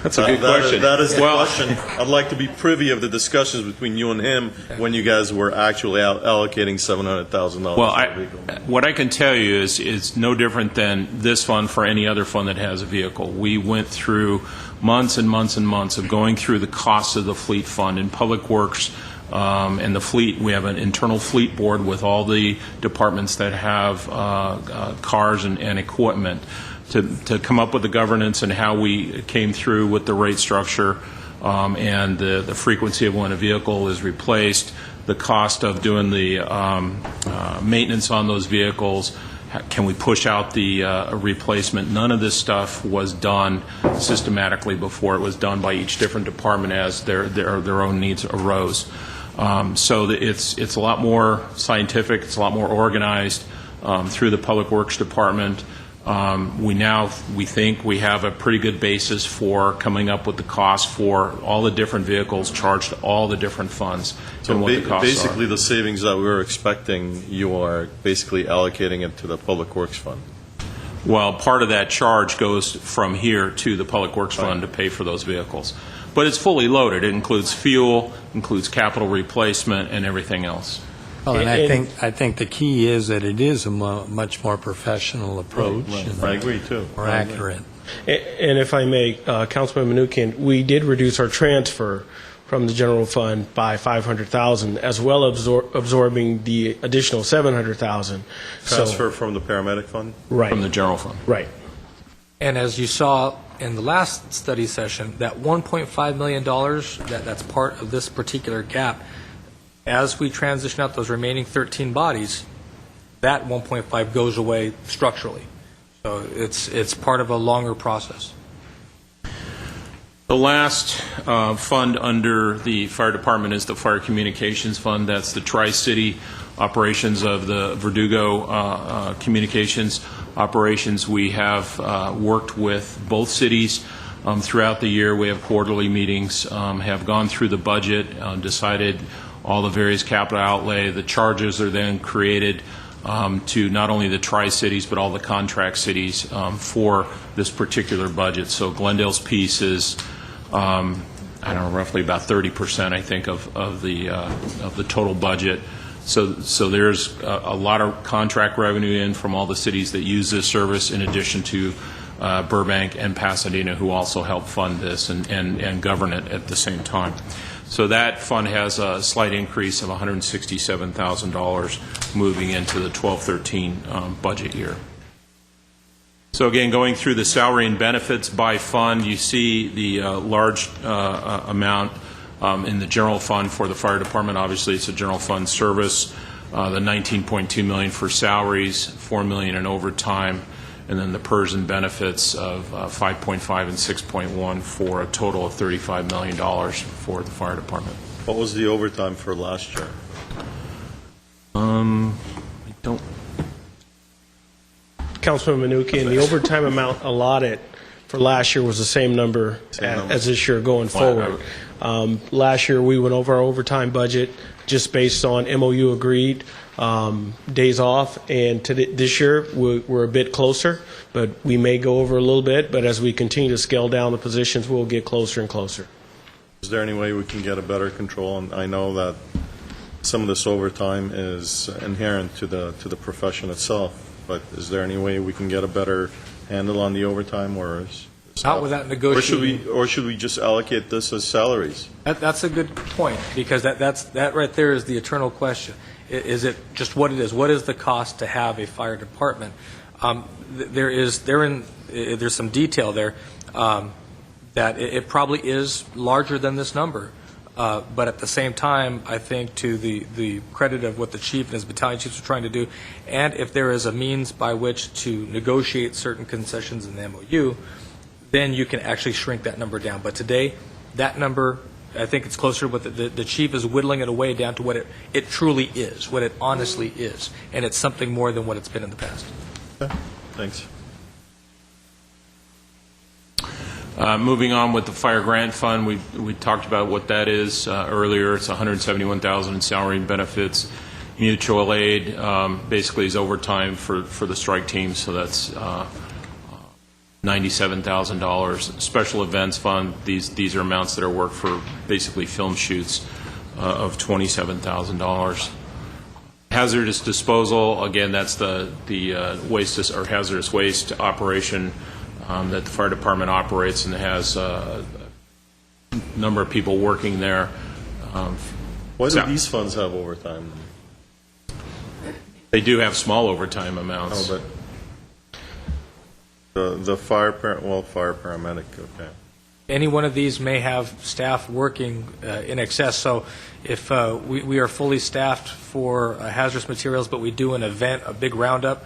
That's a good question. That is the question. I'd like to be privy of the discussions between you and him when you guys were actually allocating $700,000. Well, what I can tell you is it's no different than this fund for any other fund that has a vehicle. We went through months and months and months of going through the costs of the fleet fund in Public Works and the fleet. We have an internal fleet board with all the departments that have cars and equipment to come up with the governance and how we came through with the rate structure and the frequency of when a vehicle is replaced, the cost of doing the maintenance on those vehicles. Can we push out the replacement? None of this stuff was done systematically before. It was done by each different department as their own needs arose. So it's a lot more scientific. It's a lot more organized through the Public Works Department. We think we have a pretty good basis for coming up with the cost for all the different vehicles charged to all the different funds and what the costs basically are. the savings that we were expecting, you are basically allocating it to the Public Works Fund. Well, part of that charge goes from here to the Public Works Fund to pay for those vehicles. But it's fully loaded. It includes fuel, includes capital replacement, and everything else. Well, and I think the key is that it is a much more professional approach. And I agree, too. More accurate. And if I may, Councilman Manukian, we did reduce our transfer from the general fund by $500,000, as well as absorbing the additional $700,000. Transfer from the paramedic fund? Right. From the general fund. Right. And as you saw in the last study session, that $1.5 million, that's part of this particular gap. As we transition out those remaining 13 bodies, that 1.5 goes away structurally. So it's part of a longer process. The last fund under the fire department is the Fire Communications Fund. That's the Tri-City operations of the Verdugo communications operations. We have worked with both cities throughout the year. We have quarterly meetings, have gone through the budget, decided all the various capital outlay. The charges are then created to not only the Tri-Cities but all the contract cities for this particular budget. So Glendale's piece is I don't know, roughly about 30%, I think, of the total budget. So there's a lot of contract revenue in from all the cities that use this service, in addition to Burbank and Pasadena, who also help fund this and govern it at the same time. So that fund has a slight increase of $167,000 moving into the 12-13 budget year. So again, going through the salary and benefits by fund, you see the large amount in the general fund for the fire department. Obviously, it's a general fund service. The $19.2 million for salaries, $4 million in overtime, and then the PERS and benefits of 5.5 and 6.1 for a total of $35 million for the fire department. What was the overtime for last year? I don't. Councilman Manukian, the overtime amount allotted for last year was the same number as this year going forward. Last year, we went over our overtime budget just based on MOU agreed days off, and this year we're a bit closer, but we may go over a little bit, but as we continue to scale down the positions, we'll get closer and closer. Is there any way we can get a better control? And I know that some of this overtime is inherent to the profession itself, but is there any way we can get a better handle on the overtime, or is Not without negotiating. Or should we just allocate this as salaries? That's a good point, because that right there is the eternal question. Is it just what it is? What is the cost to have a fire department? There's some detail there that it probably is larger than this number. But at the same time, I think to the credit of what the chief and his battalion chiefs are trying to do, and if there is a means by which to negotiate certain concessions in the MOU, then you can actually shrink that number down. But today, that number, I think it's closer to what the chief is whittling it away down to what it truly is, what it honestly is, and it's something more than what it's been in the past. Okay. Thanks. Moving on with the fire grant fund, we talked about what that is earlier. It's $171,000 in salary and benefits. Mutual aid basically is overtime for the strike team, so that's $97,000. Special events fund, these are amounts that are worked for basically film shoots of $27,000. Hazardous disposal, again, that's the waste or hazardous waste operation that the fire department operates and has a number of people working there. Why do these funds have overtime? They do have small overtime amounts. Oh, but the fire paramedic, okay. Any one of these may have staff working in excess. So if we are fully staffed for hazardous materials, but we do an event, a big roundup,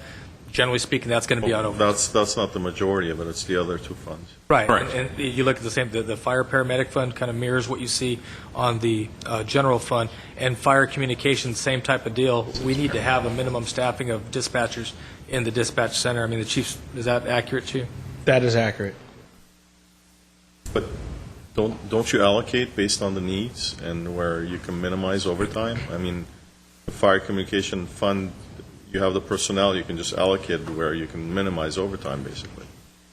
generally speaking, that's going to be on over. That's not the majority of it. It's the other two funds. Right. And you look at the same, the fire paramedic fund kind of mirrors what you see on the general fund, and fire communications, same type of deal. We need to have a minimum staffing of dispatchers in the dispatch center. I mean, the chiefs, is that accurate to you? That is accurate. But don't you allocate based on the needs and where you can minimize overtime? I mean, the fire communication fund, you have the personnel, you can just allocate where you can minimize overtime, basically.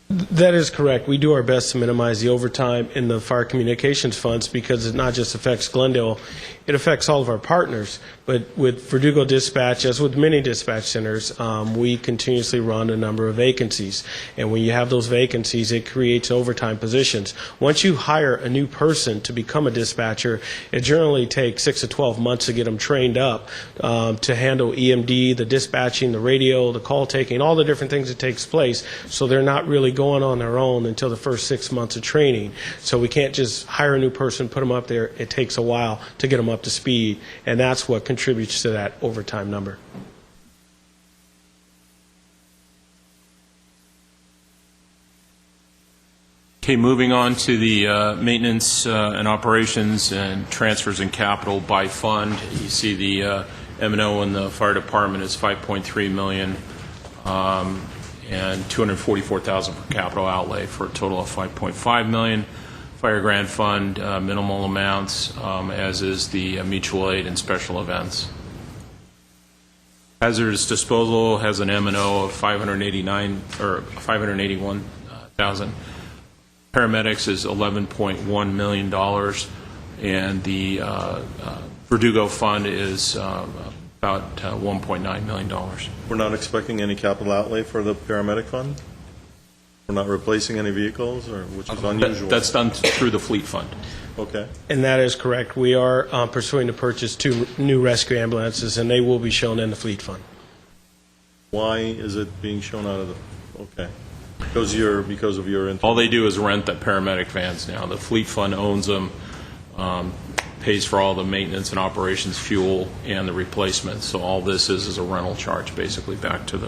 That is correct. We do our best to minimize the overtime in the fire communications funds because it not just affects Glendale, it affects all of our partners. But with Verdugo Dispatch, as with many dispatch centers, we continuously run a number of vacancies. And when you have those vacancies, it creates overtime positions. Once you hire a new person to become a dispatcher, it generally takes 6 to 12 months to get them trained up to handle EMD, the dispatching, the radio, the call taking, all the different things that takes place. So they're not really going on their own until the first 6 months of training. So we can't just hire a new person, put them up there. It takes a while to get them up to speed, and that's what contributes to that overtime number. Okay, moving on to the maintenance and operations and transfers and capital by fund. You see the M&O in the fire department is $5.3 million and $244,000 for capital outlay for a total of $5.5 million. Fire grant fund, minimal amounts, as is the mutual aid and special events. Hazardous disposal has an M&O of $581,000. paramedics is $11.1 million, and the Verdugo fund is about $1.9 million. We're not expecting any capital outlay for the paramedic fund? We're not replacing any vehicles, or which is unusual? That's done through the fleet fund. Okay. And that is correct. We are pursuing to purchase 2 new rescue ambulances, and they will be shown in the fleet fund. Why is it being shown out of the, okay. Because of your... All they do is rent the paramedic vans now. The fleet fund owns them, pays for all the maintenance and operations, fuel, and the replacement. So all this is a rental charge, basically, back to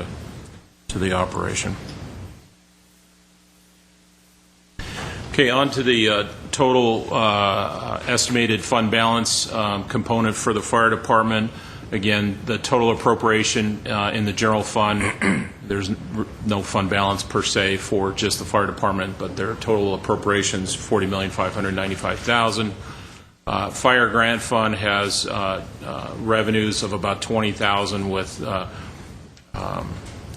the operation. Okay, on to the total estimated fund balance component for the fire department. Again, the total appropriation in the general fund, there's no fund balance per se for just the fire department, but their total appropriations, $40,595,000. Fire grant fund has revenues of about $20,000 with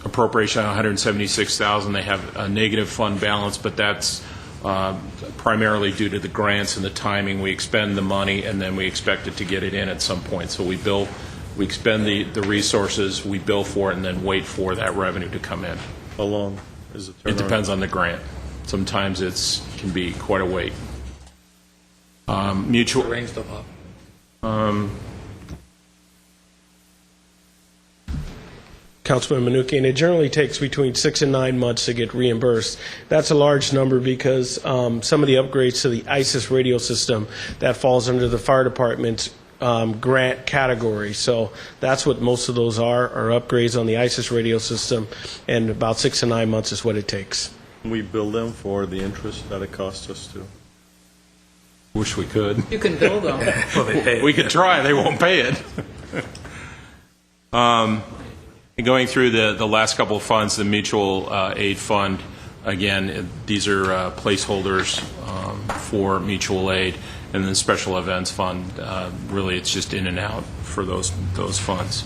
appropriation of $176,000. They have a negative fund balance, but that's primarily due to the grants and the timing. We expend the money and then we expect it to get it in at some point. So we expend the resources, we bill for it, and then wait for that revenue to come in. How long is it? It depends on the grant. Sometimes it can be quite a wait. Mutual. Rain's still up. Councilman Manukian, it generally takes between 6 and 9 months to get reimbursed. That's a large number because some of the upgrades to the ISIS radio system, that falls under the fire department's grant category. So that's what most of those are upgrades on the ISIS radio system, and about 6 to 9 months is what it takes. We bill them for the interest that it costs us to. Wish we could. You can bill them. Well, they pay. We could try. They won't pay it. Going through the last couple of funds, the mutual aid fund, again, these are placeholders for mutual aid, and then the special events fund, really it's just in and out for those funds.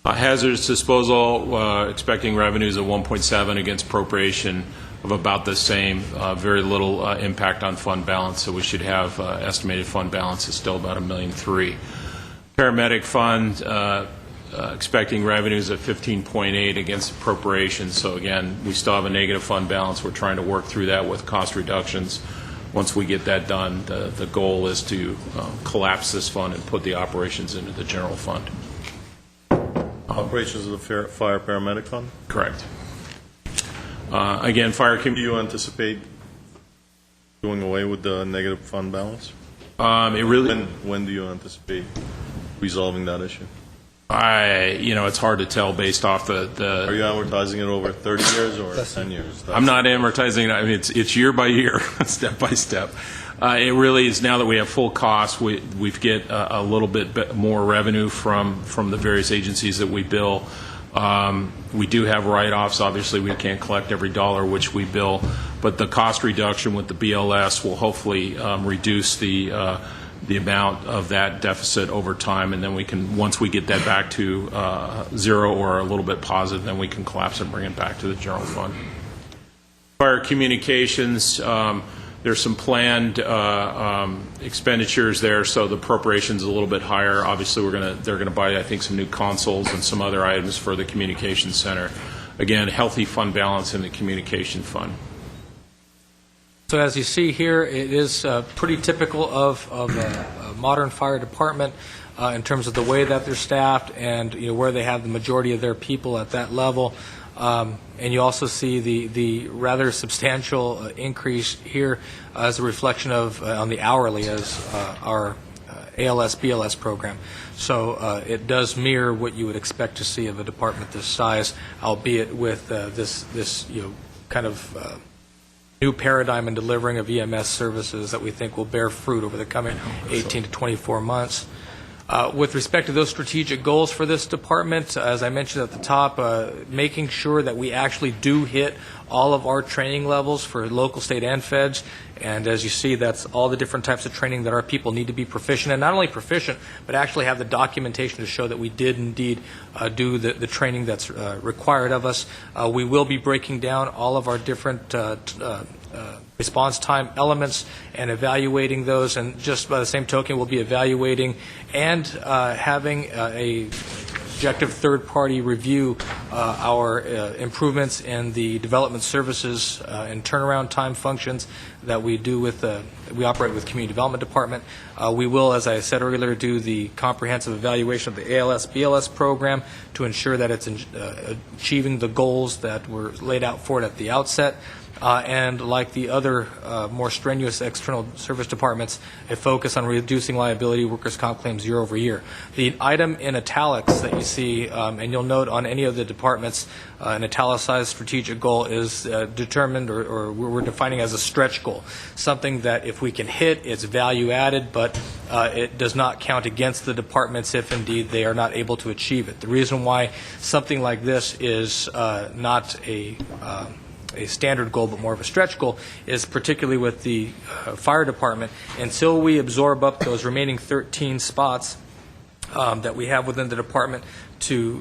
Hazardous disposal, expecting revenues of 1.7 against appropriation of about the same, very little impact on fund balance, so we should have estimated fund balance is still about $1.3 million. Paramedic fund, expecting revenues of 15.8 against appropriations. So again, we still have a negative fund balance. We're trying to work through that with cost reductions. Once we get that done, the goal is to collapse this fund and put the operations into the general fund. Operations of the fire paramedic fund? Correct. Again, fire. Do you anticipate doing away with the negative fund balance? It really. When do you anticipate resolving that issue? It's hard to tell based off the. Are you amortizing it over 30 years or 10 years? I'm not amortizing it. I mean, it's year by year, step by step. It really is, now that we have full costs, we get a little bit more revenue from the various agencies that we bill. We do have write-offs. Obviously, we can't collect every dollar which we bill, but the cost reduction with the BLS will hopefully reduce the amount of that deficit over time, and then we can, once we get that back to zero or a little bit positive, then we can collapse it and bring it back to the general fund. Fire communications, there's some planned expenditures there, so the appropriation's a little bit higher. Obviously, they're gonna buy, I think, some new consoles and some other items for the communication center. Again, healthy fund balance in the communication fund. So as you see here, it is pretty typical of a modern fire department in terms of the way that they're staffed and where they have the majority of their people at that level. And you also see the rather substantial increase here as a reflection of on the hourly as our ALS BLS program. So it does mirror what you would expect to see of a department this size, albeit with this kind of new paradigm in delivering of EMS services that we think will bear fruit over the coming 18 to 24 months. With respect to those strategic goals for this department, as I mentioned at the top, making sure that we actually do hit all of our training levels for local, state, and feds, And as you see, that's all the different types of training that our people need to be proficient, and not only proficient, but actually have the documentation to show that we did indeed do the training that's required of us. We will be breaking down all of our different response time elements and evaluating those, and just by the same token, we'll be evaluating and having a objective third-party review our improvements in the development services and turnaround time functions that we do with we operate with Community Development Department. We will, as I said earlier, do the comprehensive evaluation of the ALS-BLS program to ensure that it's achieving the goals that were laid out for it at the outset. And like the other more strenuous external service departments, a focus on reducing liability workers' comp claims year over year. The item in italics that you see, and you'll note on any of the departments, an italicized strategic goal is determined or we're defining as a stretch goal, something that if we can hit, it's value added, but it does not count against the departments if indeed they are not able to achieve it. The reason why something like this is not a standard goal, but more of a stretch goal, is particularly with the fire department. Until we absorb up those remaining 13 spots that we have within the department to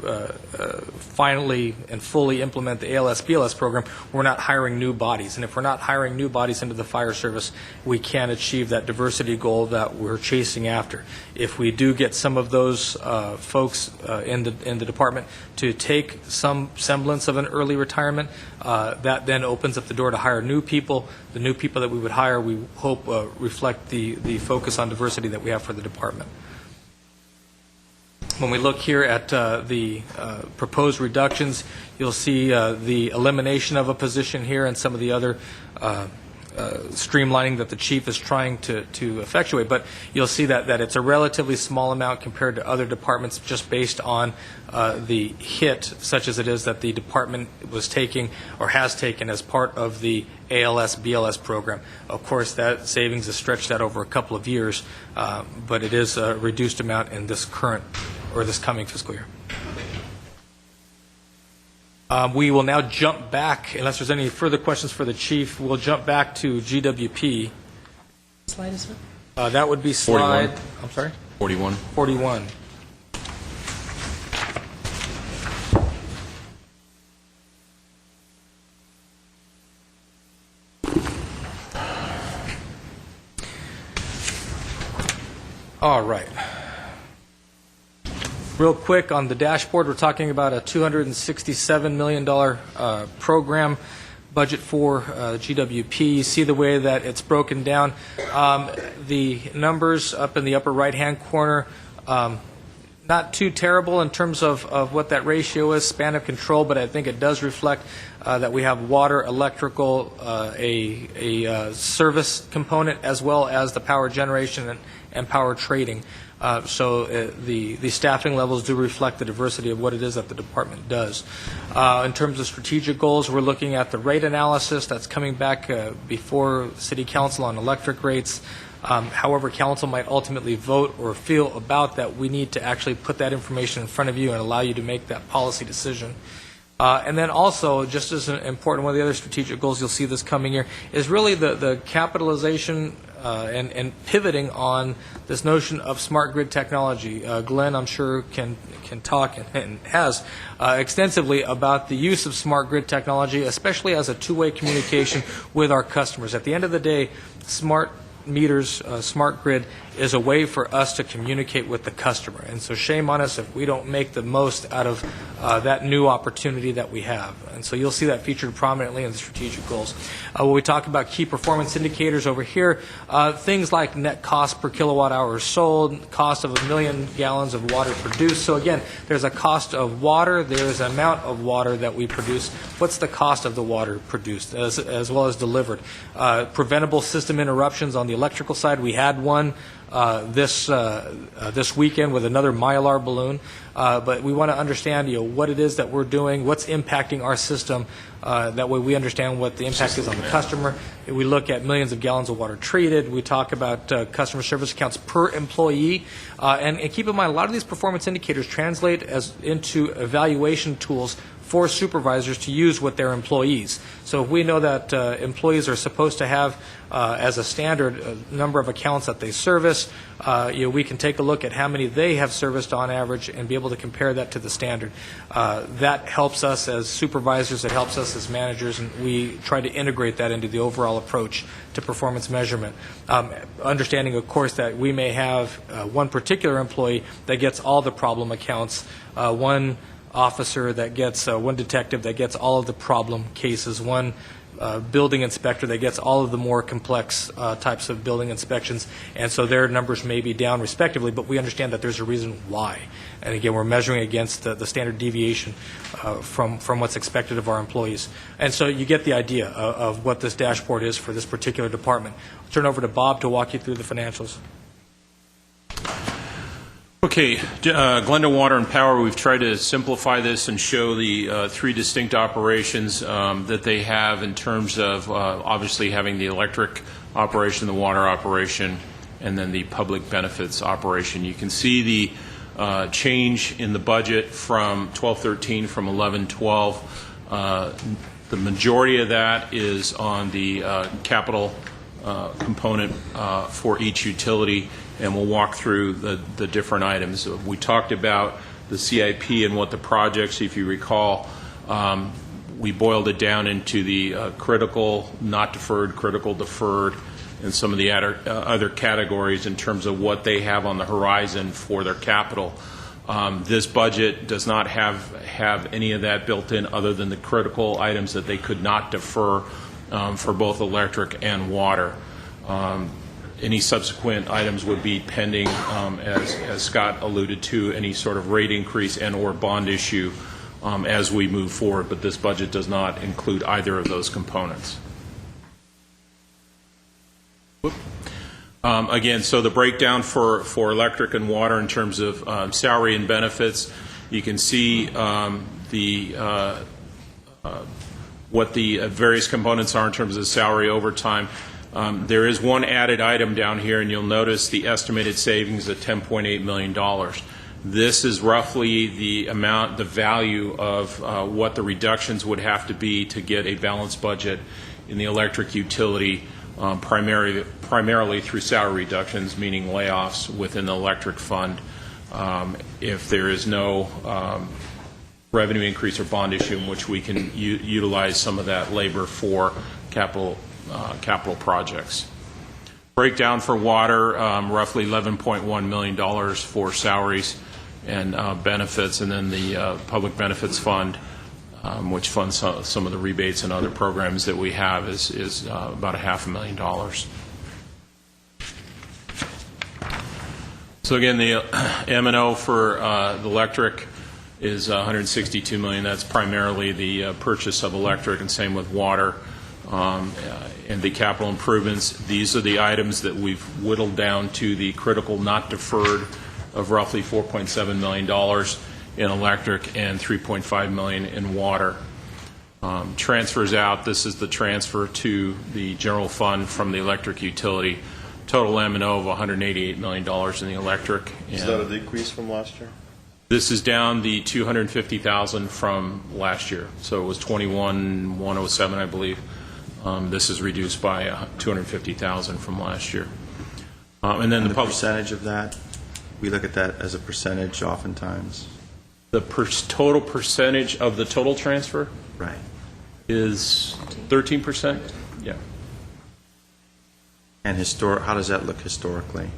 finally and fully implement the ALS-BLS program, we're not hiring new bodies. And if we're not hiring new bodies into the fire service, we can't achieve that diversity goal that we're chasing after. If we do get some of those folks in the department to take some semblance of an early retirement, that then opens up the door to hire new people. The new people that we would hire, we hope, reflect the focus on diversity that we have for the department. When we look here at the proposed reductions, you'll see the elimination of a position here and some of the other streamlining that the chief is trying to effectuate. But you'll see that it's a relatively small amount compared to other departments, just based on the hit, such as it is, that the department was taking or has taken as part of the ALS-BLS program. Of course, that savings is stretched out over a couple of years, but it is a reduced amount in this current or this coming fiscal year. We will now jump back, unless there's any further questions for the chief, we'll jump back to GWP. Slide is what? That would be slide, 41. I'm sorry? 41. 41. All right. Real quick, on the dashboard, we're talking about a $267 million program budget for GWP. You see the way that it's broken down. The numbers up in the upper right-hand corner, not too terrible in terms of what that ratio is, span of control, but I think it does reflect that we have water, electrical, a service component, as well as the power generation and power trading. So the staffing levels do reflect the diversity of what it is that the department does. In terms of strategic goals, we're looking at the rate analysis that's coming back before City Council on electric rates. However, Council might ultimately vote or feel about that, we need to actually put that information in front of you and allow you to make that policy decision. And then also, just as important, one of the other strategic goals, you'll see this coming year, is really the capitalization and pivoting on this notion of smart grid technology. Glenn, I'm sure, can talk and has extensively about the use of smart grid technology, especially as a two-way communication with our customers. At the end of the day, smart meters, smart grid is a way for us to communicate with the customer. And so shame on us if we don't make the most out of that new opportunity that we have. And so you'll see that featured prominently in the strategic goals. When we talk about key performance indicators over here, things like net cost per kilowatt hour sold, cost of 1 million gallons of water produced. So again, there's a cost of water, there's an amount of water that we produce. What's the cost of the water produced as well as delivered? Preventable system interruptions on the electrical side. We had one this weekend with another Mylar balloon, but we want to understand what it is that we're doing, what's impacting our system. That way we understand what the impact is on the customer. We look at millions of gallons of water treated. We talk about customer service accounts per employee. And keep in mind, a lot of these performance indicators translate into evaluation tools force supervisors to use with their employees. So if we know that employees are supposed to have, as a standard, a number of accounts that they service, we can take a look at how many they have serviced on average and be able to compare that to the standard. That helps us as supervisors, it helps us as managers, and we try to integrate that into the overall approach to performance measurement. Understanding, of course, that we may have one particular employee that gets all the problem accounts, one officer that gets, one detective that gets all of the problem cases, one building inspector that gets all of the more complex types of building inspections, and so their numbers may be down respectively, but we understand that there's a reason why. And again, we're measuring against the standard deviation from what's expected of our employees. And so you get the idea of what this dashboard is for this particular department. I'll turn over to Bob to walk you through the financials. Okay, Glendale Water and Power, we've tried to simplify this and show the three distinct operations that they have in terms of obviously having the electric operation, the water operation, and then the public benefits operation. You can see the change in the budget from 12-13 from 11-12. The majority of that is on the capital component for each utility, and we'll walk through the different items. We talked about the CIP and what the projects, if you recall, we boiled it down into the critical, not deferred, critical, deferred, and some of the other categories in terms of what they have on the horizon for their capital. This budget does not have any of that built in other than the critical items that they could not defer for both electric and water. Any subsequent items would be pending, as Scott alluded to, any sort of rate increase and or bond issue as we move forward, but this budget does not include either of those components. Again, so the breakdown for electric and water in terms of salary and benefits, you can see what the various components are in terms of salary overtime. There is one added item down here, and you'll notice the estimated savings of $10.8 million. This is roughly the amount, the value of what the reductions would have to be to get a balanced budget in the electric utility, primarily through salary reductions, meaning layoffs within the electric fund. If there is no revenue increase or bond issue in which we can utilize some of that labor for capital projects. Breakdown for water, roughly $11.1 million for salaries and benefits, and then the public benefits fund, which funds some of the rebates and other programs that we have, is about $500,000. So again, the M&O for the electric is $162 million. That's primarily the purchase of electric, and same with water. And the capital improvements, these are the items that we've whittled down to the critical not deferred of roughly $4.7 million in electric and $3.5 million in water. Transfers out, this is the transfer to the general fund from the electric utility. Total M&O of $188 million in the electric. Is that a decrease from last year? This is down the $250,000 from last year. So it was $21,107, I believe. This is reduced by $250,000 from last year. And then the percentage of that, we look at that as a percentage oftentimes. The total percentage of the total transfer? Right. Is 13%? Yeah. And how does that look historically?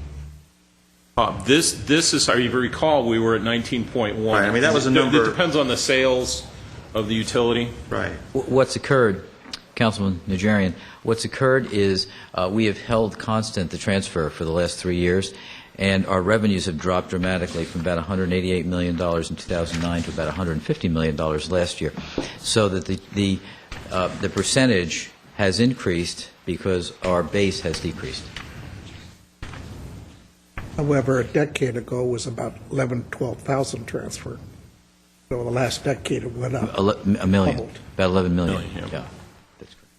This is, you recall, we were at 19.1. Right. I mean, that was a number. It depends on the sales of the utility. Right. What's occurred, Councilman Najarian, what's occurred is we have held constant the transfer for the last 3 years, and our revenues have dropped dramatically from about $188 million in 2009 to about $150 million last year. So that the percentage has increased because our base has decreased. However, a decade ago was about 11,000, 12,000 transferred. So the last decade it went up. A million, doubled. about 11 million. Yeah. Yeah, that's correct.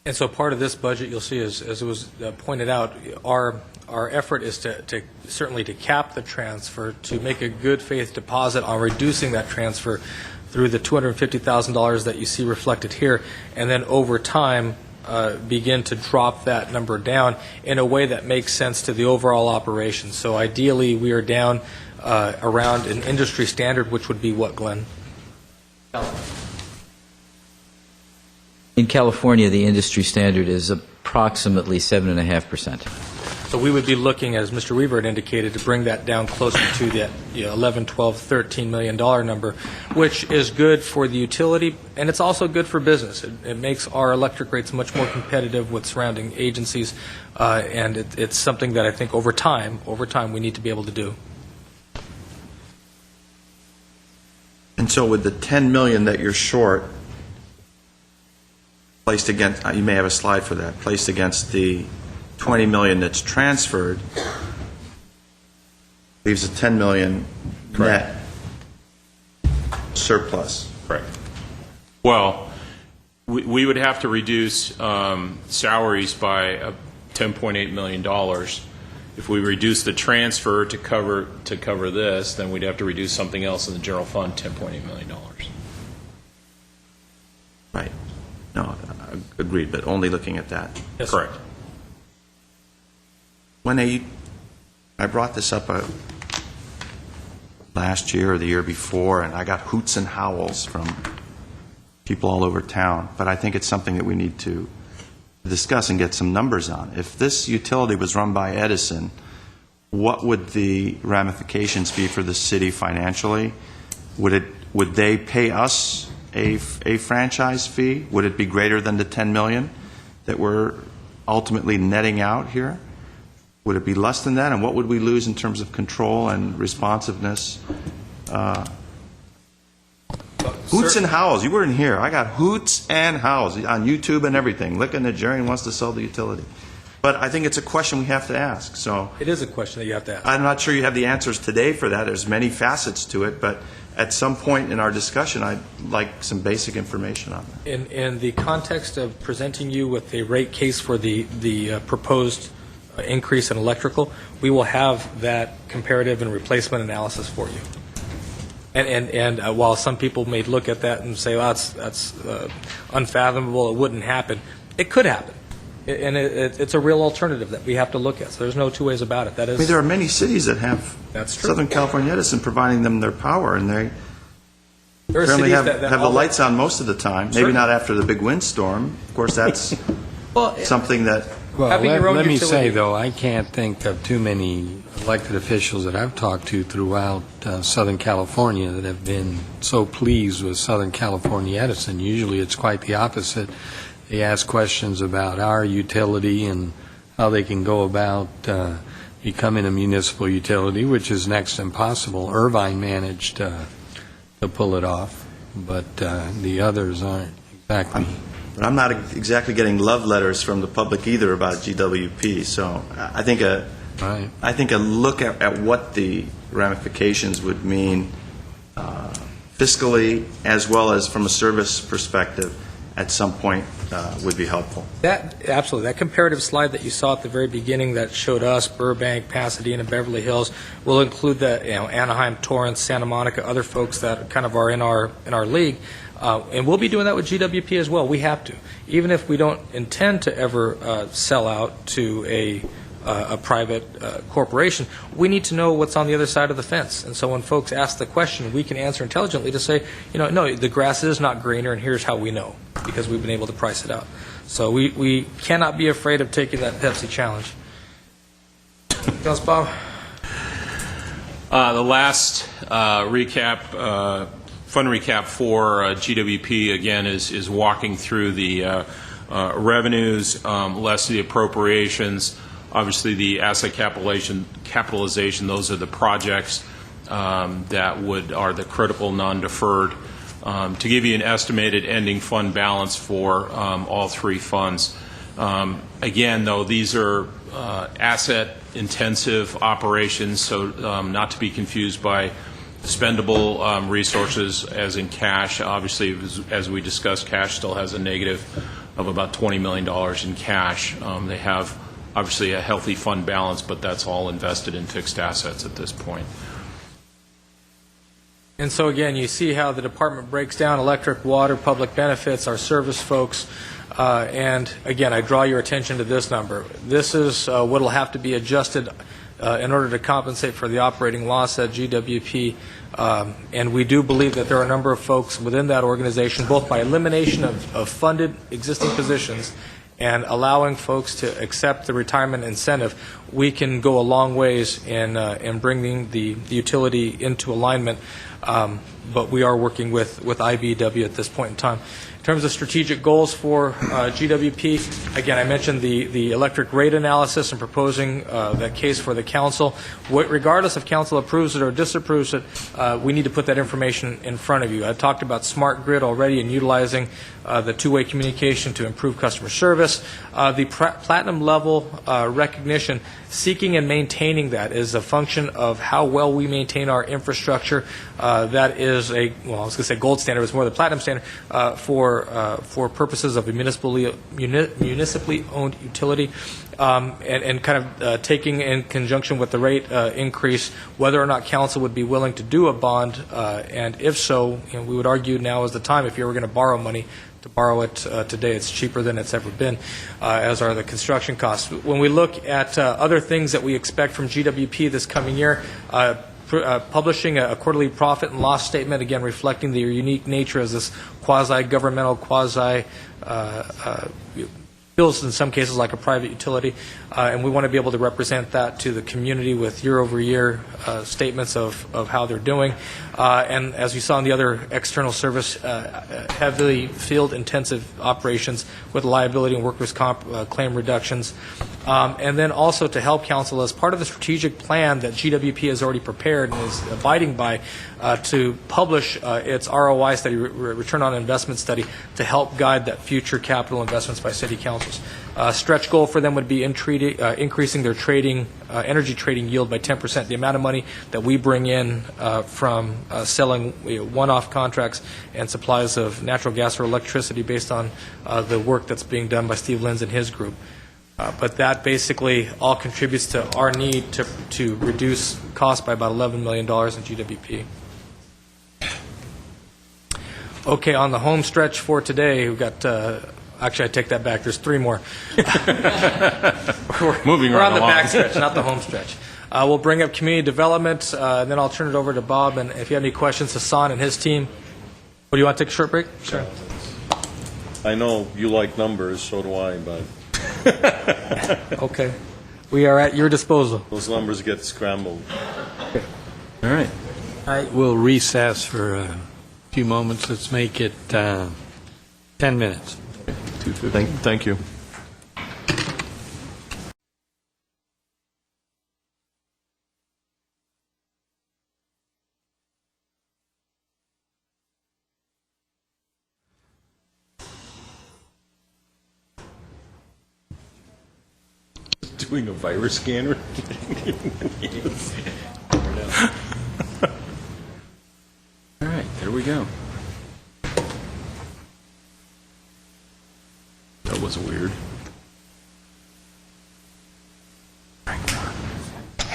And so part of this budget, you'll see, as it was pointed out, our effort is to certainly to cap the transfer, to make a good faith deposit on reducing that transfer through the $250,000 that you see reflected here, and then over time begin to drop that number down in a way that makes sense to the overall operation. So ideally, we are down around an industry standard, which would be what, Glenn? In California, the industry standard is approximately 7.5%. So we would be looking, as Mr. Weaver had indicated, to bring that down closer to that 11, 12, $13 million number, which is good for the utility, and it's also good for business. It makes our electric rates much more competitive with surrounding agencies, and it's something that I think over time, we need to be able to do. And so with the 10 million that you're short, placed against, you may have a slide for that, placed against the 20 million that's transferred, leaves a 10 million net surplus. Correct. Well, we would have to reduce salaries by $10.8 million. If we reduce the transfer to cover this, then we'd have to reduce something else in the general fund, $10.8 million. Right. No, agreed, but only looking at that. Yes, Correct. When I brought this up last year or the year before, and I got hoots and howls from people all over town, but I think it's something that we need to discuss and get some numbers on. If this utility was run by Edison, what would the ramifications be for the city financially? Would they pay us a franchise fee? Would it be greater than the 10 million that we're ultimately netting out here? Would it be less than that? And what would we lose in terms of control and responsiveness? Hoots and howls. You weren't here. I got hoots and howls on YouTube and everything. Look, Nigerian wants to sell the utility. But I think it's a question we have to ask. So it is a question that you have to ask. I'm not sure you have the answers today for that. There's many facets to it, but at some point in our discussion, I'd like some basic information on that. In the context of presenting you with a rate case for the proposed increase in electrical, we will have that comparative and replacement analysis for you. And while some people may look at that and say, well, that's unfathomable, it wouldn't happen, it could happen. And it's a real alternative that we have to look at. So there's no two ways about it. That is, I mean, there are many cities that have That's true. Southern California Edison providing them their power, and they there are apparently cities have the lights on most of the time. Sure. Maybe not after the big windstorm. Of course, that's something that... Well, Having your own let me utility- say, though, I can't think of too many elected officials that I've talked to throughout Southern California that have been so pleased with Southern California Edison. Usually it's quite the opposite. They ask questions about our utility and how they can go about becoming a municipal utility, which is next to impossible. Irvine managed to pull it off, but the others aren't exactly. But I'm not exactly getting love letters from the public either about GWP. So I think a look at what the ramifications would mean fiscally as well as from a service perspective at some point would be helpful. Absolutely. That comparative slide that you saw at the very beginning that showed us Burbank, Pasadena, Beverly Hills will include the Anaheim, Torrance, Santa Monica, other folks that kind of are in our league. And we'll be doing that with GWP as well. We have to. Even if we don't intend to ever sell out to a private corporation, we need to know what's on the other side of the fence. And so when folks ask the question, we can answer intelligently to say, no, the grass is not greener, and here's how we know, because we've been able to price it out. So we cannot be afraid of taking that Pepsi challenge. Councilor Bob? The last fund recap for GWP, again, is walking through the revenues, less the appropriations. Obviously, the asset capitalization, those are the projects that are the critical non-deferred. To give you an estimated ending fund balance for all three funds. Again, though, these are asset-intensive operations, so not to be confused by spendable resources as in cash. Obviously, as we discussed, cash still has a negative of about $20 million in cash. They have obviously a healthy fund balance, but that's all invested in fixed assets at this point. And so again, you see how the department breaks down electric, water, public benefits, our service folks. And again, I draw your attention to this number. This is what will have to be adjusted in order to compensate for the operating loss at GWP. And we do believe that there are a number of folks within that organization, both by elimination of funded existing positions and allowing folks to accept the retirement incentive, we can go a long ways in bringing the utility into alignment. But we are working with IBEW at this point in time. In terms of strategic goals for GWP, again, I mentioned the electric rate analysis and proposing that case for the council. Regardless if council approves it or disapproves it, we need to put that information in front of you. I talked about smart grid already and utilizing the two-way communication to improve customer service. The platinum level recognition, seeking and maintaining that is a function of how well we maintain our infrastructure. That is I was going to say gold standard, it's more the platinum standard for purposes of a municipally owned utility, and kind of taking in conjunction with the rate increase, whether or not council would be willing to do a bond, and if so, we would argue now is the time if you were going to borrow money to borrow it today. It's cheaper than it's ever been, as are the construction costs. When we look at other things that we expect from GWP this coming year, publishing a quarterly profit and loss statement, again reflecting the unique nature as this quasi-governmental, feels in some cases like a private utility, and we want to be able to represent that to the community with year-over-year statements of how they're doing. And as we saw in the other external service, heavily field-intensive operations with liability and workers' comp claim reductions. And then also to help council as part of the strategic plan that GWP has already prepared and is abiding by to publish its ROI study, return on investment study, to help guide that future capital investments by city councils. Stretch goal for them would be increasing their energy trading yield by 10%. The amount of money that we bring in from selling one-off contracts and supplies of natural gas or electricity based on the work that's being done by Steve Lenz and his group. But that basically all contributes to our need to reduce costs by about $11 million in GWP. Okay, on the home stretch for today, we've got, actually I take that back, there's three more. Moving We're right on the along. back stretch, not the home stretch. We'll bring up community development, and then I'll turn it over to Bob, and if you have any questions, Hassan and his team. What, do you want to take a short break? Sure. I know you like numbers, so do I, but Okay. We are at your disposal. those numbers get scrambled. All right. All right, we'll recess for a few moments. Let's make it 10 minutes. Thank you. Doing a virus scanner. All right, there we go. That was weird.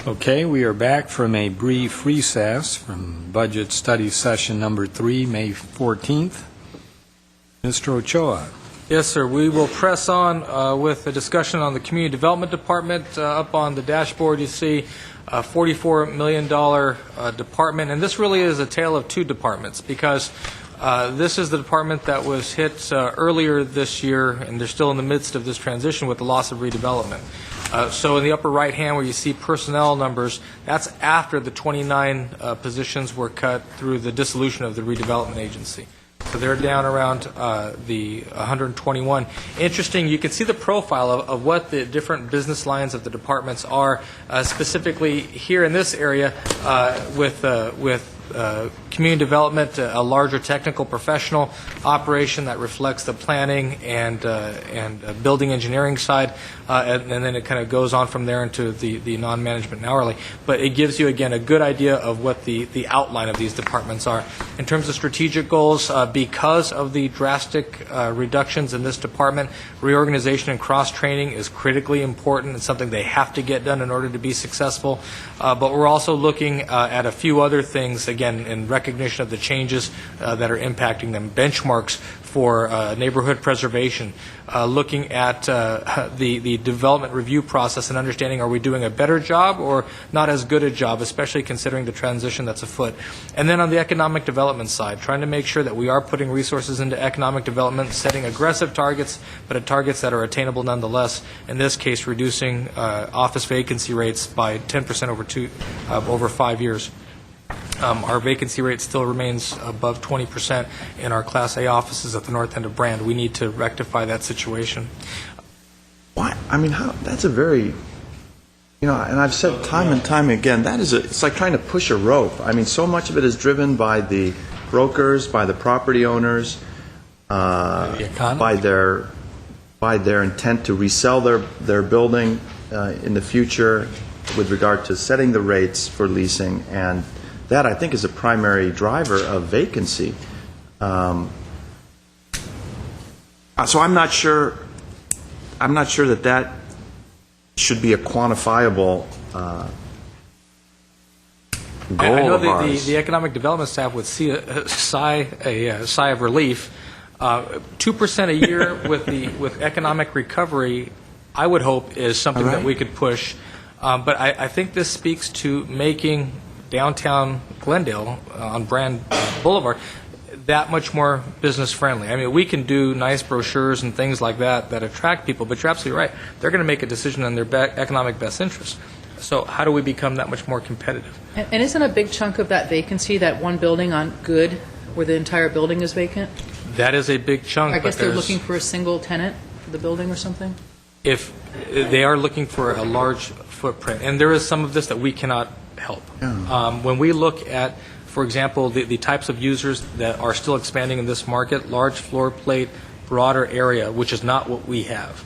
Okay, we are back from a brief recess from Budget Study Session Number 3, May 14th. Mr. Ochoa. Yes, sir. We will press on with a discussion on the Community Development Department. Up on the dashboard, you see a $44 million department, and this really is a tale of two departments because this is the department that was hit earlier this year, and they're still in the midst of this transition with the loss of redevelopment. So in the upper right-hand where you see personnel numbers, that's after the 29 positions were cut through the dissolution of the redevelopment agency. So they're down around the 121. Interesting, you can see the profile of what the different business lines of the departments are, specifically here in this area with community development, a larger technical professional operation that reflects the planning and building engineering side, and then it kind of goes on from there into the non-management and hourly. But it gives you, again, a good idea of what the outline of these departments are. In terms of strategic goals, because of the drastic reductions in this department, reorganization and cross-training is critically important. It's something they have to get done in order to be successful. But we're also looking at a few other things, again, in recognition of the changes that are impacting them. Benchmarks for neighborhood preservation, looking at the development review process and understanding, are we doing a better job or not as good a job, especially considering the transition that's afoot. And then on the economic development side, trying to make sure that we are putting resources into economic development, setting aggressive targets, but at targets that are attainable nonetheless. In this case, reducing office vacancy rates by 10% over 5 years. Our vacancy rate still remains above 20% in our Class A offices at the north end of Brand. We need to rectify that situation. Why? I mean, that's a very, and I've said time and time again, it's like trying to push a rope. I mean, so much of it is driven by the brokers, by the property owners, by their intent to resell their building in the future with regard to setting the rates for leasing, and that, I think, is a primary driver of vacancy. So I'm not sure that should be a quantifiable goal I know of ours. the economic development staff would see a sigh of relief. 2% a year with economic recovery, I would hope, is something that we could push. But I think this speaks to making downtown Glendale on Brand Boulevard that much more business friendly. I mean, we can do nice brochures and things like that attract people, but you're absolutely right. They're going to make a decision on their economic best interest. So how do we become that much more competitive? And isn't a big chunk of that vacancy that one building on Good, where the entire building is vacant? That is a big chunk. I guess they're looking for a single tenant for the building or something? If they are looking for a large footprint, and there is some of this that we cannot help. When we look at, for example, the types of users that are still expanding in this market, large floor plate, broader area, which is not what we have,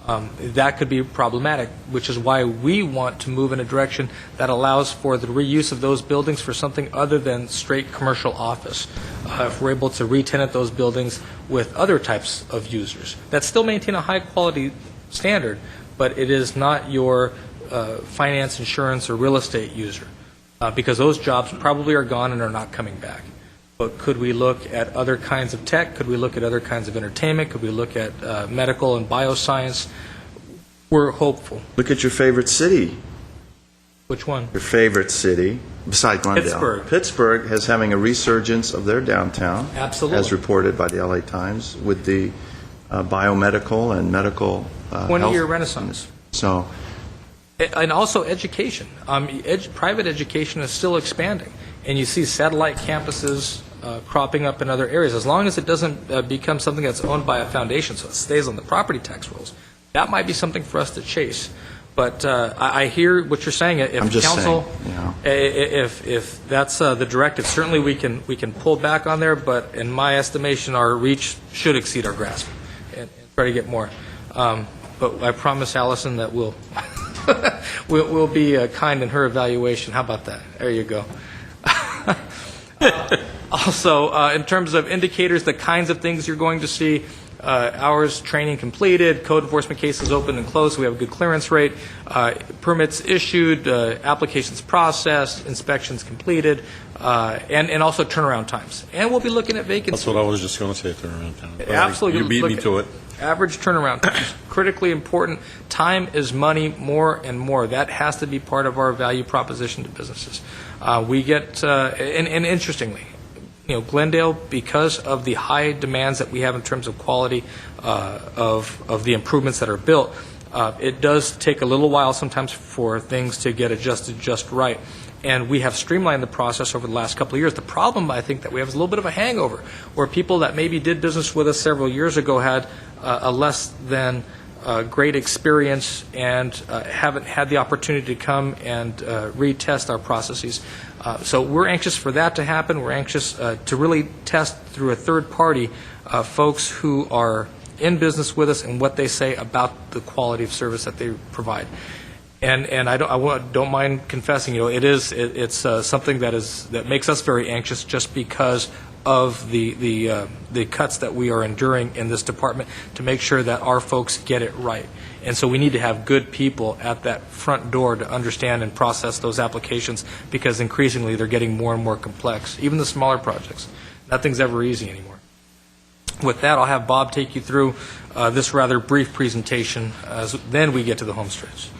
that could be problematic, which is why we want to move in a direction that allows for the reuse of those buildings for something other than straight commercial office. If we're able to re-tenant those buildings with other types of users that still maintain a high-quality standard, but it is not your finance, insurance, or real estate user, because those jobs probably are gone and are not coming back. But could we look at other kinds of tech? Could we look at other kinds of entertainment? Could we look at medical and bioscience? We're hopeful. Look at your favorite city. Which one? Your favorite city, besides Glendale. Pittsburgh. Pittsburgh is having a resurgence of their downtown, Absolutely. as reported by the LA Times, with the biomedical and medical 20-year health. renaissance. So, and also education. Private education is still expanding, and you see satellite campuses cropping up in other areas. As long as it doesn't become something that's owned by a foundation, so it stays on the property tax rolls, that might be something for us to chase. But I hear what you're saying. If I'm just council, saying, if that's the directive, certainly we can pull back on there. But in my estimation, our reach should exceed our grasp, and try to get more. But I promise Allison that we'll we'll be kind in her evaluation. How about that? There you go. Also, in terms of indicators, the kinds of things you're going to see, hours training completed, code enforcement cases open and closed, so we have a good clearance rate, permits issued, applications processed, inspections completed, and also turnaround times. And we'll be looking at vacancies. That's what I was just going to say, turnaround time. Absolutely. You beat me to it. Average turnaround time is critically important. Time is money more and more. That has to be part of our value proposition to businesses. We get, and interestingly, Glendale, because of the high demands that we have in terms of quality of the improvements that are built, it does take a little while sometimes for things to get adjusted just right. And we have streamlined the process over the last couple of years. The problem, I think, that we have is a little bit of a hangover, where people that maybe did business with us several years ago had a less than great experience and haven't had the opportunity to come and retest our processes. So we're anxious for that to happen. We're anxious to really test through a third party folks who are in business with us and what they say about the quality of service that they provide. And I don't mind confessing, it's something that makes us very anxious just because of the cuts that we are enduring in this department to make sure that our folks get it right. And so we need to have good people at that front door to understand and process those applications, because increasingly they're getting more and more complex, even the smaller projects. Nothing's ever easy anymore. With that, I'll have Bob take you through this rather brief presentation, then we get to the home stretch.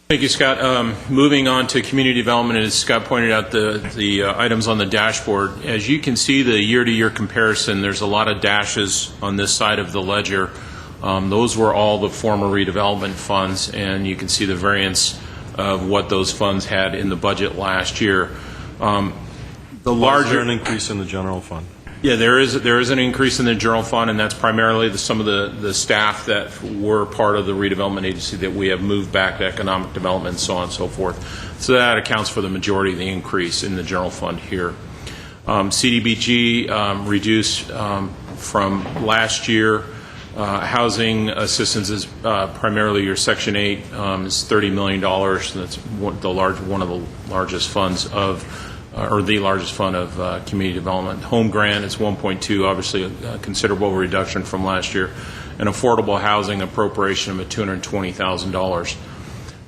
Thank you, Scott. Moving on to community development, as Scott pointed out, the items on the dashboard. As you can see, the year-to-year comparison, there's a lot of dashes on this side of the ledger. Those were all the former redevelopment funds, and you can see the variance of what those funds had in the budget last year. The larger an increase in the general fund. Yeah, there is an increase in the general fund, and that's primarily some of the staff that were part of the redevelopment agency that we have moved back to economic development and so on and so forth. So that accounts for the majority of the increase in the general fund here. CDBG reduced from last year. Housing assistance is primarily your Section 8 is $30 million. That's one of the largest funds or the largest fund of community development. Home grant is 1.2, obviously a considerable reduction from last year. An affordable housing appropriation of $220,000.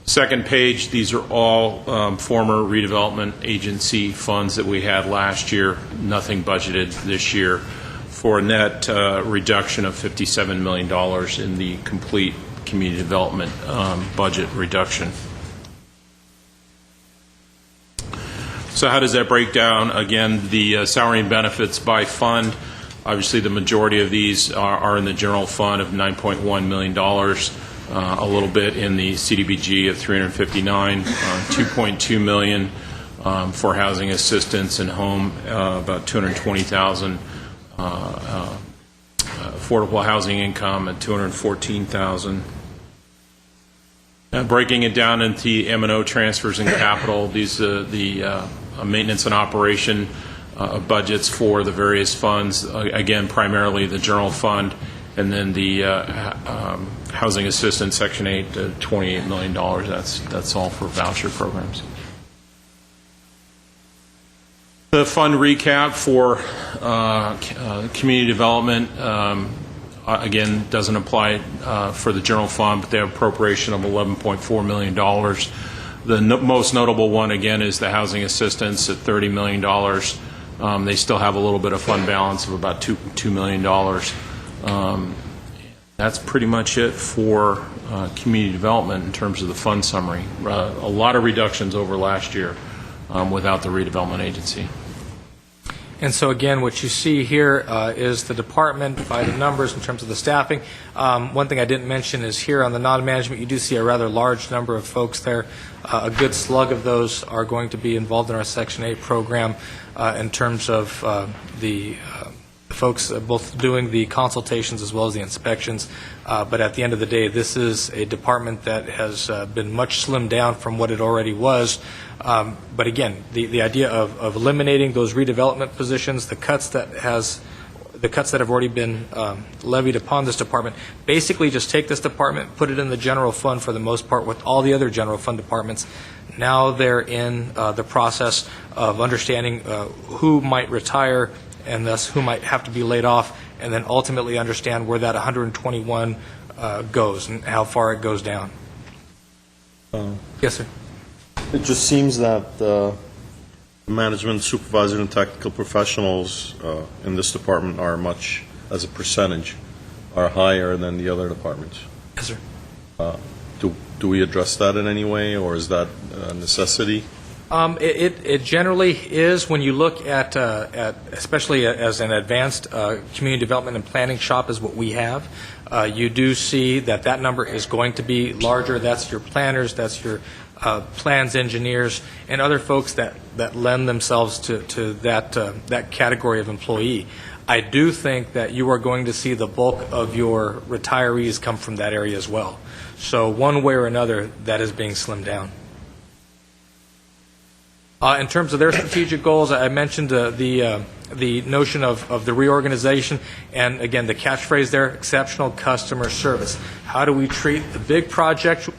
Second page, these are all former redevelopment agency funds that we had last year, nothing budgeted this year, for a net reduction of $57 million in the complete community development budget reduction. So how does that break down? Again, the salary and benefits by fund, obviously the majority of these are in the general fund of $9.1 million, a little bit in the CDBG of $359, $2.2 million for housing assistance and home, about $220,000, affordable housing income at $214,000. Breaking it down into M&O transfers and capital, these are the maintenance and operation budgets for the various funds, again, primarily the general fund, and then the housing assistance, Section 8, $28 million. That's all for voucher programs. The fund recap for community development, again, doesn't apply for the general fund, but they have appropriation of $11.4 million. The most notable one, again, is the housing assistance at $30 million. They still have a little bit of fund balance of about $2 million. That's pretty much it for community development in terms of the fund summary. A lot of reductions over last year without the redevelopment agency. And so again, what you see here is the department by the numbers in terms of the staffing. One thing I didn't mention is here on the non-management, you do see a rather large number of folks there. A good slug of those are going to be involved in our Section 8 program in terms of the folks both doing the consultations as well as the inspections. But at the end of the day, this is a department that has been much slimmed down from what it already was. But again, the idea of eliminating those redevelopment positions, the cuts that have already been levied upon this department, basically just take this department, put it in the general fund for the most part with all the other general fund departments. Now they're in the process of understanding who might retire and thus who might have to be laid off, and then ultimately understand where that 121 goes and how far it goes down. Yes, sir. It just seems that the management, supervisor, and technical professionals in this department are much, as a percentage, are higher than the other departments. Yes, sir. Do we address that in any way, or is that a necessity? It generally is when you look at especially as an advanced community development and planning shop is what we have. You do see that number is going to be larger. That's your planners, that's your plans engineers, and other folks that lend themselves to that category of employee. I do think that you are going to see the bulk of your retirees come from that area as well. So one way or another, that is being slimmed down. In terms of their strategic goals, I mentioned the notion of the reorganization, and again, the catchphrase there, exceptional customer service. How do we treat the big project,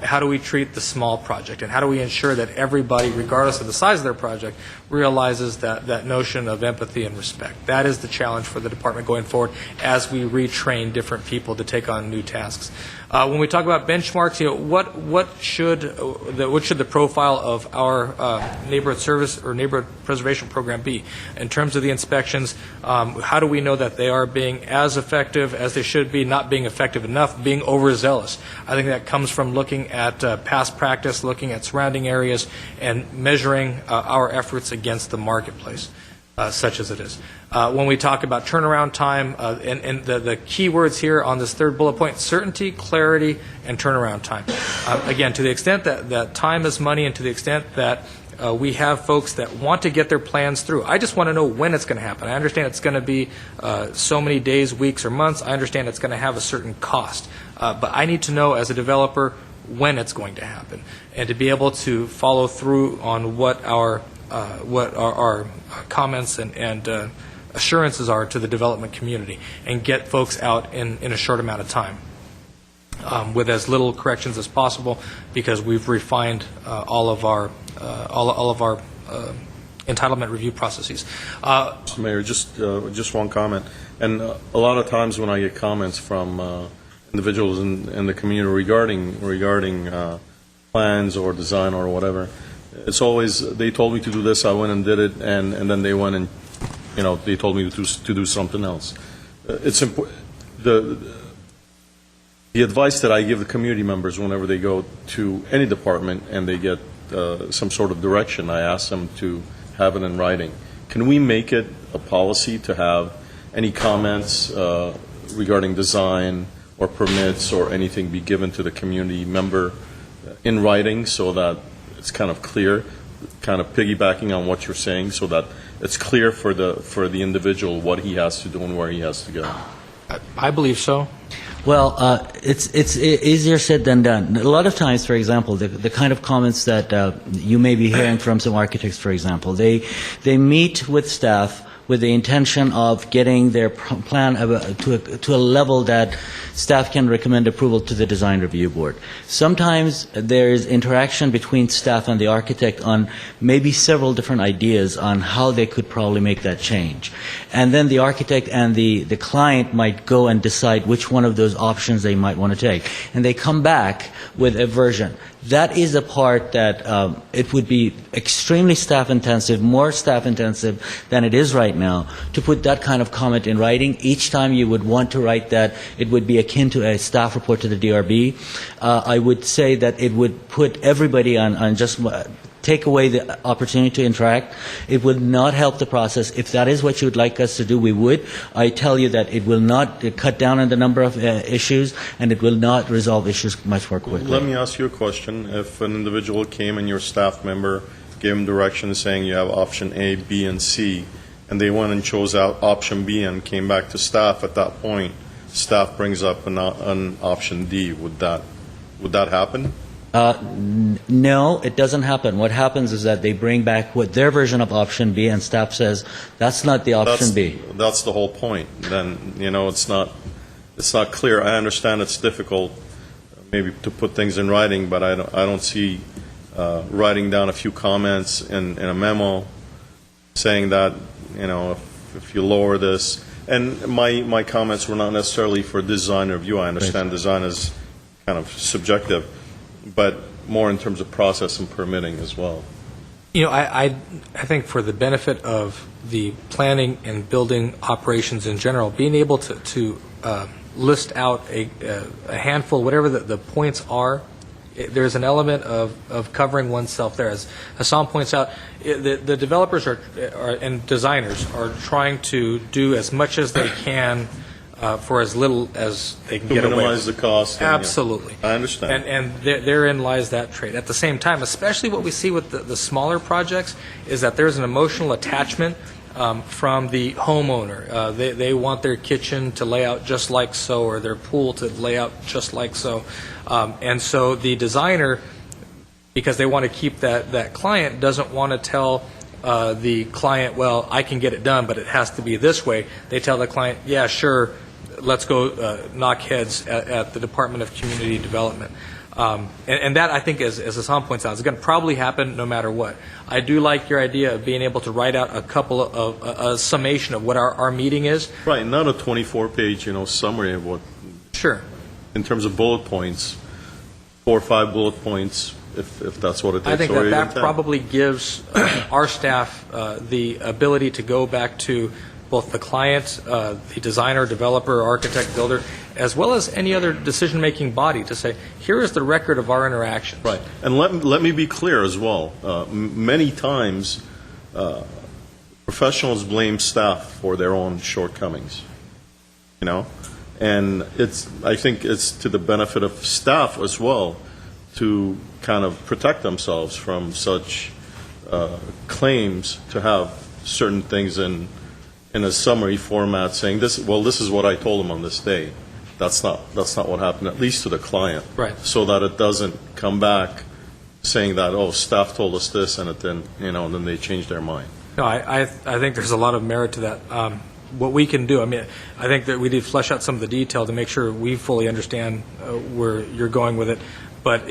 how do we treat the small project, and how do we ensure that everybody, regardless of the size of their project, realizes that notion of empathy and respect. That is the challenge for the department going forward as we retrain different people to take on new tasks. When we talk about benchmarks, what should the profile of our neighborhood service or neighborhood preservation program be in terms of the inspections? How do we know that they are being as effective as they should be, not being effective enough, being overzealous? I think that comes from looking at past practice, looking at surrounding areas, and measuring our efforts against the marketplace, such as it is. When we talk about turnaround time, and the key words here on this third bullet point, certainty, clarity, and turnaround time. Again, to the extent that time is money, and to the extent that we have folks that want to get their plans through. I just want to know when it's going to happen. I understand it's going to be so many days, weeks, or months. I understand it's going to have a certain cost. But I need to know as a developer when it's going to happen, and to be able to follow through on what our comments and assurances are to the development community, and get folks out in a short amount of time. With as little corrections as possible, because we've refined all of our entitlement review processes. Mr. Mayor, just one comment. And a lot of times when I get comments from individuals in the community regarding plans or design or whatever, it's always, they told me to do this, I went and did it, and then they went and, they told me to do something else. It's important. The advice that I give the community members whenever they go to any department and they get some sort of direction, I ask them to have it in writing. Can we make it a policy to have any comments regarding design or permits or anything be given to the community member in writing, so that it's kind of clear, kind of piggybacking on what you're saying, so that it's clear for the individual what he has to do and where he has to go? I believe so. Well, it's easier said than done. A lot of times, for example, the kind of comments that you may be hearing from some architects, for example, they meet with staff with the intention of getting their plan to a level that staff can recommend approval to the design review board. Sometimes there's interaction between staff and the architect on maybe several different ideas on how they could probably make that change. And then the architect and the client might go and decide which one of those options they might want to take. And they come back with a version. That is a part that it would be extremely staff-intensive, more staff-intensive than it is right now, to put that kind of comment in writing. Each time you would want to write that, it would be akin to a staff report to the DRB. I would say that it would put everybody on just take away the opportunity to interact. It would not help the process. If that is what you would like us to do, we would. I tell you that it will not cut down on the number of issues, and it will not resolve issues much more quickly. Let me ask you a question. If an individual came and your staff member gave him directions saying you have option A, B, and C, and they went and chose out option B and came back to staff at that point, staff brings up an option D, would that happen? No, it doesn't happen. What happens is that they bring back what their version of option B, and staff says that's not the option B. That's the whole point. Then it's not clear. I understand it's difficult, maybe to put things in writing, but I don't see writing down a few comments in a memo saying that if you lower this. And my comments were not necessarily for design review. I understand design is kind of subjective, but more in terms of process and permitting as well. I think for the benefit of the planning and building operations in general, being able to list out a handful, whatever the points are, there's an element of covering oneself there. As Hassan points out, the developers and designers are trying to do as much as they can for as little as they can get away with. To minimize the cost. Absolutely. I understand. And therein lies that trait. At the same time, especially what we see with the smaller projects, is that there's an emotional attachment from the homeowner. They want their kitchen to lay out just like so, or their pool to lay out just like so. And so the designer, because they want to keep that client, doesn't want to tell the client, well, I can get it done, but it has to be this way. They tell the client, yeah, sure, let's go knock heads at the Department of Community Development. And that, I think, as Hassan points out, is going to probably happen no matter what. I do like your idea of being able to write out a couple of a summation of what our meeting is. Right, not a 24-page, summary of what. Sure. In terms of bullet points, 4 or 5 bullet points, if that's what it takes. I think or even that 10. probably gives our staff the ability to go back to both the client, the designer, developer, architect, builder, as well as any other decision-making body to say, here is the record of our interactions. Right. And let me be clear as well. Many times, professionals blame staff for their own shortcomings, and I think it's to the benefit of staff as well to kind of protect themselves from such claims to have certain things in a summary format saying this is what I told them on this day. That's not what happened, at least to the client. Right. So that it doesn't come back saying that, staff told us this, and it then, and then they change their mind. No, I think there's a lot of merit to that. What we can do, I think that we did flesh out some of the detail to make sure we fully understand where you're going with it. But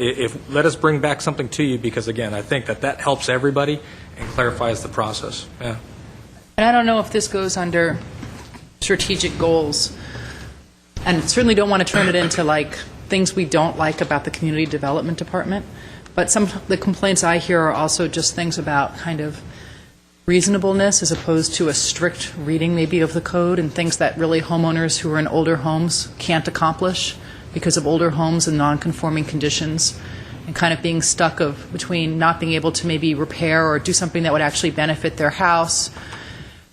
let us bring back something to you, because, again, I think that helps everybody and clarifies the process. Yeah. And I don't know if this goes under strategic goals, and certainly don't want to turn it into things we don't like about the community development department. But some of the complaints I hear are also just things about kind of reasonableness as opposed to a strict reading maybe of the code, and things that really homeowners who are in older homes can't accomplish because of older homes and non-conforming conditions, and kind of being stuck between not being able to maybe repair or do something that would actually benefit their house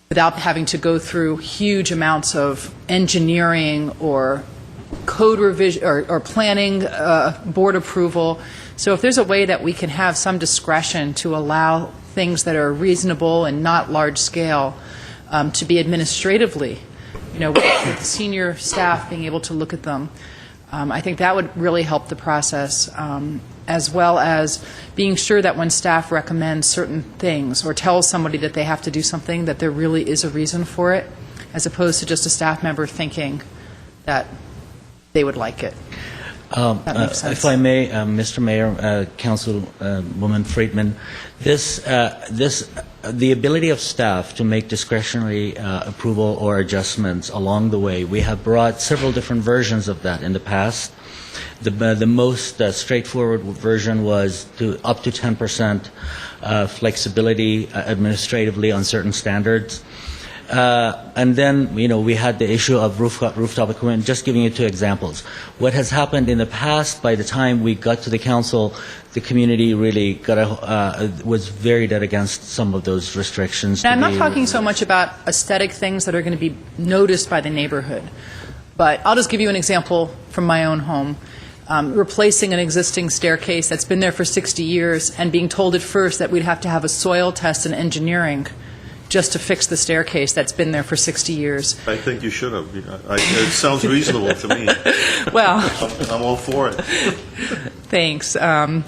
without having to go through huge amounts of engineering or code revision or planning, board approval. So if there's a way that we can have some discretion to allow things that are reasonable and not large scale to be administratively, with senior staff being able to look at them, I think that would really help the process, as well as being sure that when staff recommends certain things or tells somebody that they have to do something, that there really is a reason for it, as opposed to just a staff member thinking that they would like it. That makes sense. If I may, Mr. Mayor, Councilwoman Friedman, the ability of staff to make discretionary approval or adjustments along the way, we have brought several different versions of that in the past. The most straightforward version was up to 10% flexibility administratively on certain standards. And then, we had the issue of rooftop equipment, just giving you 2 examples. What has happened in the past, by the time we got to the council, the community really was very dead against some of those restrictions. And I'm not talking so much about aesthetic things that are going to be noticed by the neighborhood, but I'll just give you an example from my own home. Replacing an existing staircase that's been there for 60 years and being told at first that we'd have to have a soil test and engineering just to fix the staircase that's been there for 60 years. I think you should have. It sounds reasonable to me. Well, I'm all for it. Thanks. And,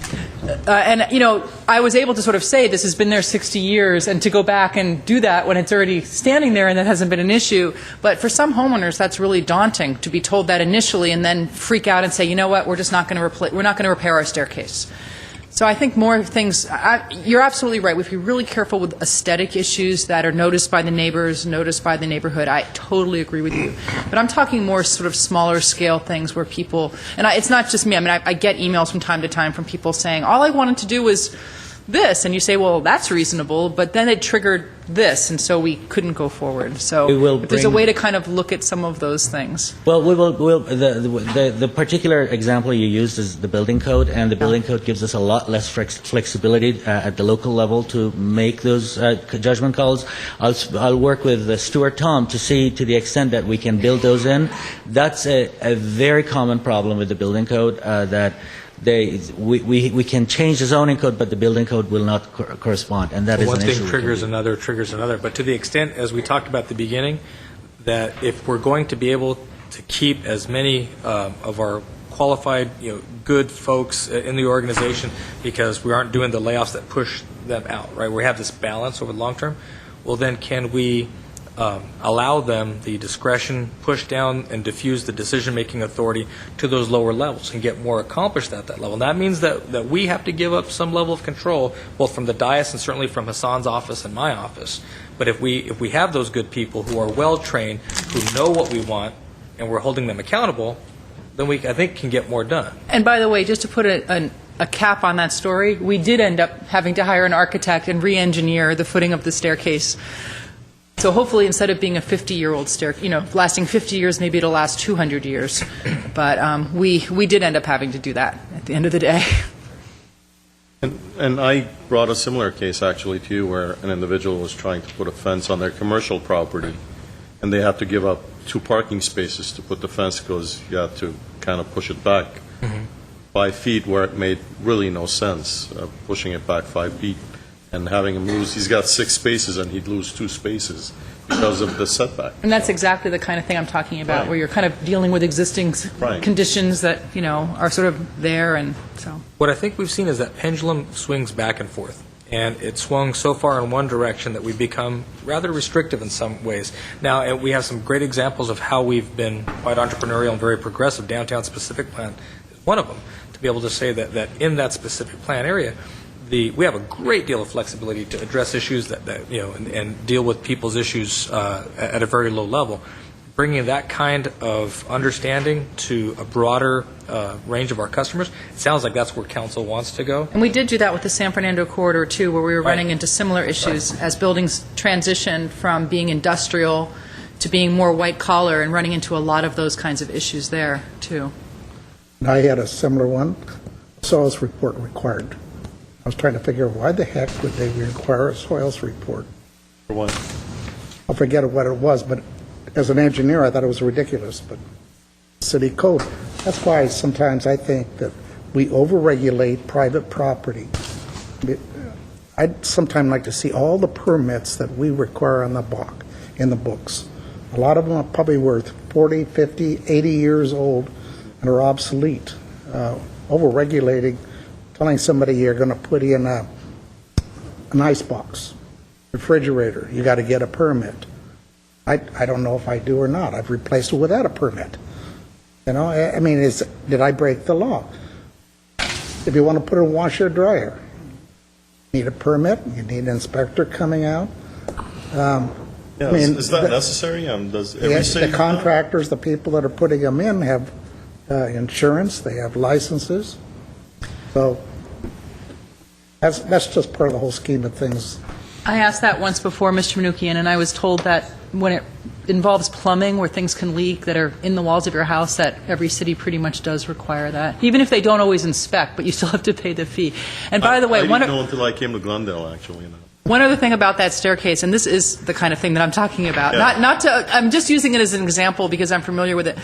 I was able to sort of say this has been there 60 years, and to go back and do that when it's already standing there and that hasn't been an issue. But for some homeowners, that's really daunting to be told that initially and then freak out and say, you know what, we're just not going to we're not going to repair our staircase. So I think more things, you're absolutely right. We have to be really careful with aesthetic issues that are noticed by the neighbors, noticed by the neighborhood. I totally agree with you. But I'm talking more sort of smaller scale things where people, and it's not just me, I get emails from time to time from people saying, all I wanted to do was this, and you say, well, that's reasonable, but then it triggered this, and so we couldn't go forward. So if there's a way to kind of look at some of those things. Well, the particular example you used is the building code, and the building code gives us a lot less flexibility at the local level to make those judgment calls. I'll work with Stuart Tom to see to the extent that we can build those in. That's a very common problem with the building code, that we can change the zoning code, but the building code will not correspond, and that is One an thing issue. triggers another. But to the extent, as we talked about at the beginning, that if we're going to be able to keep as many of our qualified, good folks in the organization, because we aren't doing the layoffs that push them out, right? We have this balance over the long term. Well, then can we allow them the discretion, push down and diffuse the decision-making authority to those lower levels and get more accomplished at that level? And that means that we have to give up some level of control, both from the dais and certainly from Hassan's office and my office. But if we have those good people who are well-trained, who know what we want, and we're holding them accountable, then we, I think, can get more done. And by the way, just to put a cap on that story, we did end up having to hire an architect and re-engineer the footing of the staircase. So hopefully, instead of being a 50-year-old stair, lasting 50 years, maybe it'll last 200 years. But we did end up having to do that at the end of the day. And I brought a similar case, actually, to you, where an individual was trying to put a fence on their commercial property, and they had to give up 2 parking spaces to put the fence because you had to kind of push it back 5 feet where it made really no sense, pushing it back 5 feet and having him lose. He's got 6 spaces, and he'd lose 2 spaces because of the setback. And that's exactly the kind of thing I'm talking about, Right. where you're kind of dealing with existing Right. conditions that, are sort of there, and so. What I think we've seen is that pendulum swings back and forth, and it swung so far in one direction that we've become rather restrictive in some ways. Now, and we have some great examples of how we've been quite entrepreneurial and very progressive. Downtown specific plan is one of them, to be able to say that in that specific plan area, we have a great deal of flexibility to address issues and deal with people's issues at a very low level. Bringing that kind of understanding to a broader range of our customers, it sounds like that's where council wants to go. And we did do that with the San Fernando corridor, too, where we were Right. running into similar issues as buildings transitioned from being industrial to being more white-collar, and running into a lot of those kinds of issues there, too. I had a similar one, soils report required. I was trying to figure out why the heck would they require a soils report? For one. I forget what it was, but as an engineer, I thought it was ridiculous, but city code. That's why sometimes I think that we overregulate private property. I'd sometimes like to see all the permits that we require on the block, in the books. A lot of them are probably worth 40, 50, 80 years old and are obsolete. Overregulating, telling somebody you're going to put in an ice box, refrigerator, you got to get a permit. I don't know if I do or not. I've replaced it without a permit. I mean, did I break the law? If you want to put a washer or dryer, you need a permit, you need an inspector coming out. Is that necessary? Does every city the do that? contractors, the people that are putting them in have insurance, they have licenses. So that's just part of the whole scheme of things. I asked that once before, Mr. Manukian, and I was told that when it involves plumbing, where things can leak that are in the walls of your house, that every city pretty much does require that, even if they don't always inspect, but you still have to pay the fee. And by the way, I didn't know until I came to Glendale, actually. One other thing about that staircase, and this is the kind of thing that I'm talking about, Yeah. I'm just using it as an example because I'm familiar with it.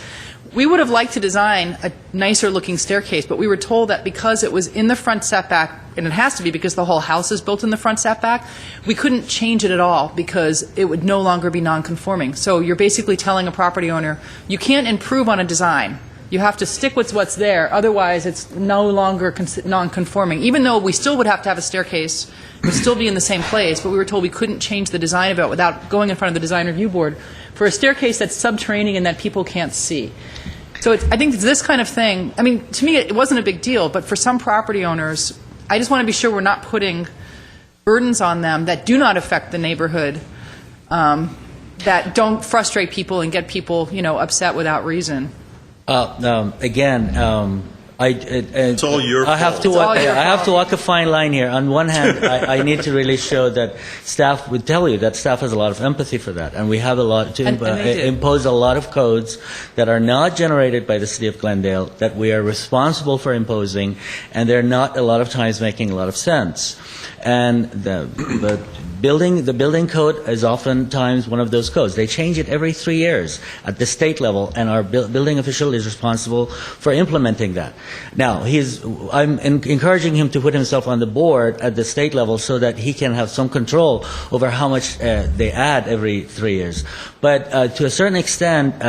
We would have liked to design a nicer looking staircase, but we were told that because it was in the front setback, and it has to be because the whole house is built in the front setback, we couldn't change it at all because it would no longer be non-conforming. So you're basically telling a property owner, you can't improve on a design. You have to stick with what's there, otherwise it's no longer non-conforming. Even though we still would have to have a staircase, it would still be in the same place, but we were told we couldn't change the design of it without going in front of the design review board for a staircase that's subterranean and that people can't see. So I think it's this kind of thing. I mean, to me, it wasn't a big deal, but for some property owners, I just want to be sure we're not putting burdens on them that do not affect the neighborhood, that don't frustrate people and get people, upset without reason. It's all your I have fault. to It's all walk, your I have to fault. walk a fine line here. On one hand, I need to really show that staff would tell you that staff has a lot of empathy for that, and we have a lot to And they do. impose a lot of codes that are not generated by the city of Glendale that we are responsible for imposing, and they're not a lot of times making a lot of sense. And the building code is oftentimes one of those codes. They change it every 3 years at the state level, and our building official is responsible for implementing that. Now, I'm encouraging him to put himself on the board at the state level so that he can have some control over how much they add every 3 years. But to a certain extent,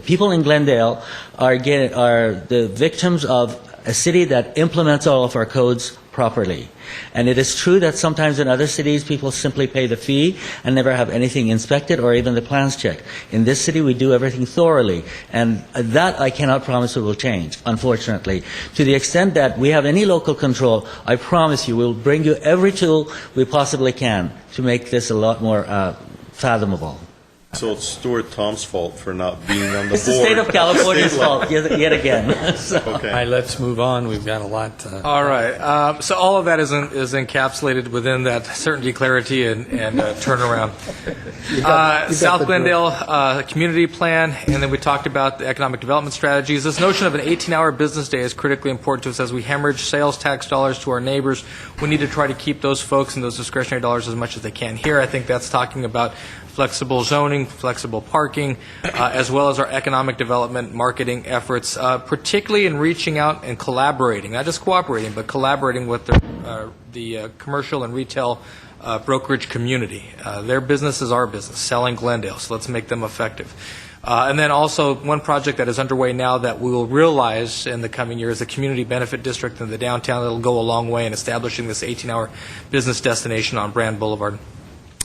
people in Glendale are the victims of a city that implements all of our codes properly. And it is true that sometimes in other cities, people simply pay the fee and never have anything inspected or even the plans checked. In this city, we do everything thoroughly. And that I cannot promise it will change, unfortunately. To the extent that we have any local control, I promise you, we'll bring you every tool we possibly can to make this a lot more fathomable. So it's Stuart Tom's fault for not being on the board. It's the state of California's fault yet again. So. All right, let's move on. We've got a lot. All right. So all of that is encapsulated within that certainty, clarity, and turnaround. South Glendale community plan, and then we talked about the economic development strategies. This notion of an 18-hour business day is critically important to us as we hemorrhage sales tax dollars to our neighbors. We need to try to keep those folks and those discretionary dollars as much as they can. Here, I think that's talking about flexible zoning, flexible parking, as well as our economic development marketing efforts, particularly in reaching out and collaborating, not just cooperating, but collaborating with the commercial and retail brokerage community. Their business is our business, selling Glendale, so let's make them effective. And then also one project that is underway now that we will realize in the coming year is the community benefit district in the downtown. That will go a long way in establishing this 18-hour business destination on Brand Boulevard.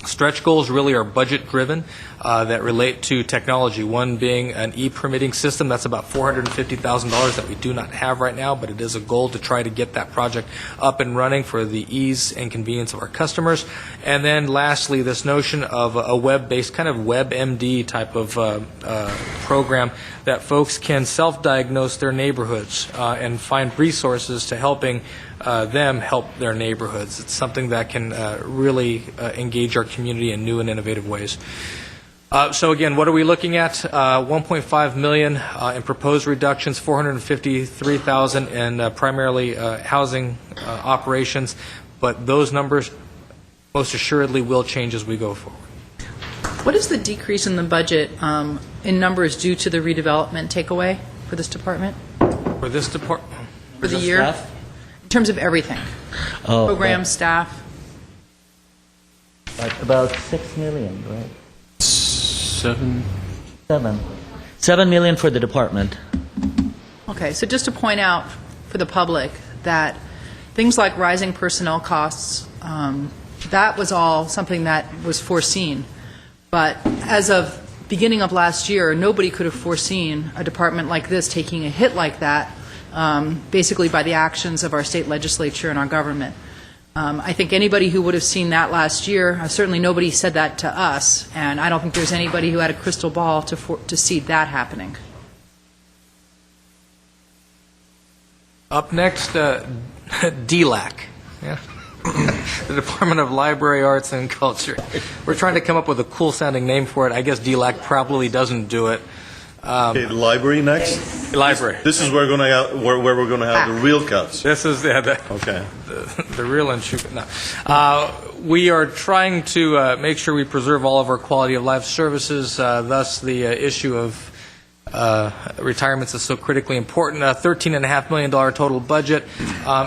Stretch goals really are budget-driven that relate to technology, one being an e-permitting system. That's about $450,000 that we do not have right now, but it is a goal to try to get that project up and running for the ease and convenience of our customers. And then lastly, this notion of a web-based kind of WebMD type of program that folks can self-diagnose their neighborhoods and find resources to helping them help their neighborhoods. It's something that can really engage our community in new and innovative ways. So again, what are we looking at? $1.5 million in proposed reductions, $453,000 in primarily housing operations, but those numbers most assuredly will change as we go forward. What is the decrease in the budget in numbers due to the redevelopment takeaway for this department? For this department? For the year? Staff? In terms of everything? Program, staff? About $6 million, right? $7 $7 million for the department. Okay, so just to point out for the public that things like rising personnel costs, that was all something that was foreseen. But as of beginning of last year, nobody could have foreseen a department like this taking a hit like that, basically by the actions of our state legislature and our government. I think anybody who would have seen that last year, certainly nobody said that to us, and I don't think there's anybody who had a crystal ball to see that happening. Up next, DLAC. Yeah. The Department of Library, Arts, and Culture. We're trying to come up with a cool-sounding name for it. I guess DLAC probably doesn't do it. Okay, the library next? Library. This is where we're going to have the real cuts. This is Okay. the real and true. No. We are trying to make sure we preserve all of our quality of life services, thus the issue of retirements is so critically important. $13.5 million total budget.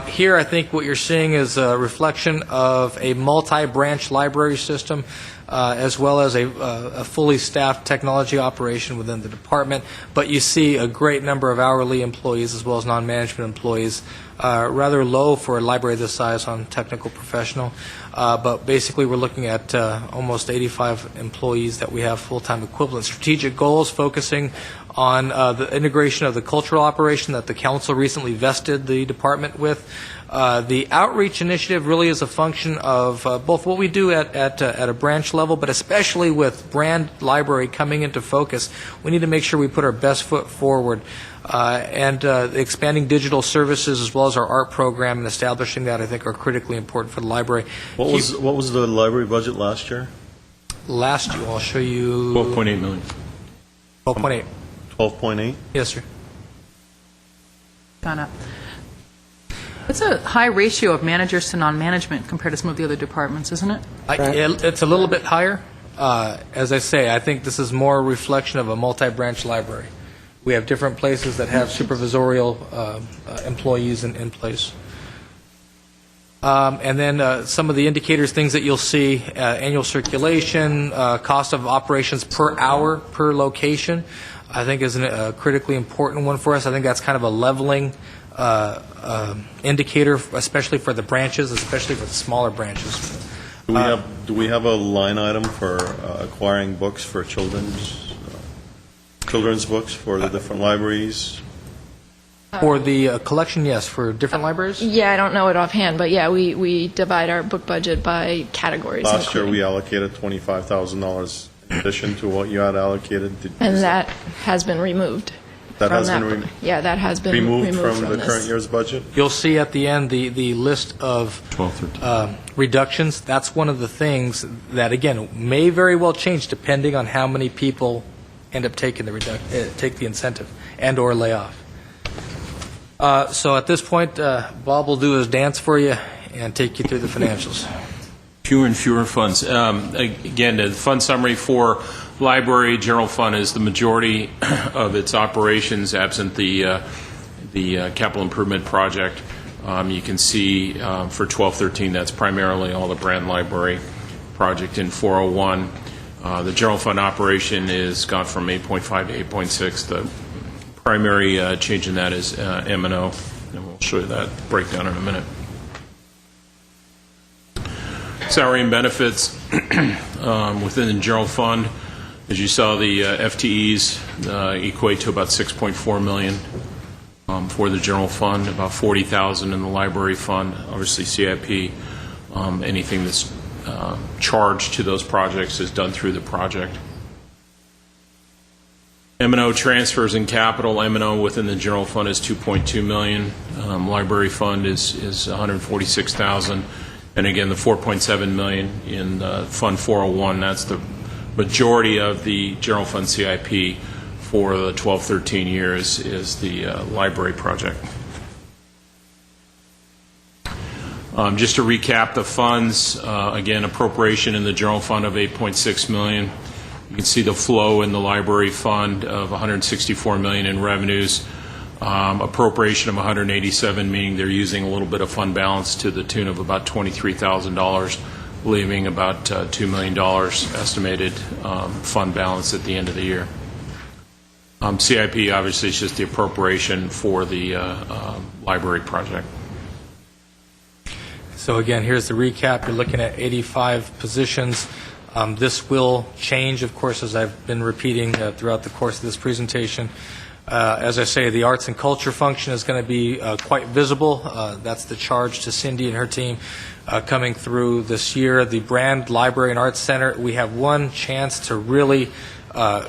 Here, I think what you're seeing is a reflection of a multi-branch library system, as well as a fully staffed technology operation within the department. But you see a great number of hourly employees as well as non-management employees, rather low for a library this size on technical professional. But basically, we're looking at almost 85 employees that we have full-time equivalent. Strategic goals focusing on the integration of the cultural operation that the council recently vested the department with. The outreach initiative really is a function of both what we do at a branch level, but especially with Brand Library coming into focus, we need to make sure we put our best foot forward. And expanding digital services as well as our art program and establishing that, I think, are critically important for the library. What was the library budget last year? Last year, I'll show you. 12.8 million. 12.8. 12.8? Yes, sir. Gone up. It's a high ratio of managers to non-management compared to some of the other departments, isn't it? It's a little bit higher. As I say, I think this is more a reflection of a multi-branch library. We have different places that have supervisorial employees in place. And then some of the indicators, things that you'll see, annual circulation, cost of operations per hour, per location, I think is a critically important one for us. I think that's kind of a leveling indicator, especially for the branches, especially for the smaller branches. Do we have a line item for acquiring books for children's books for the different libraries? For the collection, yes. For different libraries? Yeah, I don't know it offhand, but yeah, we divide our book budget by categories. Last year, we allocated $25,000 in addition to what you had allocated. And that has been removed. That has been yeah, that has been removed from the this. current year's budget? You'll see at the end the list of 12, 13. reductions. That's one of the things that, again, may very well change depending on how many people end up taking take the incentive and or lay off. So at this point, Bob will do his dance for you and take you through the financials. Fewer and fewer funds. Again, the fund summary for library general fund is the majority of its operations, absent the capital improvement project. You can see for 1213, that's primarily all the Brand Library project in 401. The general fund operation is gone from 8.5 to 8.6. The primary change in that is M&O, and we'll show you that breakdown in a minute. Salary and benefits within the general fund, as you saw, the FTEs equate to about $6.4 million for the general fund, about $40,000 in the library fund. Obviously, CIP, anything that's charged to those projects is done through the project. M&O transfers in capital. M&O within the general fund is $2.2 million. Library fund is $146,000. And again, the $4.7 million in Fund 401, that's the majority of the general fund CIP for the 12-13 years is the library project. Just to recap the funds, again, appropriation in the general fund of $8.6 million. You can see the flow in the library fund of $164 million in revenues. Appropriation of $187, meaning they're using a little bit of fund balance to the tune of about $23,000, leaving about $2 million estimated fund balance at the end of the year. CIP obviously is just the appropriation for the library project. So again, here's the recap. You're looking at 85 positions. This will change, of course, as I've been repeating throughout the course of this presentation. As I say, the arts and culture function is going to be quite visible. That's the charge to Cindy and her team coming through this year. The Brand Library and Arts Center, we have one chance to really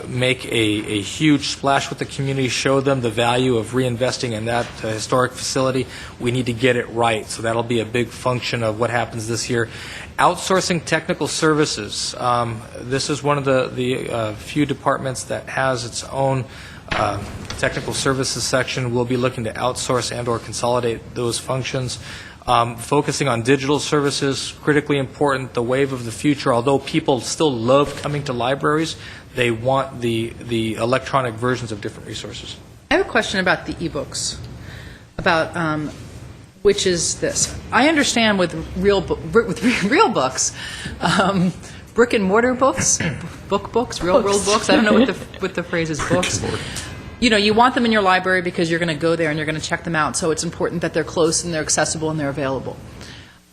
make a huge splash with the community, show them the value of reinvesting in that historic facility. We need to get it right, so that'll be a big function of what happens this year. Outsourcing technical services. This is one of the few departments that has its own technical services section. We'll be looking to outsource and or consolidate those functions. Focusing on digital services, critically important, the wave of the future. Although people still love coming to libraries, they want the electronic versions of different resources. I have a question about the e-books, about which is this. I understand with real books, brick and mortar books, books, real world books. I don't know what the phrase is, books. You know, you want them in your library because you're going to go there and you're going to check them out. So it's important that they're close and they're accessible and they're available.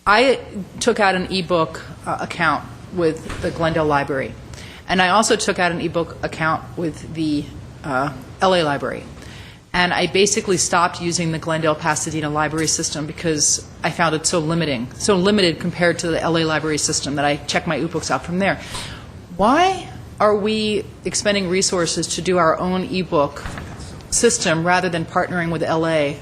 I took out an e-book account with the Glendale Library, and I also took out an e-book account with the LA Library. And I basically stopped using the Glendale Pasadena library system because I found it so limited compared to the LA library system that I check my e-books out from there. Why are we expending resources to do our own e-book system rather than partnering with LA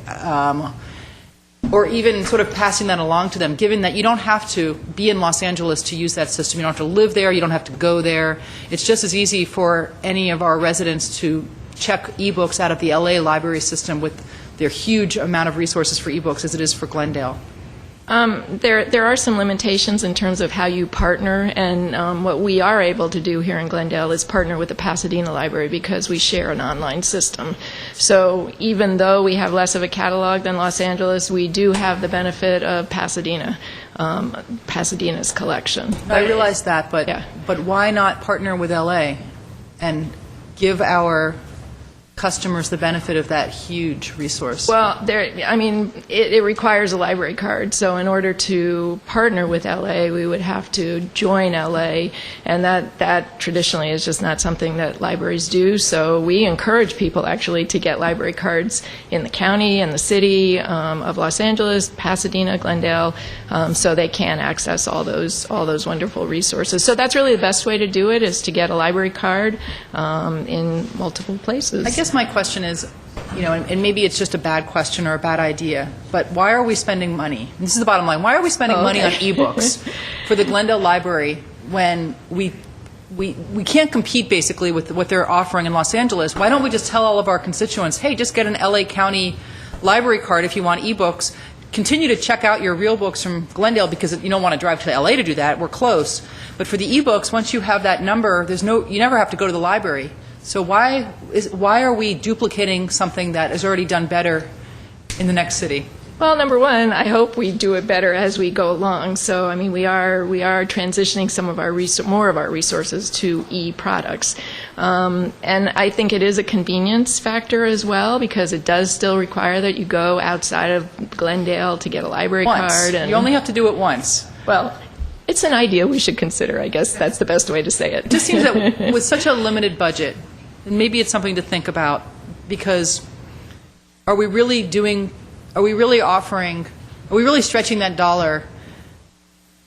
or even sort of passing that along to them, given that you don't have to be in Los Angeles to use that system. You don't have to live there. You don't have to go there. It's just as easy for any of our residents to check e-books out of the LA library system with their huge amount of resources for ebooks as it is for Glendale? There are some limitations in terms of how you partner, and what we are able to do here in Glendale is partner with the Pasadena Library because we share an online system. So even though we have less of a catalog than Los Angeles, we do have the benefit of Pasadena's collection. I realize that, but Yeah. but why not partner with LA and give our customers the benefit of that huge resource? Well, it requires a library card. So in order to partner with LA, we would have to join LA, and that traditionally is just not something that libraries do. So we encourage people actually to get library cards in the county and the city of Los Angeles, Pasadena, Glendale, so they can access all those wonderful resources. So that's really the best way to do it, is to get a library card in multiple places. I guess my question is, and maybe it's just a bad question or a bad idea, but why are we spending money? And this is the bottom line. Why are we spending money on ebooks for the Glendale Library when we can't compete basically with what they're offering in Los Angeles? Why don't we just tell all of our constituents, hey, just get an LA County library card if you want ebooks. Continue to check out your real books from Glendale because you don't want to drive to LA to do that. We're close. But for the ebooks, once you have that number, you never have to go to the library. So why are we duplicating something that is already done better in the next city? Well, number one, I hope we do it better as we go along. So, we are transitioning some of our more of our resources to e-products, and I think it is a convenience factor as well because it does still require that you go outside of Glendale to get a library card. And you only have to do it once. Well, it's an idea we should consider. I guess that's the best way to say it. It just seems that with such a limited budget, and maybe it's something to think about, because are we really stretching that dollar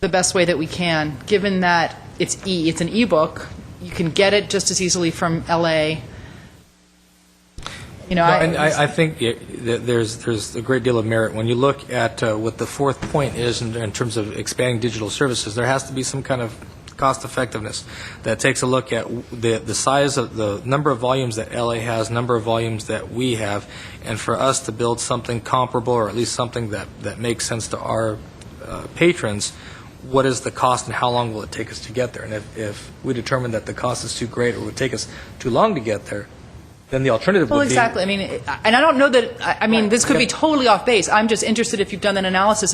the best way that we can, given that it's an ebook, you can get it just as easily from LA. I think there's a great deal of merit. When you look at what the fourth point is in terms of expanding digital services, there has to be some kind of cost effectiveness that takes a look at the size of the number of volumes that LA has, number of volumes that we have, and for us to build something comparable, or at least something that makes sense to our patrons, what is the cost and how long will it take us to get there? And if we determine that the cost is too great or would take us too long to get there, then the alternative would be... Well, exactly. And I don't know that... this could be totally off base. I'm just interested if you've done that analysis.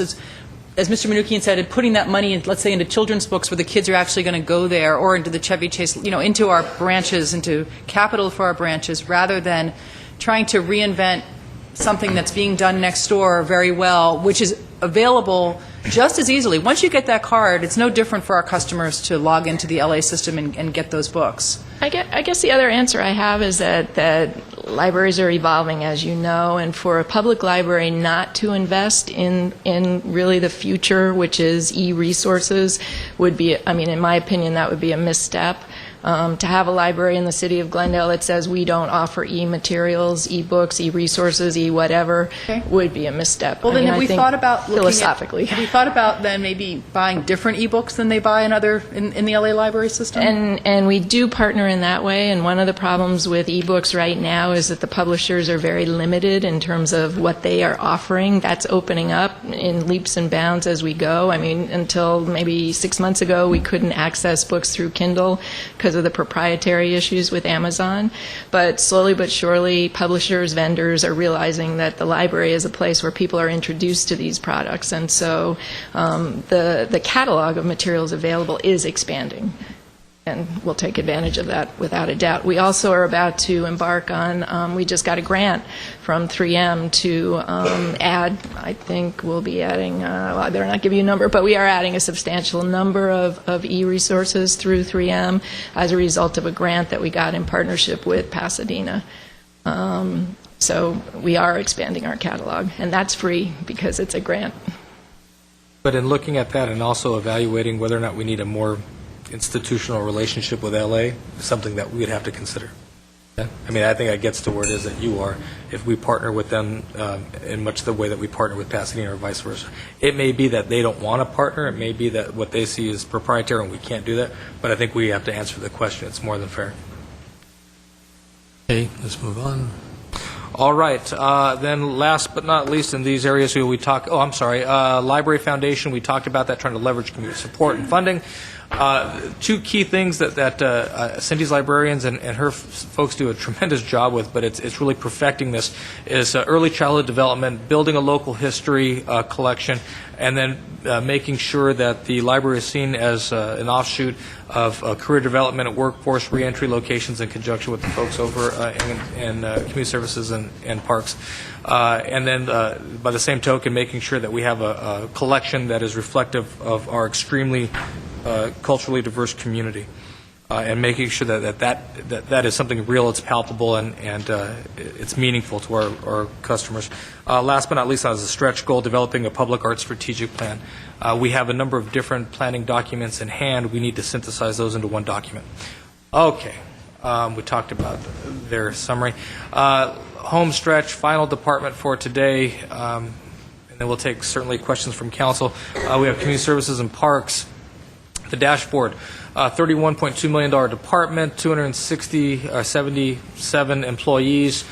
As Mr. Manoukian said, putting that money, let's say, into children's books where the kids are actually going to go there, or into the Chevy Chase, into our branches, into capital for our branches, rather than trying to reinvent something that's being done next door very well, which is available just as easily. Once you get that card, it's no different for our customers to log into the LA system and get those books. I guess the other answer I have is that libraries are evolving, as you know, and for a public library not to invest in really the future, which is e-resources, would be, in my opinion, that would be a misstep. To have a library in the city of Glendale that says we don't offer e-materials, e-books, e-resources, e-whatever, would be a misstep. Well, then have we thought about philosophically? Have we thought about then maybe buying different e-books than they buy in the LA library system? And we do partner in that way, and one of the problems with e-books right now is that the publishers are very limited in terms of what they are offering. That's opening up in leaps and bounds as we go. Until maybe 6 months ago, we couldn't access books through Kindle because of the proprietary issues with Amazon. But slowly but surely, publishers, vendors are realizing that the library is a place where people are introduced to these products. And so the catalog of materials available is expanding. And we'll take advantage of that without a doubt. We also are about to embark on, we just got a grant from 3M to add, I think we'll be adding, I better not give you a number, but we are adding a substantial number of e-resources through 3M as a result of a grant that we got in partnership with Pasadena. So we are expanding our catalog, and that's free because it's a grant. But in looking at that and also evaluating whether or not we need a more institutional relationship with LA, something that we'd have to consider. Yeah? I think that gets to where it is that you are. If we partner with them in much the way that we partner with Pasadena or vice versa, it may be that they don't want to partner. It may be that what they see is proprietary and we can't do that. But I think we have to answer the question. It's more than fair. Okay, let's move on. All right. Then last but not least in these areas, Library Foundation, we talked about that, trying to leverage community support and funding. Two key things that Cindy's librarians and her folks do a tremendous job with, but it's really perfecting this, is early childhood development, building a local history collection, and then making sure that the library is seen as an offshoot of career development at workforce reentry locations in conjunction with the folks over in community services and parks. And then, by the same token, making sure that we have a collection that is reflective of our extremely culturally diverse community, and making sure that is something real, it's palpable, and it's meaningful to our customers. Last but not least, as a stretch goal, developing a public art strategic plan. We have a number of different planning documents in hand. We need to synthesize those into one document. Okay. We talked about their summary. Home stretch, final department for today, and then we'll take certainly questions from council. We have community services and parks. The dashboard, $31.2 million department, 77 employees.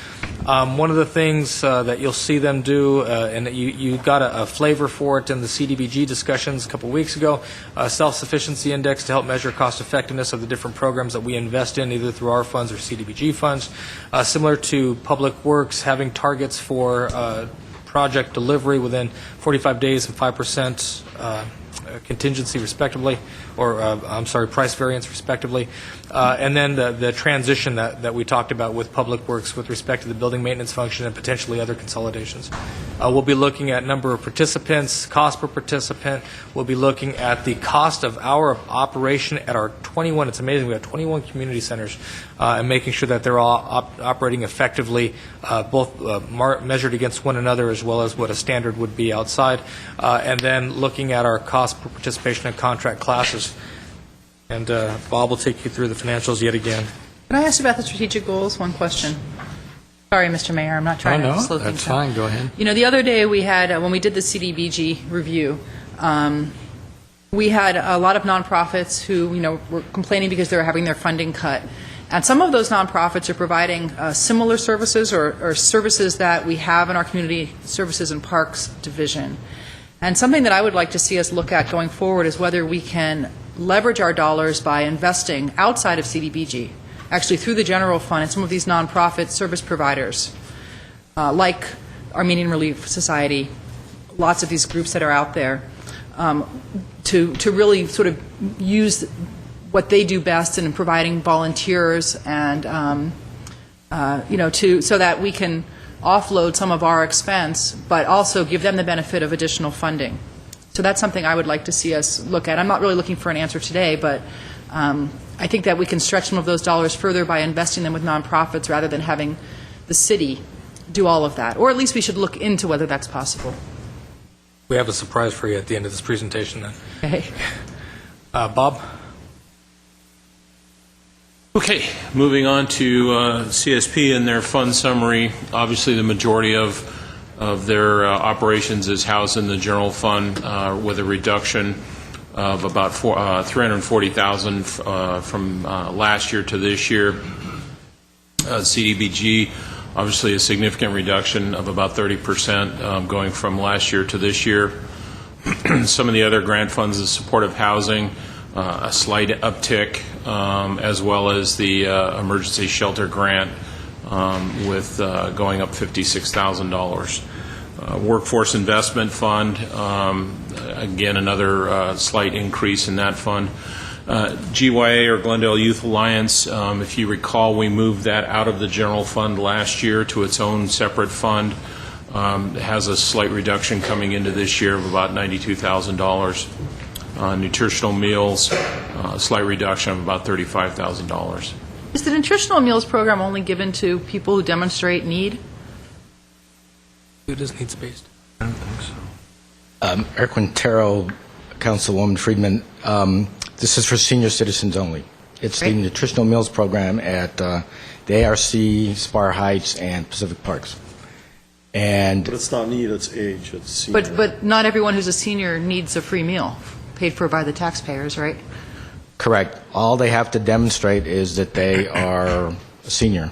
One of the things that you'll see them do, and you got a flavor for it in the CDBG discussions a couple weeks ago, self-sufficiency index to help measure cost effectiveness of the different programs that we invest in, either through our funds or CDBG funds. Similar to Public Works, having targets for project delivery within 45 days and 5% contingency respectively, or price variance respectively. And then the transition that we talked about with Public Works with respect to the building maintenance function and potentially other consolidations. We'll be looking at number of participants, cost per participant. We'll be looking at the cost of hour of operation at our 21, it's amazing, we have 21 community centers, and making sure that they're all operating effectively, both measured against one another as well as what a standard would be outside. And then looking at our cost per participation in contract classes. And Bob will take you through the financials yet again. Can I ask about the strategic goals? One question. Sorry, Mr. Mayor, I'm not trying to slow things that's down. fine. Go ahead. You know, the other day we had, when we did the CDBG review, we had a lot of nonprofits who, were complaining because they were having their funding cut. And some of those nonprofits are providing similar services or services that we have in our Community Services and Parks division. And something that I would like to see us look at going forward is whether we can leverage our dollars by investing outside of CDBG, actually through the general fund and some of these nonprofit service providers, like Armenian Relief Society, lots of these groups that are out there, to really sort of use what they do best in providing volunteers and so that we can offload some of our expense, but also give them the benefit of additional funding. So that's something I would like to see us look at. I'm not really looking for an answer today, but I think that we can stretch some of those dollars further by investing them with nonprofits rather than having the city do all of that. Or at least we should look into whether that's possible. We have a surprise for you at the end of this presentation then. Okay. Bob? Okay, moving on to CSP and their fund summary. Obviously, the majority of their operations is housed in the general fund, with a reduction of about $340,000 from last year to this year. CDBG, obviously a significant reduction of about 30% going from last year to this year. Some of the other grant funds, the supportive housing, a slight uptick, as well as the emergency shelter grant, with going up $56,000. Workforce Investment Fund, again, another slight increase in that fund. GYA, or Glendale Youth Alliance, if you recall, we moved that out of the general fund last year to its own separate fund. It has a slight reduction coming into this year of about $92,000. Nutritional meals, a slight reduction of about $35,000. Is the nutritional meals program only given to people who demonstrate need? It is needs-based. I don't think so. Eric Quintero, Councilwoman Friedman. This is for senior citizens only. It's the nutritional meals program at the ARC, Spar Heights, and Pacific Parks. And But it's not need, it's age, it's senior. But not everyone who's a senior needs a free meal, paid for by the taxpayers, right? correct. All they have to demonstrate is that they are a senior.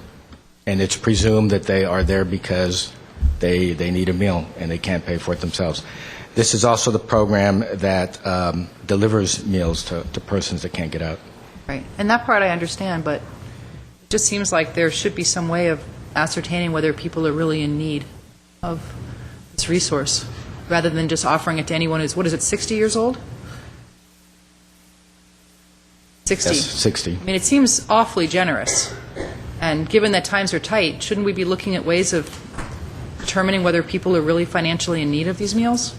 and it's presumed that they are there because they need a meal and they can't pay for it themselves. This is also the program that delivers meals to persons that can't get out. Right. And that part I understand, but it just seems like there should be some way of ascertaining whether people are really in need of this resource, rather than just offering it to anyone who's, 60 years old? 60. Yes, 60. I mean, it seems awfully generous. And given that times are tight, shouldn't we be looking at ways of determining whether people are really financially in need of these meals?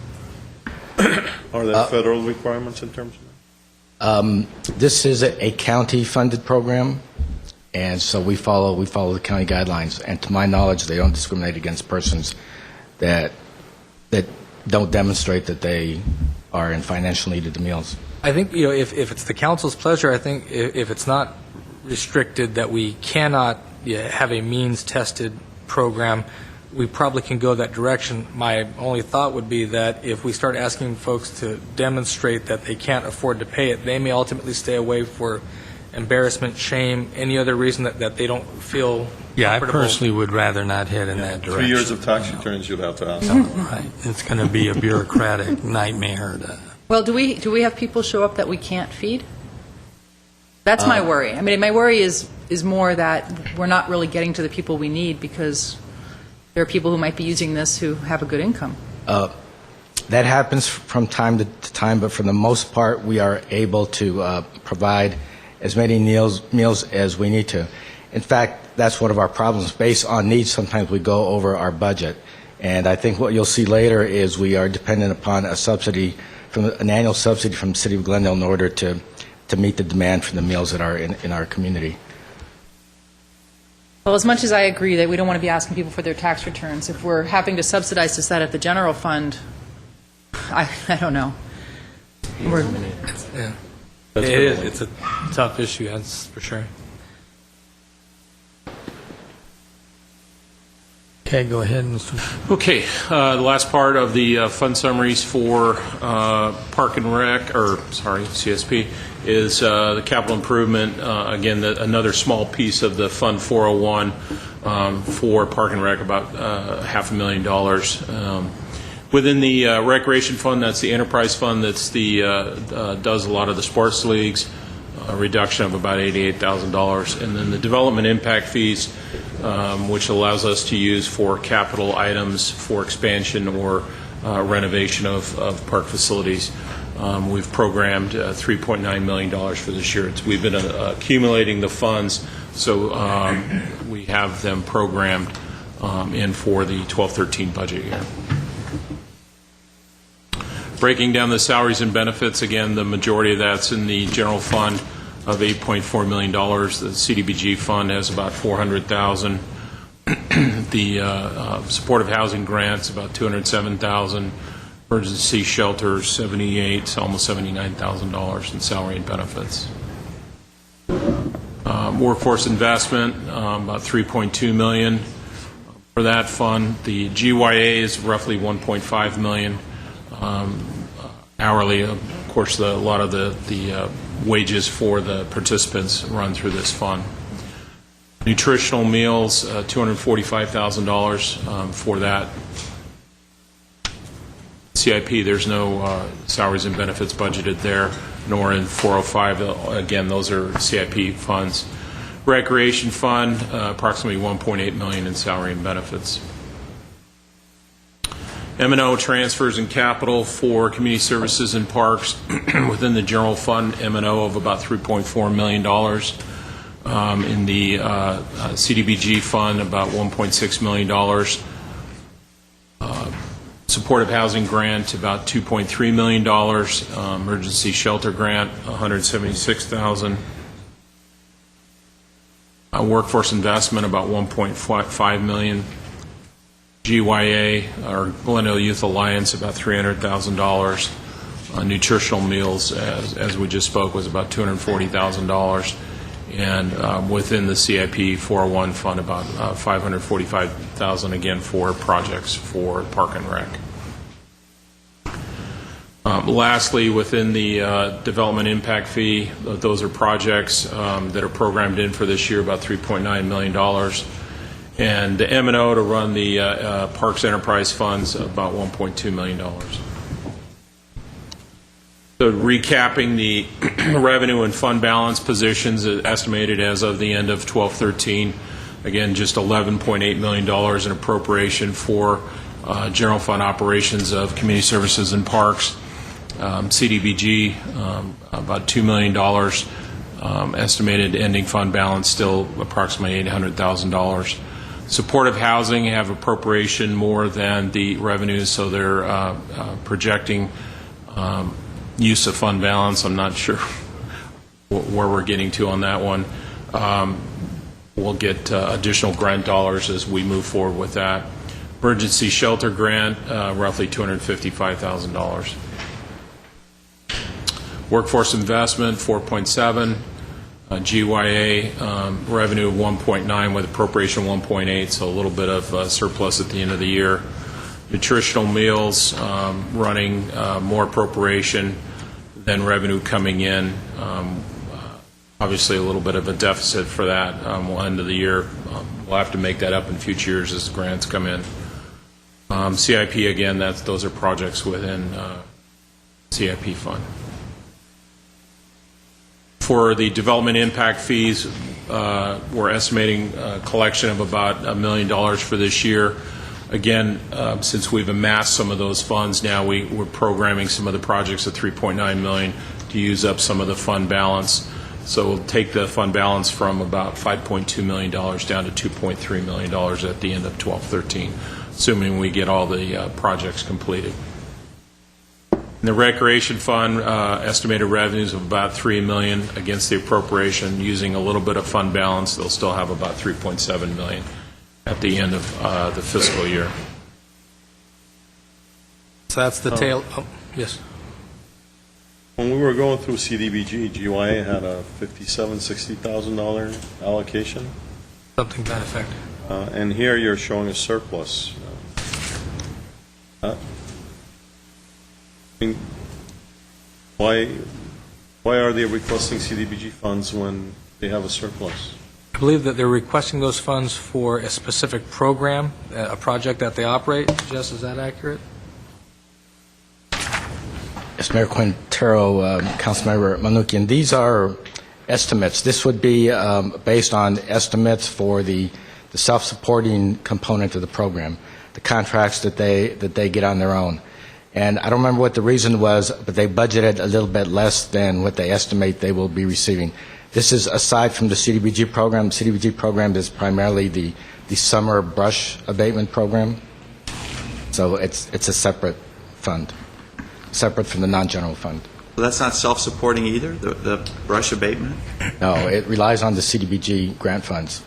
Are there federal requirements in terms of that? This is a county-funded program, and so we follow the county guidelines. And to my knowledge, they don't discriminate against persons that don't demonstrate that they are in financial need of the meals. I think, if it's the council's pleasure, I think if it's not restricted that we cannot have a means-tested program, we probably can go that direction. My only thought would be that if we start asking folks to demonstrate that they can't afford to pay it, they may ultimately stay away for embarrassment, shame, any other reason that they don't feel Yeah, I comfortable. personally would rather not head in that direction. 3 years of tax returns you'd have to ask. Right. It's going to be a bureaucratic nightmare. Well, do we have people show up that we can't feed? That's my worry. I mean, my worry is more that we're not really getting to the people we need because there are people who might be using this who have a good income. That happens from time to time, but for the most part, we are able to provide as many meals as we need to. In fact, that's one of our problems. Based on needs, sometimes we go over our budget. And I think what you'll see later is we are dependent upon a subsidy, an annual subsidy from the City of Glendale in order to meet the demand for the meals that are in our community. Well, as much as I agree that we don't want to be asking people for their tax returns, if we're having to subsidize this out of the general fund, I don't know. It is. It's a tough issue, that's for sure. Okay, go ahead, Mr. Okay, the last part of the fund summaries for Park and Rec, CSP, is the capital improvement. Again, another small piece of the Fund 401 for Park and Rec, about $500,000. Within the Recreation Fund, that's the enterprise fund that's does a lot of the sports leagues, a reduction of about $88,000. And then the development impact fees, which allows us to use for capital items for expansion or renovation of park facilities. We've programmed $3.9 million for this year. We've been accumulating the funds, so we have them programmed in for the 12-13 budget year. Breaking down the salaries and benefits, again, the majority of that's in the general fund of $8.4 million. The CDBG fund has about $400,000. The supportive housing grants, about $207,000. Emergency shelters, $78,000, almost $79,000 in salary and benefits. Workforce investment, about $3.2 million for that fund. The GYA is roughly $1.5 million. Hourly, of course, a lot of the wages for the participants run through this fund. Nutritional meals, $245,000 for that. CIP, there's no salaries and benefits budgeted there, nor in 405. Again, those are CIP funds. Recreation fund, approximately $1.8 million in salary and benefits. M&O transfers and capital for community services and parks within the general fund, M&O of about $3.4 million. In the CDBG fund, about $1.6 million. Supportive housing grant, about $2.3 million. Emergency shelter grant, $176,000. Workforce investment, about $1.5 million. GYA, or Glendale Youth Alliance, about $300,000. Nutritional meals, as we just spoke, was about $240,000. And within the CIP 401 fund, about $545,000, again, for projects for Park and Rec. Lastly, within the development impact fee, those are projects that are programmed in for this year, about $3.9 million. and the M&O to run the Parks Enterprise Funds, about $1.2 million. So recapping the revenue and fund balance positions estimated as of the end of 12/13, again, just $11.8 million in appropriation for general fund operations of community services and parks. CDBG, about $2 million. Estimated ending fund balance still approximately $800,000. Supportive housing have appropriation more than the revenues, so they're projecting use of fund balance. I'm not sure where we're getting to on that one. We'll get additional grant dollars as we move forward with that. Emergency shelter grant, roughly $255,000. Workforce investment, 4.7. GYA revenue of 1.9 with appropriation 1.8, so a little bit of surplus at the end of the year. Nutritional meals running more appropriation than revenue coming in. Obviously, a little bit of a deficit for that. We'll end of the year. We'll have to make that up in future years as grants come in. CIP again. Those are projects within CIP fund. For the development impact fees, we're estimating a collection of about $1 million for this year. Again, since we've amassed some of those funds now, we're programming some of the projects at $3.9 million to use up some of the fund balance. So we'll take the fund balance from about $5.2 million down to $2.3 million at the end of 12/13, assuming we get all the projects completed. In the recreation fund, estimated revenues of about $3 million against the appropriation. Using a little bit of fund balance, they'll still have about $3.7 million at the end of the fiscal year. So that's the tail. Oh, yes. When we were going through CDBG, GYA had a $57,000-$60,000 allocation, Something to that effect. and here you're showing a surplus. I mean, why are they requesting CDBG funds when they have a surplus? I believe that they're requesting those funds for a specific program, a project that they operate. Jess, is that accurate? Yes, Mayor Quintero, Councilmember Manukian, these are estimates. This would be based on estimates for the self-supporting component of the program, the contracts that they get on their own. And I don't remember what the reason was, but they budgeted a little bit less than what they estimate they will be receiving. This is aside from the CDBG program. The CDBG program is primarily the summer brush abatement program. So it's a separate fund, separate from the non-general fund. Well, that's not self-supporting either, the brush abatement? No, it relies on the CDBG grant funds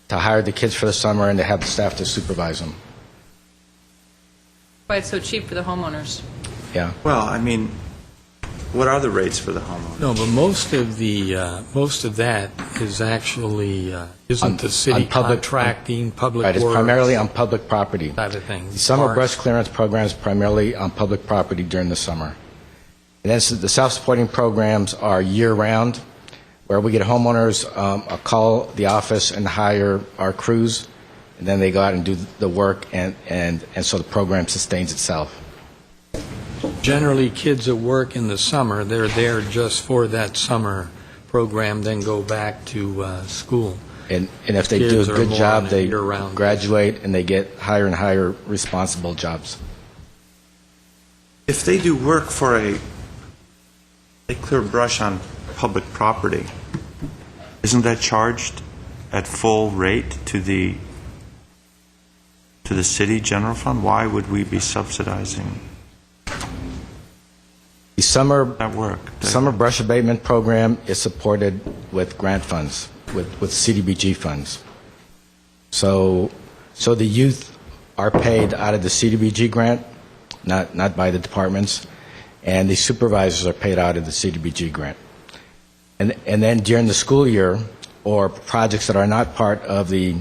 to hire the kids for the summer and to have the staff to supervise them. Why it's so cheap for the homeowners. Yeah. Well, I mean, what are the rates for the homeowners? No, but most of that is actually isn't the city contracting public Right, it's works primarily on public property. type of thing. The summer Parks. brush clearance program is primarily on public property during the summer. And then the self-supporting programs are year-round, where we get homeowners call the office and hire our crews, and then they go out and do the work, and so the program sustains itself. Generally, kids that work in the summer, they're there just for that summer program, then go back to school. And if they do a Kids are good more job, on a they year-round graduate and they get higher and higher responsible jobs. If they do work for they clear brush on public property, isn't that charged at full rate to the city general fund? Why would we be subsidizing The summer that work? summer brush abatement program is supported with grant funds, with CDBG funds. So the youth are paid out of the CDBG grant, not by the departments, and the supervisors are paid out of the CDBG grant. And then during the school year, or projects that are not part of the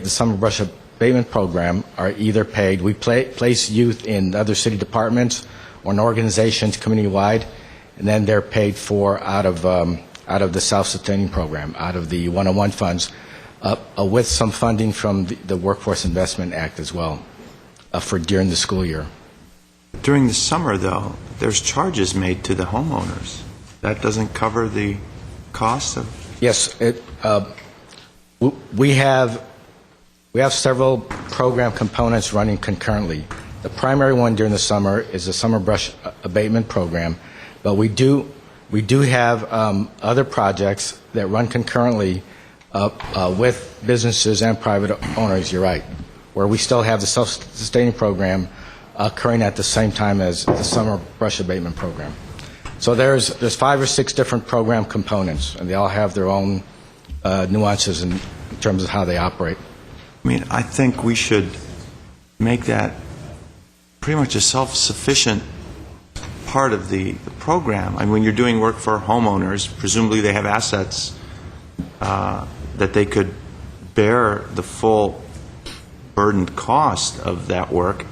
summer brush abatement program are either paid. We place youth in other city departments or in organizations community-wide, and then they're paid for out of the self-sustaining program, out of the 101 funds. with some funding from the Workforce Investment Act as well for during the school year. During the summer, though, there's charges made to the homeowners. That doesn't cover the cost of... Yes, we have several program components running concurrently. The primary one during the summer is the summer brush abatement program, but we do have other projects that run concurrently with businesses and private owners, you're right, where we still have the self-sustaining program occurring at the same time as the summer brush abatement program. So there's 5 or 6 different program components, and they all have their own nuances in terms of how they operate. I mean, I think we should make that pretty much a self-sufficient part of the program. I mean, when you're doing work for homeowners, presumably they have assets that they could bear the full burdened cost of that work.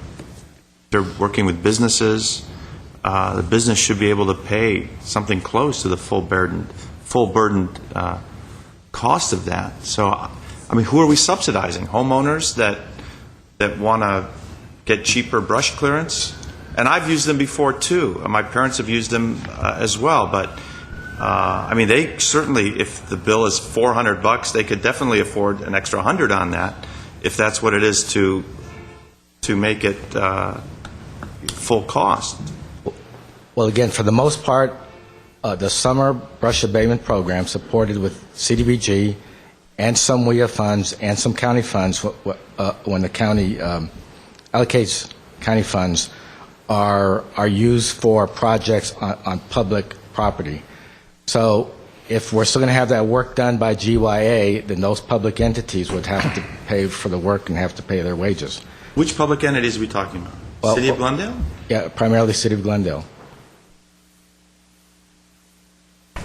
They're working with businesses. The business should be able to pay something close to the full burdened cost of that. So, I mean, who are we subsidizing? Homeowners that want to get cheaper brush clearance? And I've used them before, too. My parents have used them as well. But, I mean, they certainly, if the bill is $400, they could definitely afford an extra $100 on that, if that's what it is to make it full cost. Well, again, for the most part, the summer brush abatement program supported with CDBG and some WIA funds and some county funds, when the county allocates county funds, are used for projects on public property. So if we're still going to have that work done by GYA, then those public entities would have to pay for the work and have to pay their wages. Which public entities are we talking about? Well, City of Glendale? Yeah, primarily City of Glendale.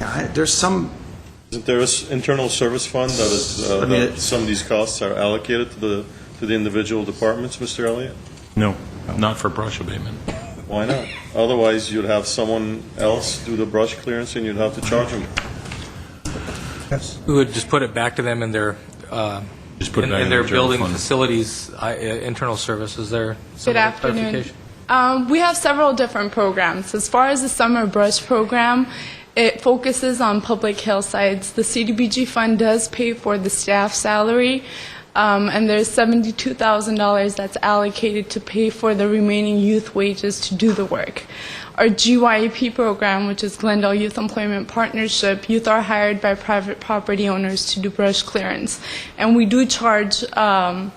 Yeah, there's some... Isn't there an internal service fund that is that some of these costs are allocated to the individual departments, Mr. Elliott? No, not for brush abatement. Why not? Otherwise, you'd have someone else do the brush clearance, and you'd have to charge them. Yes. We would just put it back to them in their Just put it back in in their the general building fund. facilities internal services. There. Good afternoon. We have several different programs. As far as the summer brush program, it focuses on public hillsides. The CDBG fund does pay for the staff salary, and there's $72,000 that's allocated to pay for the remaining youth wages to do the work. Our GYEP program, which is Glendale Youth Employment Partnership, youth are hired by private property owners to do brush clearance. And we do charge the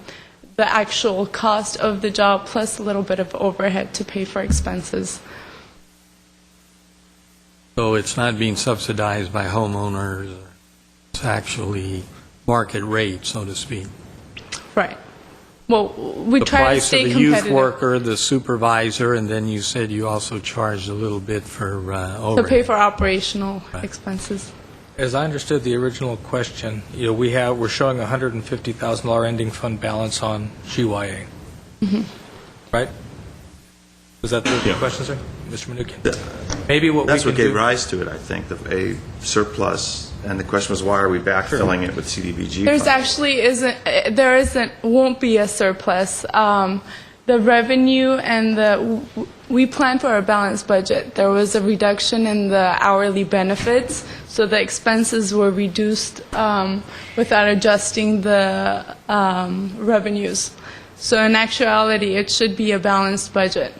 actual cost of the job plus a little bit of overhead to pay for expenses. So it's not being subsidized by homeowners. It's actually market rate, so to speak. Right. Well, we try to stay The price of the competitive. youth worker, the supervisor, and then you said you also charged a little bit for overhead. To pay for operational expenses. As I understood the original question, we're showing a $150,000 ending fund balance on GYA. Mm-hmm. Right? Was that the question, sir? Mr. Mnuchin? Maybe what That's we what can gave do... rise to it, I think, a surplus. And the question was, why are we backfilling it with CDBG There's funds? actually won't be a surplus. The revenue and we plan for a balanced budget. There was a reduction in the hourly benefits, so the expenses were reduced without adjusting the revenues. So in actuality, it should be a balanced budget.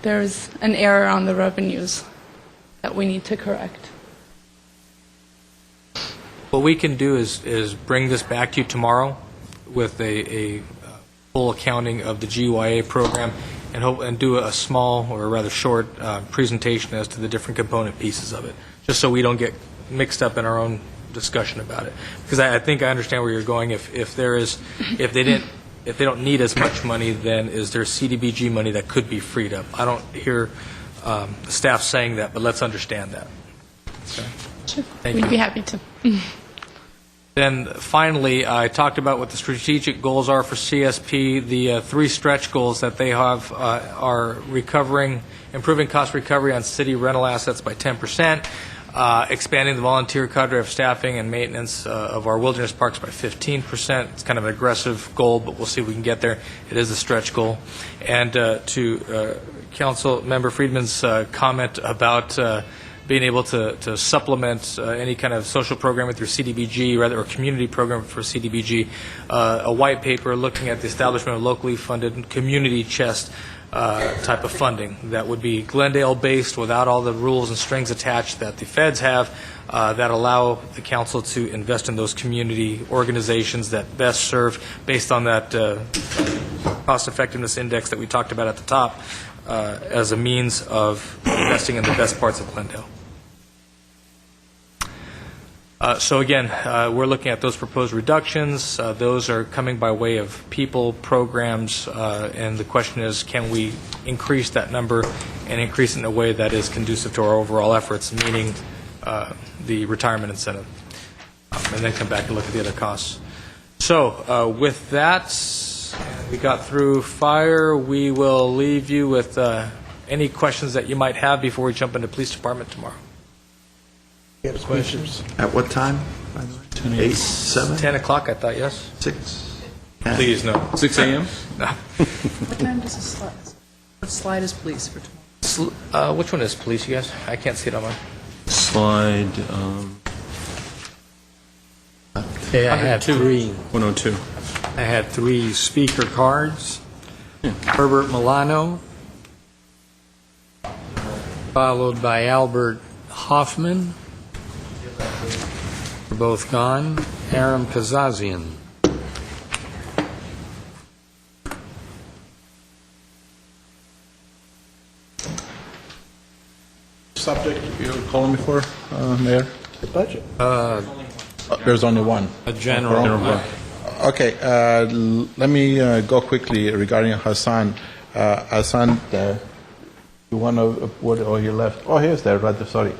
There's an error on the revenues that we need to correct. What we can do is bring this back to you tomorrow with a full accounting of the GYA program and do a small or rather short presentation as to the different component pieces of it, just so we don't get mixed up in our own discussion about it. Because I think I understand where you're going. If they don't need as much money, then is there CDBG money that could be freed up? I don't hear the staff saying that, but let's understand that. Okay. Sure. Thank We'd you. be happy to. Then finally, I talked about what the strategic goals are for CSP. The 3 stretch goals that they have are improving cost recovery on city rental assets by 10%, expanding the volunteer cadre of staffing and maintenance of our wilderness parks by 15%. It's kind of an aggressive goal, but we'll see if we can get there. It is a stretch goal. And to Council Member Friedman's comment about being able to supplement any kind of social program with your CDBG, or community program for CDBG, a white paper looking at the establishment of locally funded community chest type of funding that would be Glendale-based without all the rules and strings attached that the feds have, that allow the council to invest in those community organizations that best serve based on that cost-effectiveness index that we talked about at the top as a means of investing in the best parts of Glendale. So again, we're looking at those proposed reductions. Those are coming by way of people, programs, and the question is, can we increase that number and increase it in a way that is conducive to our overall efforts, meaning the retirement incentive, and then come back and look at the other costs. So with that, we got through fire. We will leave you with any questions that you might have before we jump into police department tomorrow. Questions? At what time, by the way? 8, 7? 10 o'clock, I thought, yes? 6? Please, no. 6 a.m.? No. What time does the slide? What slide is police for tomorrow? Which one is police, you guys? I can't see it on mine. Slide Okay, I had 102. I had 3 speaker cards. Herbert Milano, followed by Albert Hoffman. They're both gone. Aram Kazazian. Subject you're calling me for, Mayor? The budget. There's only one. A general. Okay, let me go quickly regarding Hassan. Hassan, you want to, what, oh, you left. Oh, here's there, right there, sorry.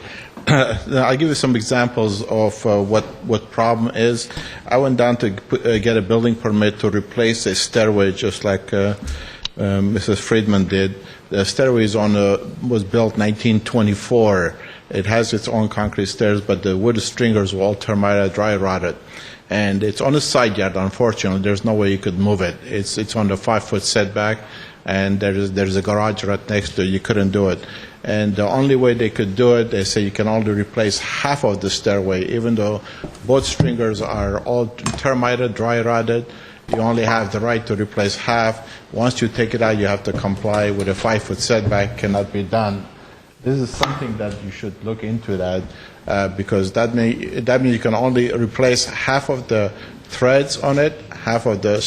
I'll give you some examples of what problem is. I went down to get a building permit to replace a stairway, just like Mrs. Friedman did. The stairway was built 1924. It has its own concrete stairs, but the wood stringers were all termite dry rotted. And it's on the side yard, unfortunately. There's no way you could move it. It's on the 5-foot setback, and there's a garage right next to it. You couldn't do it. And the only way they could do it, they say you can only replace half of the stairway, even though both stringers are all termite dry rotted. You only have the right to replace half. Once you take it out, you have to comply with a 5-foot setback. Cannot be done. This is something that you should look into that because that means you can only replace half of the threads on it, half of the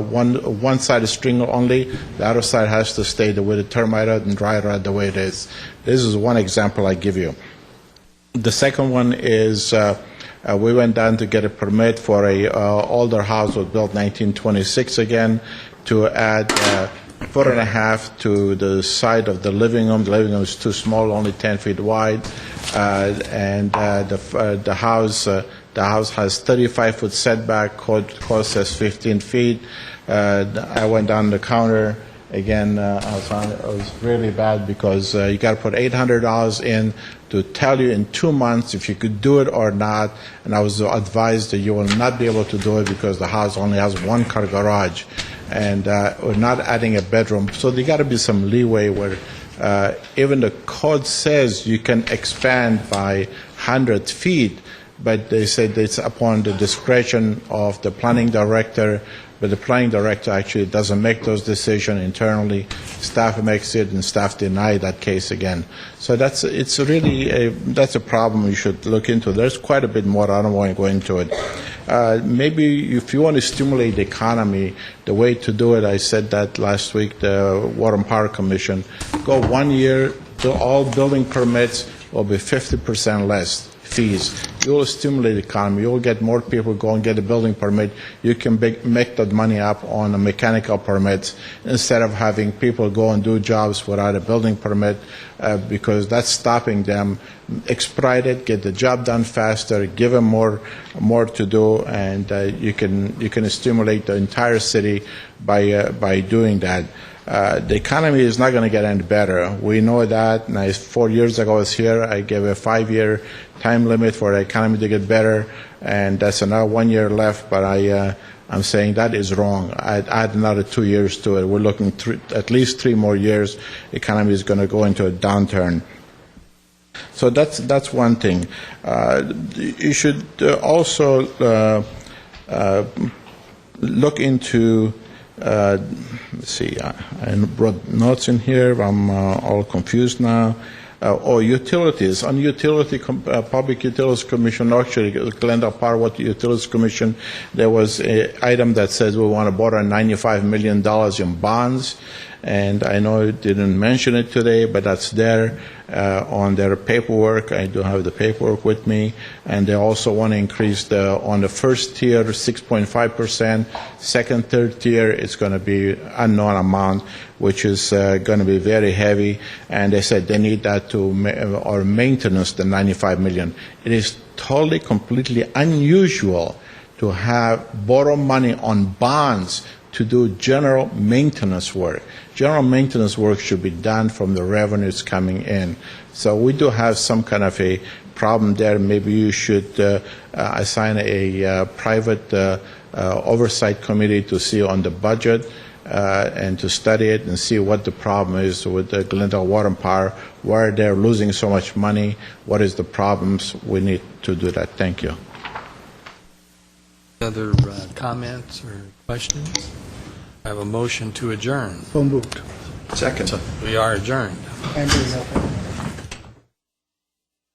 one side is string only. The other side has to stay with the termite and dry rot the way it is. This is one example I give you. The second one is we went down to get a permit for a older house was built 1926 again to add 4.5 to the side of the living room. The living room is too small, only 10 feet wide, and the house has 35-foot setback. Code says 15 feet. I went down the counter again. It was really bad because you got to put $800 in to tell you in 2 months if you could do it or not. And I was advised that you will not be able to do it because the house only has 1-car garage. And we're not adding a bedroom. So there got to be some leeway where even the code says you can expand by 100 feet, but they said it's upon the discretion of the planning director, but the planning director actually doesn't make those decisions internally. Staff makes it, and staff deny that case again. So that's a problem you should look into. There's quite a bit more. I don't want to go into it. Maybe if you want to stimulate the economy, the way to do it, I said that last week, the Water and Power Commission, go 1 year to all building permits will be 50% less fees. You will stimulate the economy. You will get more people go and get a building permit. You can make that money up on the mechanical permits instead of having people go and do jobs without a building permit because that's stopping them. Expedite it, get the job done faster, give them more to do, and you can stimulate the entire city by doing that. The economy is not going to get any better. We know that. And 4 years ago I was here, I gave a 5-year time limit for the economy to get better, and that's another 1 year left, but I'm saying that is wrong. I'd add another 2 years to it. We're looking at least 3 more years. The economy is going to go into a downturn. So that's one thing. You should also look into, let's see, I brought notes in here. I'm all confused now. Utilities. On Public Utilities Commission, actually, Glendale Power Water Utilities Commission, there was an item that says we want to borrow $95 million in bonds. And I know you didn't mention it today, but that's there on their paperwork. I do have the paperwork with me. And they also want to increase on the first tier 6.5%. Second, third tier, it's going to be unknown amount, which is going to be very heavy. And they said they need that or maintenance, the $95 million. It is totally, completely unusual to borrow money on bonds to do general maintenance work. General maintenance work should be done from the revenues coming in. So we do have some kind of a problem there. Maybe you should assign a private oversight committee to see on the budget and to study it and see what the problem is with the Glendale Water and Power, why they're losing so much money, what is the problems. We need to do that. Thank you. Other comments or questions? I have a motion to adjourn. So moved. Second. We are adjourned. Andrew,